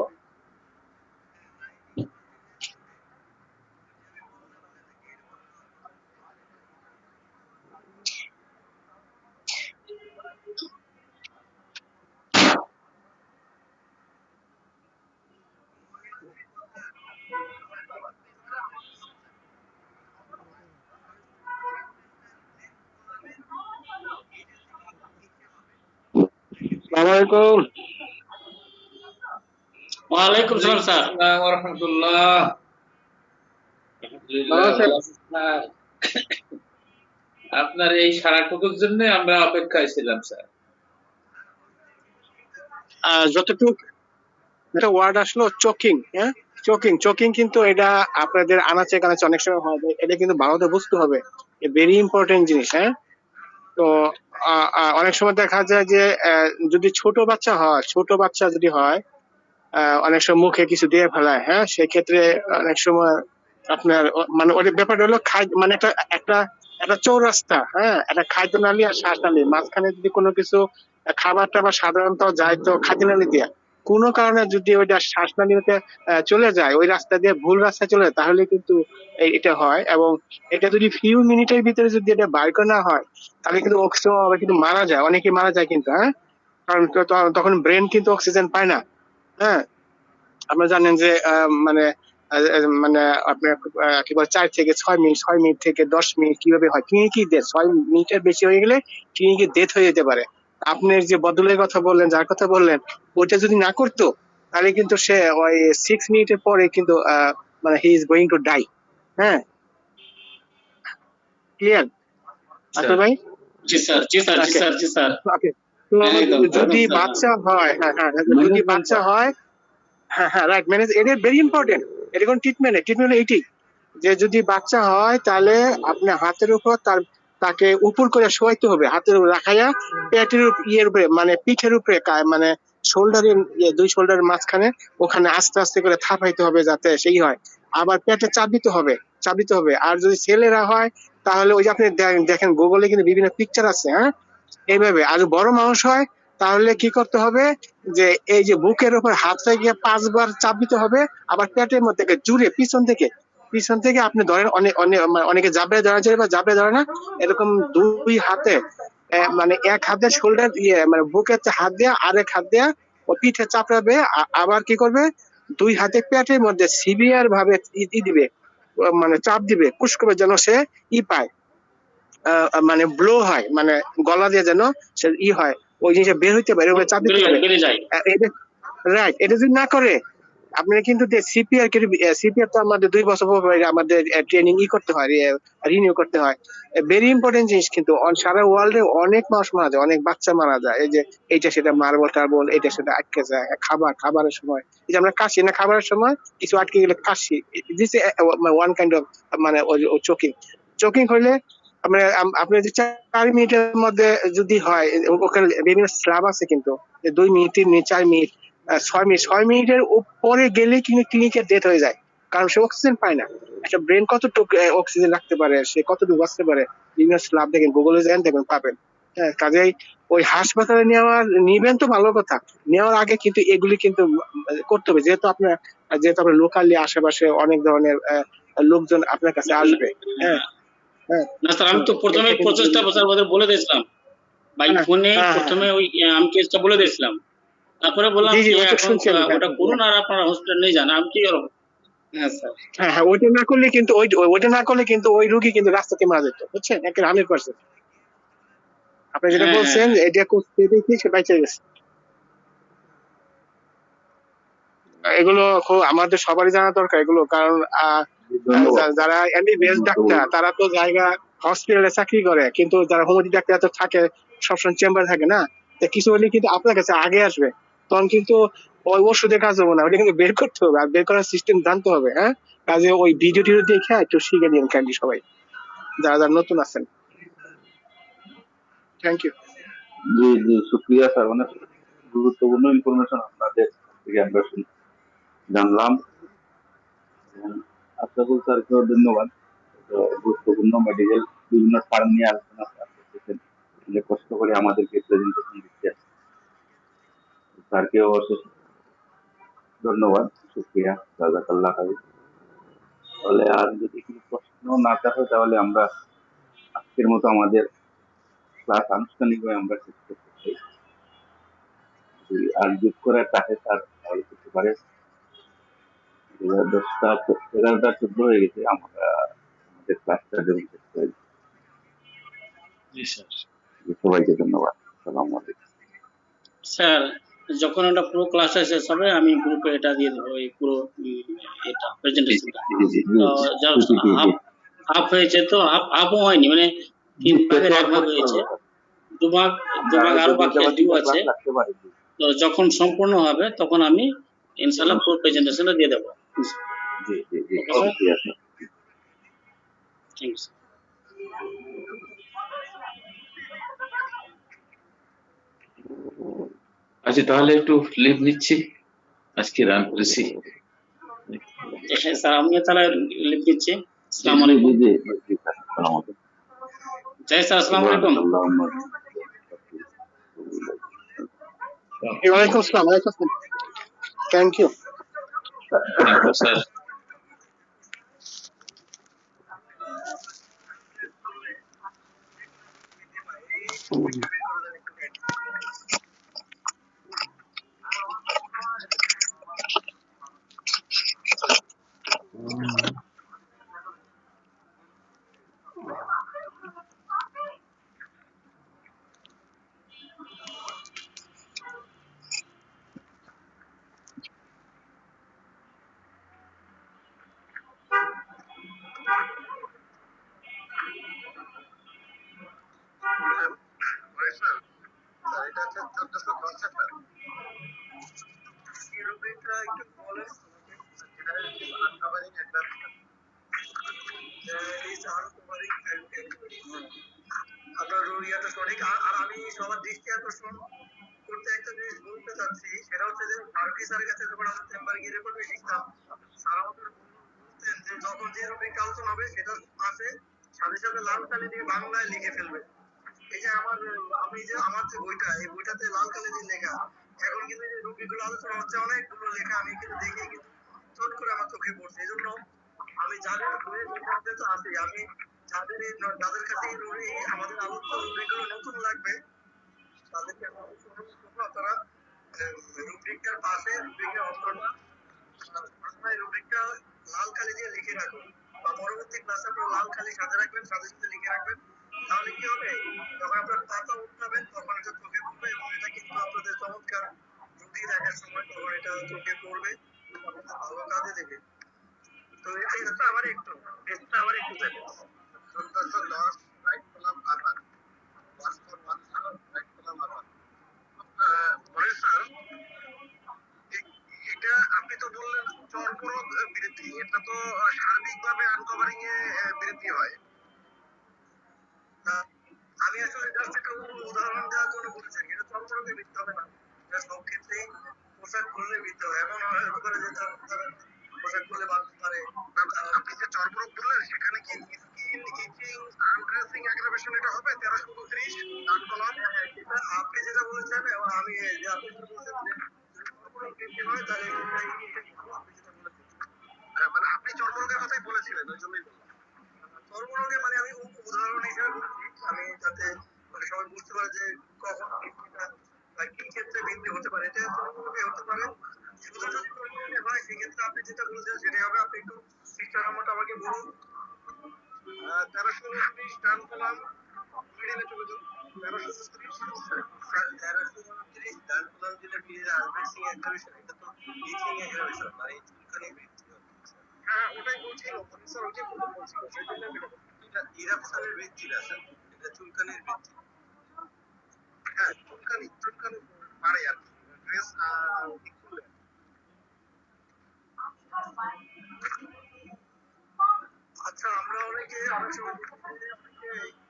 আসসালামু ওয়ালাইকুম সালাম স্যার। আসসালামু আলাইকুম রাহমাতুল্লাহ। আলহামদুলিল্লাহ, আপনার এই সারাটুকুর জন্য আমরা অপেক্ষায় ছিলাম স্যার। যতটুকু একটা ওয়ার্ড আসলো চোকিং, হ্যাঁ চোকিং, চোকিং কিন্তু এটা আপনাদের আনাচে কানাচে অনেক সময় হয়, এটা কিন্তু ভালোতে বুঝতে হবে, ভেরি ইম্পর্টেন্ট জিনিস। হ্যাঁ, তো অনেক সময় দেখা যায় যে যদি ছোট বাচ্চা হয়, ছোট বাচ্চা যদি হয়, অনেক সময় মুখে কিছু দিয়ে ফেলায়, হ্যাঁ সেক্ষেত্রে অনেক সময় আপনার মানে ওই ব্যাপারটা হলো মানে একটা একটা একটা চৌরাস্তা, হ্যাঁ একটা খাদ্য নালী আর শ্বাস নালী, মাঝখানে যদি কোনো কিছু খাবার টাবার সাধারণত যায় তো খাদ্য নালী দিয়ে, কোনো কারণে যদি ওইটা শ্বাসনালীতে চলে যায়, ওই রাস্তা দিয়ে ভুল রাস্তায় চলে যায়, তাহলে কিন্তু এটা হয়। এবং এটা যদি ফিউ মিনিটের ভিতরে যদি এটা বার করা না হয়, তাহলে কিন্তু অক্সিজেন কিন্তু মারা যায়, অনেকে মারা যায় কিন্তু। হ্যাঁ, কারণ তখন ব্রেন কিন্তু অক্সিজেন পায় না। হ্যাঁ, আপনারা জানেন যে মানে মানে আপনার কি বলে 4 থেকে 6 মিনিট, 6 মিনিট থেকে 10 মিনিট কিভাবে হয় ক্লিনিকই ডেথ, 6 মিনিটের বেশি হয়ে গেলে ক্লিনিকে ডেথ হয়ে যেতে পারে। আপনার যে বদলের কথা বললেন, যার কথা বললেন, ওইটা যদি না করতো তাহলে কিন্তু সে ওই 6 মিনিটের পরে কিন্তু মানে he is going to die. হ্যাঁ, ক্লিয়ার আসল ভাই? জি স্যার, জি স্যার, জি ওকে স্যার, জি স্যার। ওকে। তো একদম, যদি একদম স্যার। বাচ্চা হয়, হ্যাঁ হ্যাঁ, যদি বাচ্চা হয়, হ্যাঁ হ্যাঁ রাইট, ম্যানেজ, এটা ভেরি ইম্পর্টেন্ট। এটা কোন ট্রিটমেন্ট, ট্রিটমেন্ট এইটি যে যদি বাচ্চা হয় তাহলে আপনি হাতের উপর তাকে উপর করে শোয়াইতে হবে, হাতের উপর রাখাইয়া পেটের ইয়ের উপরে মানে পিঠের উপরে মানে শোল্ডারের 2 শোল্ডারের মাঝখানে ওখানে আস্তে আস্তে করে থাপাইতে হবে যাতে সেই হয়। আবার পেটে চাপ দিতে হবে, চাপ দিতে হবে। আর যদি ছেলেরা হয় তাহলে ওই যে আপনি দেখেন গুগলে কিন্তু বিভিন্ন পিকচার আছে, হ্যাঁ এইভাবে। আর যদি বড় মানুষ হয় তাহলে কি করতে হবে, যে এই যে বুকের উপর হাতটা গিয়ে 5 বার চাপ দিতে হবে, আবার পেটের মধ্যে জুড়ে পিছন থেকে আপনি ধরেন, অনেক অনেক মানে অনেকে জাবড়ে ধরা যায় বা জাবড়ে ধরে না, এরকম 2 হাতে মানে এক হাতে শোল্ডার মানে বুকের হাত দেয়া, আরেক হাত দেয়া ও পিঠে চাপড়াবে, আবার কি করবে 2 হাতে পেটের মধ্যে সিভিয়ার ভাবে দিবে, মানে চাপ দিবে, পুশ করবে যেন সে পায়, মানে ব্লো হয়, মানে গলা দিয়ে যেন সে হয়, ওই জিনিসটা বের হইতে পারে, ওভাবে চাপ দিতে হবে। বেড়ে যায়। এটা রাইট, এটা যদি না করে আপনারা কিন্তু সিপিআর সিপিআর তো আমাদের 2 বছর পর পর আমাদের ট্রেনিং করতে হয়, রিনিউ করতে হয়। ভেরি ইম্পর্টেন্ট জিনিস, কিন্তু সারা ওয়ার্ল্ডে অনেক মানুষ মারা যায়, অনেক বাচ্চা মারা যায়, এই যে এইটা সেটা মার্বল টার্বল এটা সেটা আটকে যায়, খাবারের সময়, এই যে আমরা কাশি না, খাবারের সময় কিছু আটকে গেলে কাশি, দিস ওয়ান কাইন্ড অফ মানে চোকিং। চোকিং হইলে আপনার যে 4 মিনিটের মধ্যে যদি হয়, ওখানে বিভিন্ন স্ল্যাব আছে কিন্তু, 2 মিনিট, 3 মিনিট, 4 মিনিট, 6 মিনিট, 6 মিনিটের উপরে গেলে কিন্তু ক্লিনিকের ডেথ হয়ে যায়, কারণ সে অক্সিজেন পায় না। একটা ব্রেন কতটুকু অক্সিজেন রাখতে পারে, সে কতটুকু বাঁচতে পারে, বিভিন্ন স্ল্যাব দেখেন, গুগলে যান দেখবেন পাবেন। হ্যাঁ, কাজেই ওই হাসপাতালে নিবেন তো ভালো কথা, নেওয়ার আগে কিন্তু এগুলি কিন্তু করতে হবে, যেহেতু আপনার লোকালি আশেপাশে অনেক ধরনের লোকজন আপনার কাছে আসবে। হ্যাঁ হ্যাঁ না স্যার, আমি তো প্রথমে এটা কিন্তু প্রচেষ্টা বছর বলে দিয়েছিলাম ভাই হ্যাঁ ফোনে, হ্যাঁ প্রথমে ওই আমি কেসটা বলে দিয়েছিলাম, তারপরে বললাম জি জি, কি ওই তো এখন শুনছি আমি, হ্যাঁ ওটা করুন আর আপনারা হসপিটাল নিয়ে যান, আমি কি করবো? হ্যাঁ স্যার। হ্যাঁ হ্যাঁ, ওইটা না করলে কিন্তু ওইটা না করলে কিন্তু ওই রুগী কিন্তু রাস্তাতে মারা যেত, বুঝছেন, একেবারে 100%। আপনি যেটা হ্যাঁ, হ্যাঁ, বলছেন হ্যাঁ। এটা করতে দেখি সে বাইচে গেছে। এগুলো খুব আমাদের সবারই জানা দরকার এগুলো, কারণ ধন্যবাদ। যারা এমবিবিএস ডাক্তার তারা তো জায়গা হসপিটালে চাকরি করে, কিন্তু যারা হোমিওপ্যাথি ডাক্তার তো থাকে সবসময় চেম্বার থাকে না, তো কিছু হলে কিন্তু আপনার কাছে আগে আসবে, তখন কিন্তু ওই ওষুধে কাজ হবে না, ওটা কিন্তু বের করতে হবে, আর বের করার সিস্টেম জানতে হবে। হ্যাঁ, কাজে ওই ভিডিও টিডিও দেখে একটু শিখে নিন ক্যান্ডি সবাই, যারা যারা নতুন আছেন। Thank you. জি জি, শুক্রিয়া স্যার, অনেক গুরুত্বপূর্ণ ইনফরমেশন আপনাদের থেকে আমরা জানলাম, এবং আশরাফুল স্যারকেও ধন্যবাদ। তো গুরুত্বপূর্ণ মেডিকেল বিভিন্ন ফার্ম নিয়ে আলোচনা করতেছেন, যে কষ্ট করে আমাদেরকে প্রেজেন্টেশন দিচ্ছে, স্যারকেও অশেষ ধন্যবাদ, শুক্রিয়া, জাজাকাল্লাহ খাইর। তাহলে আর যদি কোনো প্রশ্ন না থাকে তাহলে আমরা আজকের মতো আমাদের ক্লাস আনুষ্ঠানিকভাবে আমরা শেষ করতে চাই। যদি আর যোগ করার থাকে স্যার তাহলে করতে পারে। 10টা 11টা 14 হয়ে গেছে, আমরা আমাদের ক্লাসটা ডেভেলপ করতে পারি। জি স্যার। সবাইকে ধন্যবাদ, আসসালামু আলাইকুম। স্যার, যখন এটা পুরো ক্লাসটা শেষ হবে আমি গ্রুপে এটা দিয়ে দেবো, এই পুরো এটা প্রেজেন্টেশনটা। জি জি জি, তো জাস্ট জি, জি, জি। হাফ হয়েছে, তো হাফও হয়নি, মানে 3 ভাগের 1 ভাগ হয়েছে, 2 ভাগ আরো বাকি আছে, ডিউ আছে। রাখতে পারি। তো যখন সম্পূর্ণ হবে তখন আমি ইনশাআল্লাহ পুরো প্রেজেন্টেশনটা দিয়ে দেবো। জি জি জি, ওকে স্যার, শুক্রিয়া স্যার। Thank you. আচ্ছা, তাহলে একটু লিভ নিচ্ছি, আজকে রান করেছি। স্যার আমিও তাহলে লিখ দিচ্ছি। আসসালামু জি আলাইকুম। জি জি, জি স্যার, আসসালামু আলাইকুম। জয় স্যার, আসসালামু আলাইকুম। ওয়ালাইকুম আসসালাম, ওয়ালাইকুম আসসালাম, thank you. Thank you sir. এটা একটু বলেন যেটা আনকভারিং একটা ইজ আনকভারিং আপনার রুইয়াটা সঠিক। আর আমি সবার দৃষ্টি আকর্ষণ করতে একটা জিনিস বলতে চাচ্ছি, সেটা হচ্ছে যে ফারুকি স্যারের কাছে যখন আমরা চেম্বারে গিয়ে রেকর্ড শিখতাম, স্যার আমাদের বলতেন যে যখন যে রুবিক আলোচনা হবে সেটা পাশে সাথে সাথে লাল কালি দিয়ে বাংলায় লিখে ফেলবে। এই যে আমি যে আমার যে বইটা, এই বইটাতে লাল কালি দিয়ে লেখা, এখন কিন্তু যে রুবিক গুলো আলোচনা হচ্ছে অনেকগুলো লেখা আমি কিন্তু দেখে কিন্তু চট করে আমার চোখে পড়ছে। এই জন্য আমি যাদের বইয়ের লেখাতে তো আছি, আমি যাদের কাছে আমাদের আলোচনা রুবিকগুলো নতুন লাগবে তাদেরকে আপনারা রুব্রিকটার পাশে রুব্রিকের অন্তরটা রুব্রিকটা লাল কালি দিয়ে লিখে রাখুন, বা পরবর্তী ক্লাসে আপনারা লাল কালি সাথে রাখবেন, সাথে সাথে লিখে রাখবেন। তাহলে কি হবে, যখন আপনার পাতা উঠাবেন তখন এটা চোখে পড়বে, এবং এটা কিন্তু আপনাদের চমৎকার রুগী দেখার সময় তখন এটা চোখে পড়বে, আপনাদের ভালো কাজে দেবে। তো এটা আবার একটু দেবে রাইট করলাম আবার রাইট করলাম আবার স্যার, এটা আপনি তো বললেন চরপরক বৃদ্ধি, এটা তো সার্বিকভাবে আনকভারিং এ বৃদ্ধি হয়। আমি আসলে জাস্ট একটা উদাহরণ দেওয়ার জন্য বলছি, এটা চরপরকে বৃদ্ধি হবে না, এটা সব ক্ষেত্রেই পোশাক খুললে বৃদ্ধি হয়। এমন হতে পারে যে তারা পোশাক খুলে বাঁধতে পারে। আপনি যে চরপরক বললেন সেখানে কি স্কিন ইচিং আনড্রেসিং অ্যাগ্রাভেশন এটা হবে 1332 ডান কলাম? আপনি যেটা বলেছেন এবং আমি যে আপনি যেটা বলছেন যে চর্মরোগ বৃদ্ধি হয়, তাহলে আপনি যেটা বলেছেন, মানে আপনি চর্মরোগের কথাই বলেছিলেন, ওই জন্যই বললাম। চর্মরোগে মানে আমি উদাহরণ হিসেবে বলছি, আমি যাতে মানে সবাই বুঝতে পারে যে কখন বৃদ্ধিটা বা কি ক্ষেত্রে বৃদ্ধি হতে পারে। এটা চর্মরোগে হতে পারে, শুধু যদি চর্মরোগে হয় সেক্ষেত্রে আপনি যেটা বলছেন সেটাই হবে। আপনি একটু পৃষ্ঠা নাম্বারটা আমাকে বলুন। 1329 ডান কলাম মিডিলে চলে যান। 1329 ডান কলাম যেটা মিডিলে আসবে সিং অ্যাগ্রাভেশন, এটা তো ইচিং অ্যাগ্রাভেশন মানে চুলকানি বৃদ্ধি হবে। হ্যাঁ ওটাই বলছিল স্যার, ওইটাই বলছিল, সেই জন্য এটা ইরাপশনের বৃদ্ধি না স্যার, এটা চুলকানির বৃদ্ধি। হ্যাঁ চুলকানি বাড়ে আর কি, ড্রেস খুললে। আচ্ছা, আমরা অনেকে অনেক সময়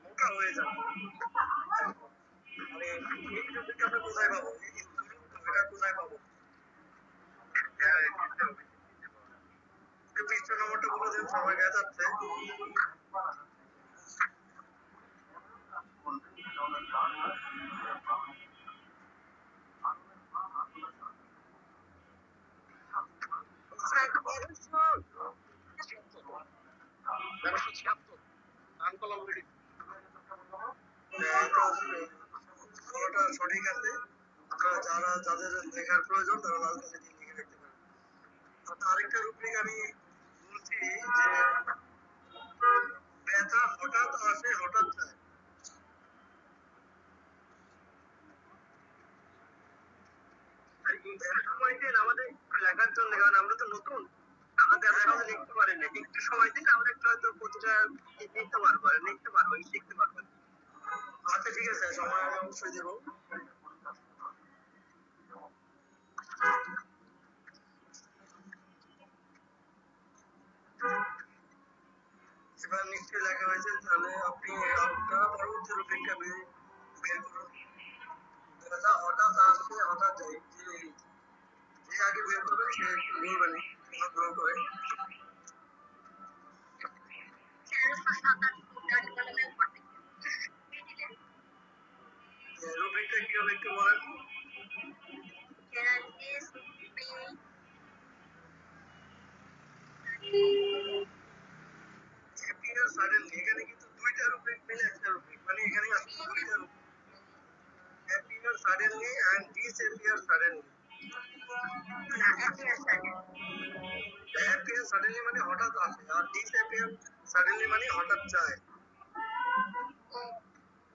মোটা হয়ে যাব, মানে এই টপিকটা আমরা কোথায় পাবো, এটা কোথায় পাবো? পৃষ্ঠা নম্বরটা বলে দেন, সবাই গেছে। সঠিক আছে, আপনারা যাদের লেখার প্রয়োজন তারা লাল কালি দিয়ে লিখে রাখতে পারেন। আরেকটা রূপরেখা আমি বলছি যে ব্যথা হঠাৎ আসে হঠাৎ যায়। সময় দিন আমাদের লেখার জন্য, কারণ আমরা তো নতুন, আমাদের এখনো লিখতে পারি না। একটু সময় দিন, আমরা একটু হয়তো প্রতিটা লিখতে পারবো, শিখতে পারবো। আচ্ছা ঠিক আছে, সময় আমি অবশ্যই দেবো। এবার নিশ্চয়ই লেখা হয়েছে, তাহলে আপনি আপনারা পরবর্তী রূপরেখা বের করুন। হঠাৎ আসছে হঠাৎ যায়, যে আগে বের করবেন সে একটু বলবেন অনুগ্রহ করে। রূপরেখা কি হবে একটু বলেন। সাডেনলি, এখানে কিন্তু দুইটা রূপরেখ মিলে একটা রূপরেখ, মানে এখানে আসলে দুইটা রূপরেখ, appear suddenly and disappear suddenly। appear suddenly মানে হঠাৎ আসে, আর disappear suddenly মানে হঠাৎ যায়।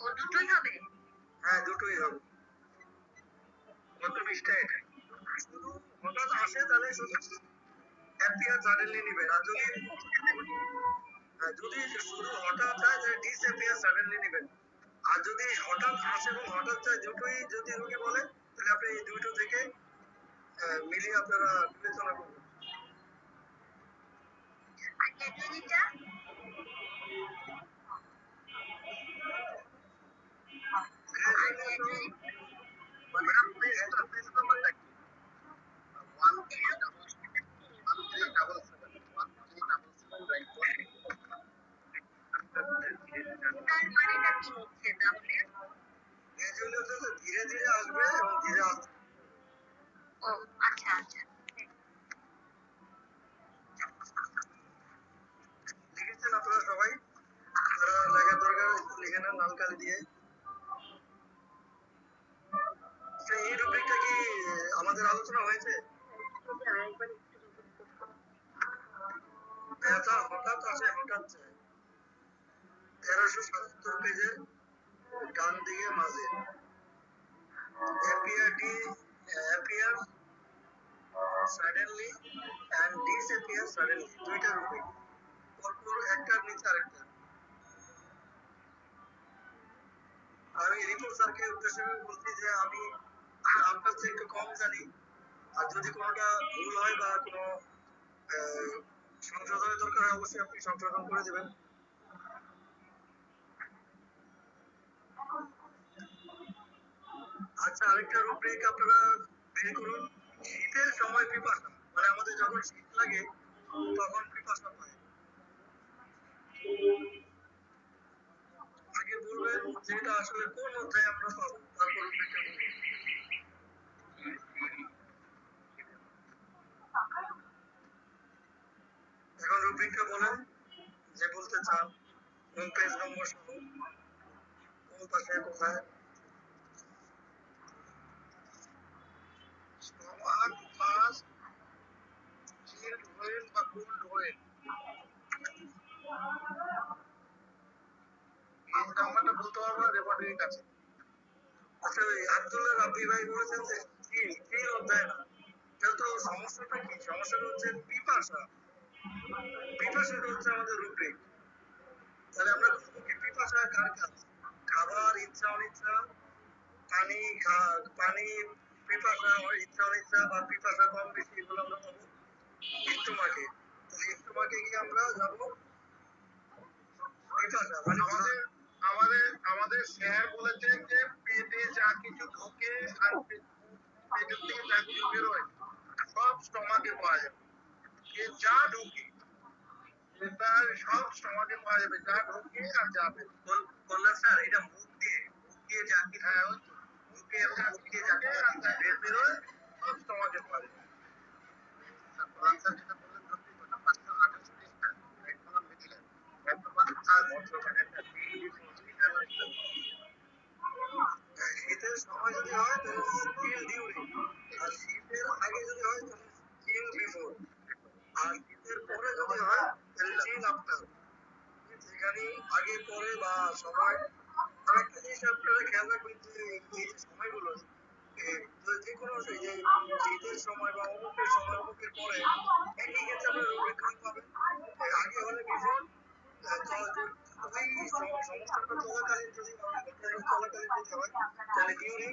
ও দুটোই হবে? হ্যাঁ দুটোই হবে। কত পৃষ্ঠা এটা? শুধু হঠাৎ আসে তাহলে শুধু appear suddenly নেবেন, আর যদি শুধু হঠাৎ যায় তাহলে disappear suddenly নেবেন। আর যদি হঠাৎ আসে এবং হঠাৎ যায় দুটোই যদি রোগী বলে, তাহলে আপনি এই দুটো থেকে মিলিয়ে আপনারা বিবেচনা করবেন। মানে এটা পেজ নাম্বারটা কি? 1377 লাইন 20। তার মানেটা কি হচ্ছে তাহলে? গ্র্যাজুয়ালি হচ্ছে যে ধীরে ধীরে আসবে এবং ধীরে আসবে। ও আচ্ছা আচ্ছা, লিখেছেন আপনারা সবাই? যারা লেখার দরকার লিখে নেন লাল কালি দিয়ে। আচ্ছা, এই রুব্রিকটা কি আমাদের আলোচনা হয়েছে? ব্যথা হঠাৎ আসে, হঠাৎ যায়। 1377 পেজের ডান দিকে মাঝে appear suddenly and disappear suddenly, দুইটা রুব্রিক পরপর একটার নিচে আরেকটা। আমি রিপোর্ট স্যারকে উদ্দেশ্য করে বলছি যে আমি আপনার চেয়ে একটু কম জানি, আর যদি কোনোটা ভুল হয় বা কোনো সংশোধনের দরকার হয় অবশ্যই আপনি সংশোধন করে দেবেন। আচ্ছা, আরেকটা রুব্রিক আপনারা বের করুন, শীতের সময় পিপাসা, মানে আমাদের যখন শীত লাগে তখন পিপাসা পায়। আগে বলবেন যেটা আসলে কোন অধ্যায়ে আমরা পাবো, তারপর রুব্রিকটা বলবেন। এখন রুব্রিকটা বলেন যে বলতে চান, কোন পেজ নম্বর সহ, কোন পাশে কোথায়। স্টমাক ফার্স্ট চিল্ড হোয়েল বা কুলড হোয়েল, পেজ নাম্বারটা বলতে পারবো না, রেকর্ডিং আছে। আচ্ছা, ওই আব্দুল্লাহ রাব্বি ভাই বলেছেন যে চিল অধ্যায় না, তাহলে তো সমস্যাটা কি? সমস্যাটা হচ্ছে পিপাসা, পিপাসাটা হচ্ছে আমাদের রুব্রিক। তাহলে আমরা বলবো কি পিপাসা কার কাজ? খাবার, ইচ্ছা অনিচ্ছা, পানি, পানি, পিপাসা, ইচ্ছা অনিচ্ছা বা পিপাসা কম বেশি, এগুলো আমরা পাবো স্টোমাকে। তাহলে স্টোমাকে গিয়ে আমরা যাবো পিপাসা, মানে আমাদের আমাদের আমাদের স্যার বলেছেন যে পেটে যা কিছু ঢোকে আর পেটের থেকে যা কিছু বেরোয় সব স্টোমাকে পাওয়া যাবে। যা ঢোকে এটা সব স্টোমাকে পাওয়া যাবে, যা ঢোকে আর যা বেরোয়। বললেন স্যার এটা মুখ দিয়ে যা কিছু, হ্যাঁ ওই তো, মুখ দিয়ে যা কিছু বেরোয় সব স্টোমাকে পাওয়া যাবে। স্যার যেটা বললেন সত্যি কথা, 528 পৃষ্ঠা একদম মিডিলে শীতের সময় যদি হয় তাহলে চিল ডিউরিং, আর শীতের আগে যদি হয় তাহলে চিল বিফোর, আর শীতের পরে যদি হয় তাহলে চিল আফটার। যেখানে আগে পরে বা সময়। আরেকটা জিনিস আপনারা খেয়াল রাখবেন যে এই যে সময়গুলো যে কোনো যে শীতের সময় বা অমুকের সময় অমুকের পরে একই ক্ষেত্রে আপনারা রুব্রিক পাবেন। আগে হলে বিফোর, ওই সমস্যাটা চলাকালীন যদি চলাকালীন যদি হয় তাহলে ডিউরিং,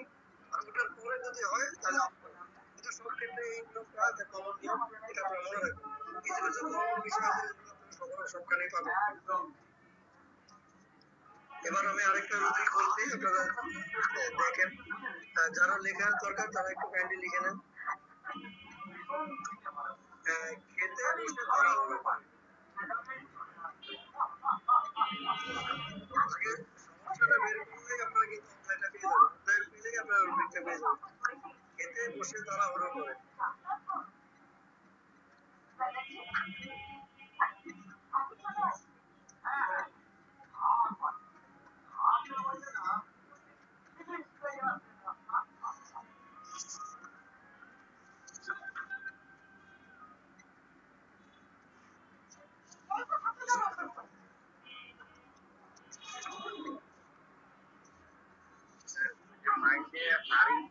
আর ওটার পরে যদি হয় তাহলে আফটার। কিন্তু সব ক্ষেত্রে এইগুলো প্রায় কমন নিয়ম, এটা আপনারা মনে রাখবেন। কিছু কিছু কমন বিষয় আছে যেগুলো আপনারা সবখানেই পাবেন। এবার আমি আরেকটা রুব্রিক বলছি, আপনারা দেখেন, যারা লেখার দরকার তারা একটু কাইন্ডলি লিখে নেন। খেতে বসে তাড়াহুড়ো করে, আগে সমস্যাটা বের করলেই আপনারা কিন্তু অধ্যায়টা পেয়ে যাবেন, অধ্যায় পেলেই আপনারা রুব্রিকটা পেয়ে যাবেন। খেতে বসে তাড়াহুড়ো করে, মাইন্ডে হারিয়ে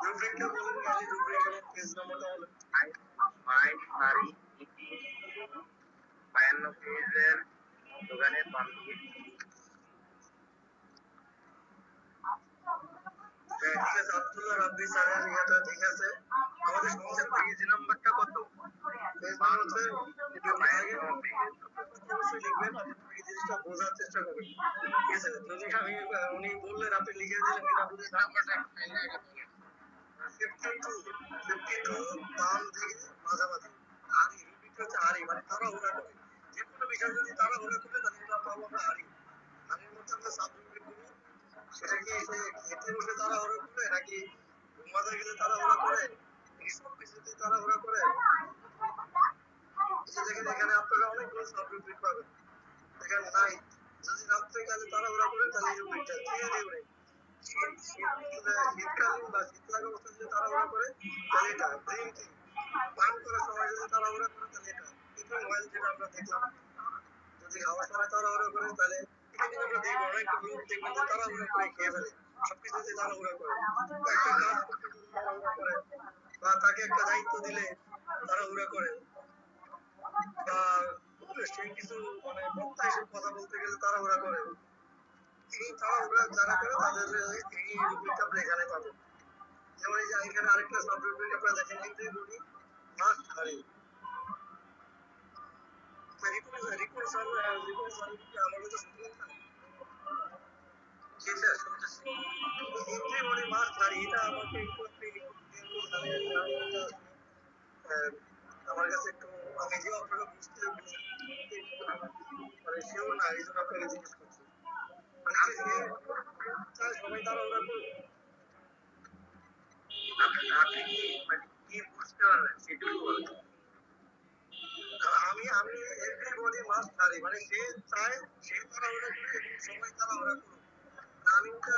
রুব্রিকটা বলেন, খালি রুব্রিক এবং পেজ নাম্বারটা বলেন। মাইন্ড হারি ইটি 52 পেজের দোকানের বাম দিকে। আব্দুল্লাহ রাব্বি স্যারের ইয়েটা ঠিক আছে। আমাদের সবচেয়ে পেজ নাম্বারটা কত? পেজ নাম্বার হচ্ছে একটু আগে অবশ্যই লিখবেন, আপনি এই জিনিসটা বোঝার চেষ্টা করবেন, ঠিক আছে? যদি আমি উনি বললেন আপনি লিখে দিলেন কিনা বুঝি নাম্বারটা 52 বাম দিকে মাঝামাঝি। হারি রুবিকটা হচ্ছে হারি, মানে তাড়াহুড়া করে। যে কোনো বিষয় যদি তাড়াহুড়া করে তাহলে এটা পাবো আমরা হারি। হারির মধ্যে আমরা সাবজেক্ট করি, সেটা কি সে খেতে বসে তাড়াহুড়া করে নাকি ঘুমাতে গেলে তাড়াহুড়া করে, সব কিছুতে তাড়াহুড়া করে? দেখেন এখানে আপনারা অনেকগুলো সাবজেক্ট পাবেন। দেখেন নাই, যদি রাত্রে কাজে তাড়াহুড়া করে তাহলে এই রুবিকটা ক্লিয়ারলি শীতকালীন বা শীত লাগা অবস্থায় যদি তাড়াহুড়া করে তাহলে এটা ড্রিঙ্কিং, পান করার সময় যদি তাড়াহুড়া করে তাহলে এটা ইথিন অয়েল, যেটা আমরা দেখলাম। যদি খাওয়ার সময় তাড়াহুড়া করে তাহলে এটা কিন্তু আমরা দেখবো অনেক লোক দেখবেন যে তাড়াহুড়া করে খেয়ে ফেলে, সবকিছুতে তাড়াহুড়া করে, একটা কাজ করতে গেলে তাড়াহুড়া করে, বা তাকে একটা দায়িত্ব দিলে তাড়াহুড়া করে, বা সে কিছু মানে বক্তা এসে কথা বলতে গেলে তাড়াহুড়া করে। এই তাড়াহুড়া যারা করে তাদের এই রুবিকটা আপনি এখানে পাবেন। যেমন এই যে এখানে আরেকটা সাবজেক্ট আপনারা দেখেন, এভরিবডি মাস্ট হারি। রিপোর্ট স্যার কি আমার কথা শুনছেন না? জি স্যার শুনতেছি। এভরিবডি মাস্ট হারি, এটা আমাকে একটু আপনি আমার কাছে একটু আমি যে আপনারা বুঝতে মানে শিওর না, এই জন্য আপনাকে জিজ্ঞেস করছি। মানে সবাই তাড়াহুড়া করবে, আপনি কি মানে কি বুঝতে পারবেন সেটুকু বলেন। আমি আমি এভরিবডি মাস্ট হারি, মানে সে চায় সে তাড়াহুড়া করে এবং সবাই তাড়াহুড়া করুক। আমি এটা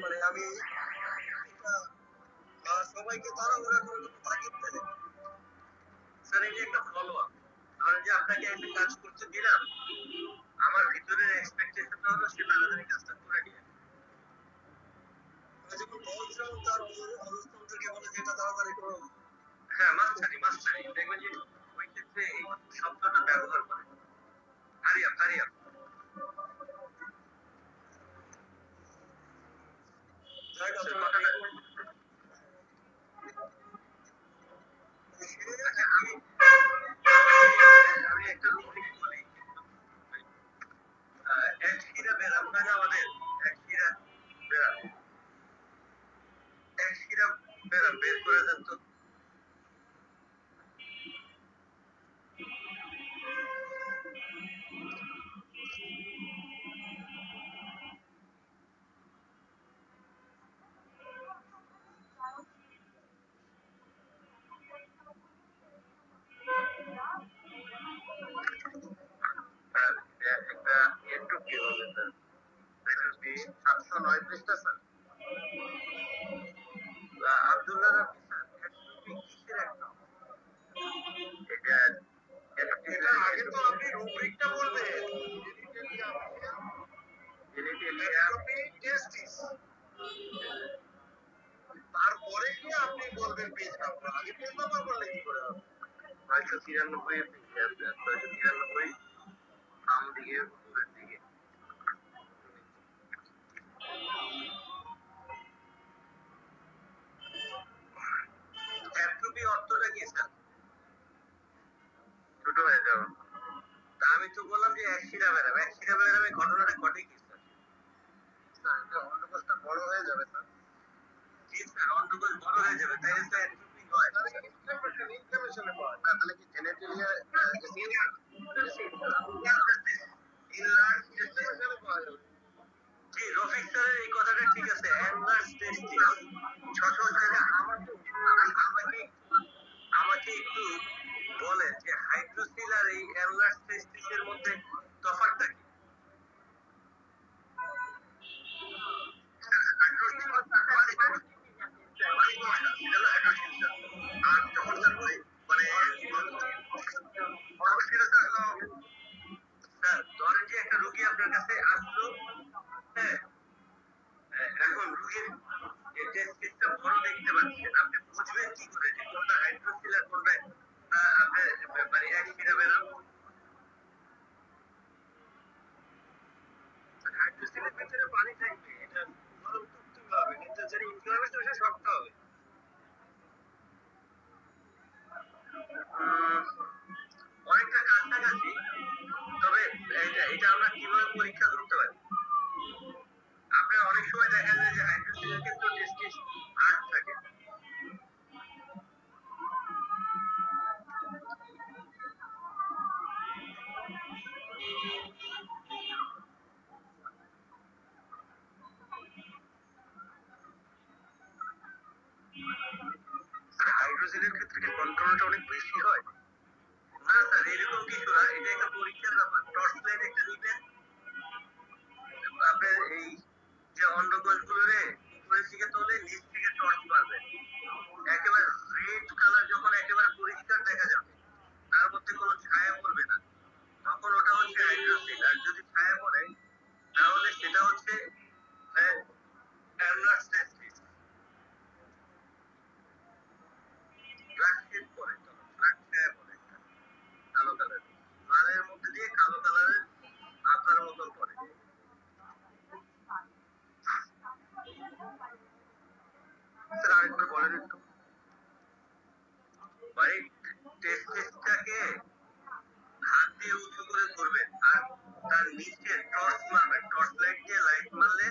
মানে আমি এটা সবাইকে তাড়াহুড়া করে কিন্তু তাগিদ দেয়। স্যার এই যে একটা ফলো আপ, ধরেন যে আপনাকে একটা কাজ করতে দিলাম, আমার ভিতরের এক্সপেকটেশনটা হলো সে তাড়াতাড়ি কাজটা করে নিয়ে, যখন বলছিলাম তার অবস্থান থেকে বলে যেটা তাড়াতাড়ি করো। হ্যাঁ মাস্টারি দেখবেন যে ওই ক্ষেত্রে এই শব্দটা ব্যবহার করে হারি আপ হারি আপ। আমি আমি একটা রুব্রিক বলি, এক শিরা বেরাম না আমাদের, এক শিরা বেরাম, এক শিরা বেরাম বের করে দেন তো। একটা এন্ট্রপি হবে স্যার, এন্ট্রপি 709 পৃষ্ঠা sir. Abdullah rabbi sir, entropy কিসের একটা? এটা এটা আগে তো আপনি রুব্রিকটা বলবেন, এন্ট্রপি টেস্টিস, তারপরে কি আপনি বলবেন পেজ নাম্বার। আগে পেজ নাম্বার বললে কি করে হবে? 993 পেজে আছে, 993 বাম দিকে উপরের দিকে। এন্ট্রপি অর্থটা কি স্যার? ছোট হয়ে যাওয়া। তা আমি তো বললাম যে এক শিরা বেরাম, এক শিরা বেরামে ঘটনাটা ঘটে কি স্যার? স্যার এটা অন্ডকোষটা বড় হয়ে যাবে স্যার। জি স্যার, অন্ডকোষ বড় হয়ে যাবে, তাই তো এন্ট্রপি হয়। ইনফ্লামেশনে হয়, তাহলে কি জেনেটিলিয়া জি রফিক স্যারের এই কথাটা ঠিক আছে, এনলার্জ টেস্টিস। আমাকে আমাকে একটু বলেন যে হাইড্রোসিল আর এই এনলার্জ টেস্টিসের মধ্যে তফাৎটা কি? আর যখন মানে স্যার ধরেন যে একটা রোগী আপনার কাছে আসলো, হ্যাঁ, এখন রোগীর যে টেস্টিসটা বড় দেখতে পাচ্ছেন, আপনি বুঝবেন কি করে যে কোনটা হাইড্রোসিল আর কোনটা আপনার মানে এক শিরা বেরাম? হাড় থাকে। হাইড্রোজেনের ক্ষেত্রে কি কন্ট্রোলটা অনেক বেশি হয়? না স্যার, এরকম কিছু না, এটা একটা পরীক্ষার ব্যাপার। টর্চ লাইট একটা নিবেন, আপনার এই যে অন্ডকোষগুলোরে উপরের দিকে তোলে, নিচ থেকে টর্চ মারবেন, একেবারে রেড কালার যখন একেবারে পরিষ্কার দেখা যাবে, তার মধ্যে কোনো ছায়া পড়বে না, তখন ওটা হচ্ছে হাইড্রোজেন। আর যদি ছায়া পড়ে তাহলে সেটা হচ্ছে অ্যামলার স্টেসিস, ব্ল্যাক শেড পড়ে, ব্ল্যাক ছায়া পড়ে কালো কালার, লালের মধ্যে দিয়ে কালো কালারের আকার মতন পড়ে। স্যার আরেকবার বলেন একটু। হোয়াইট টেস্টিসটাকে হাত দিয়ে উঁচু করে ধরবেন আর তার নিচে টর্চ মারবেন, টর্চ লাইট দিয়ে লাইট মারলে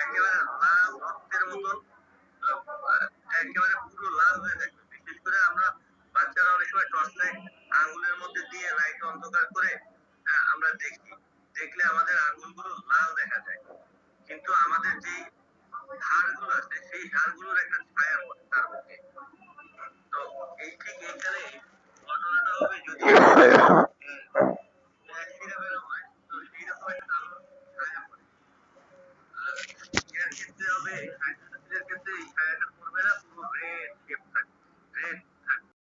একেবারে লাল রক্তের মতন একেবারে পুরো লাল হয়ে থাকবে। বিশেষ করে আমরা বাচ্চারা অনেক সময় টর্চ লাইট আঙুলের মধ্যে দিয়ে লাইট অন্ধকার করে আমরা দেখি, দেখলে আমাদের আঙুলগুলো লাল দেখা যায়, কিন্তু আমাদের যে হাড়গুলো আছে সেই হাড়গুলোর একটা ছায়া পড়ে তার মধ্যে। তো এই ঠিক এইখানে ঘটনাটা হবে যদি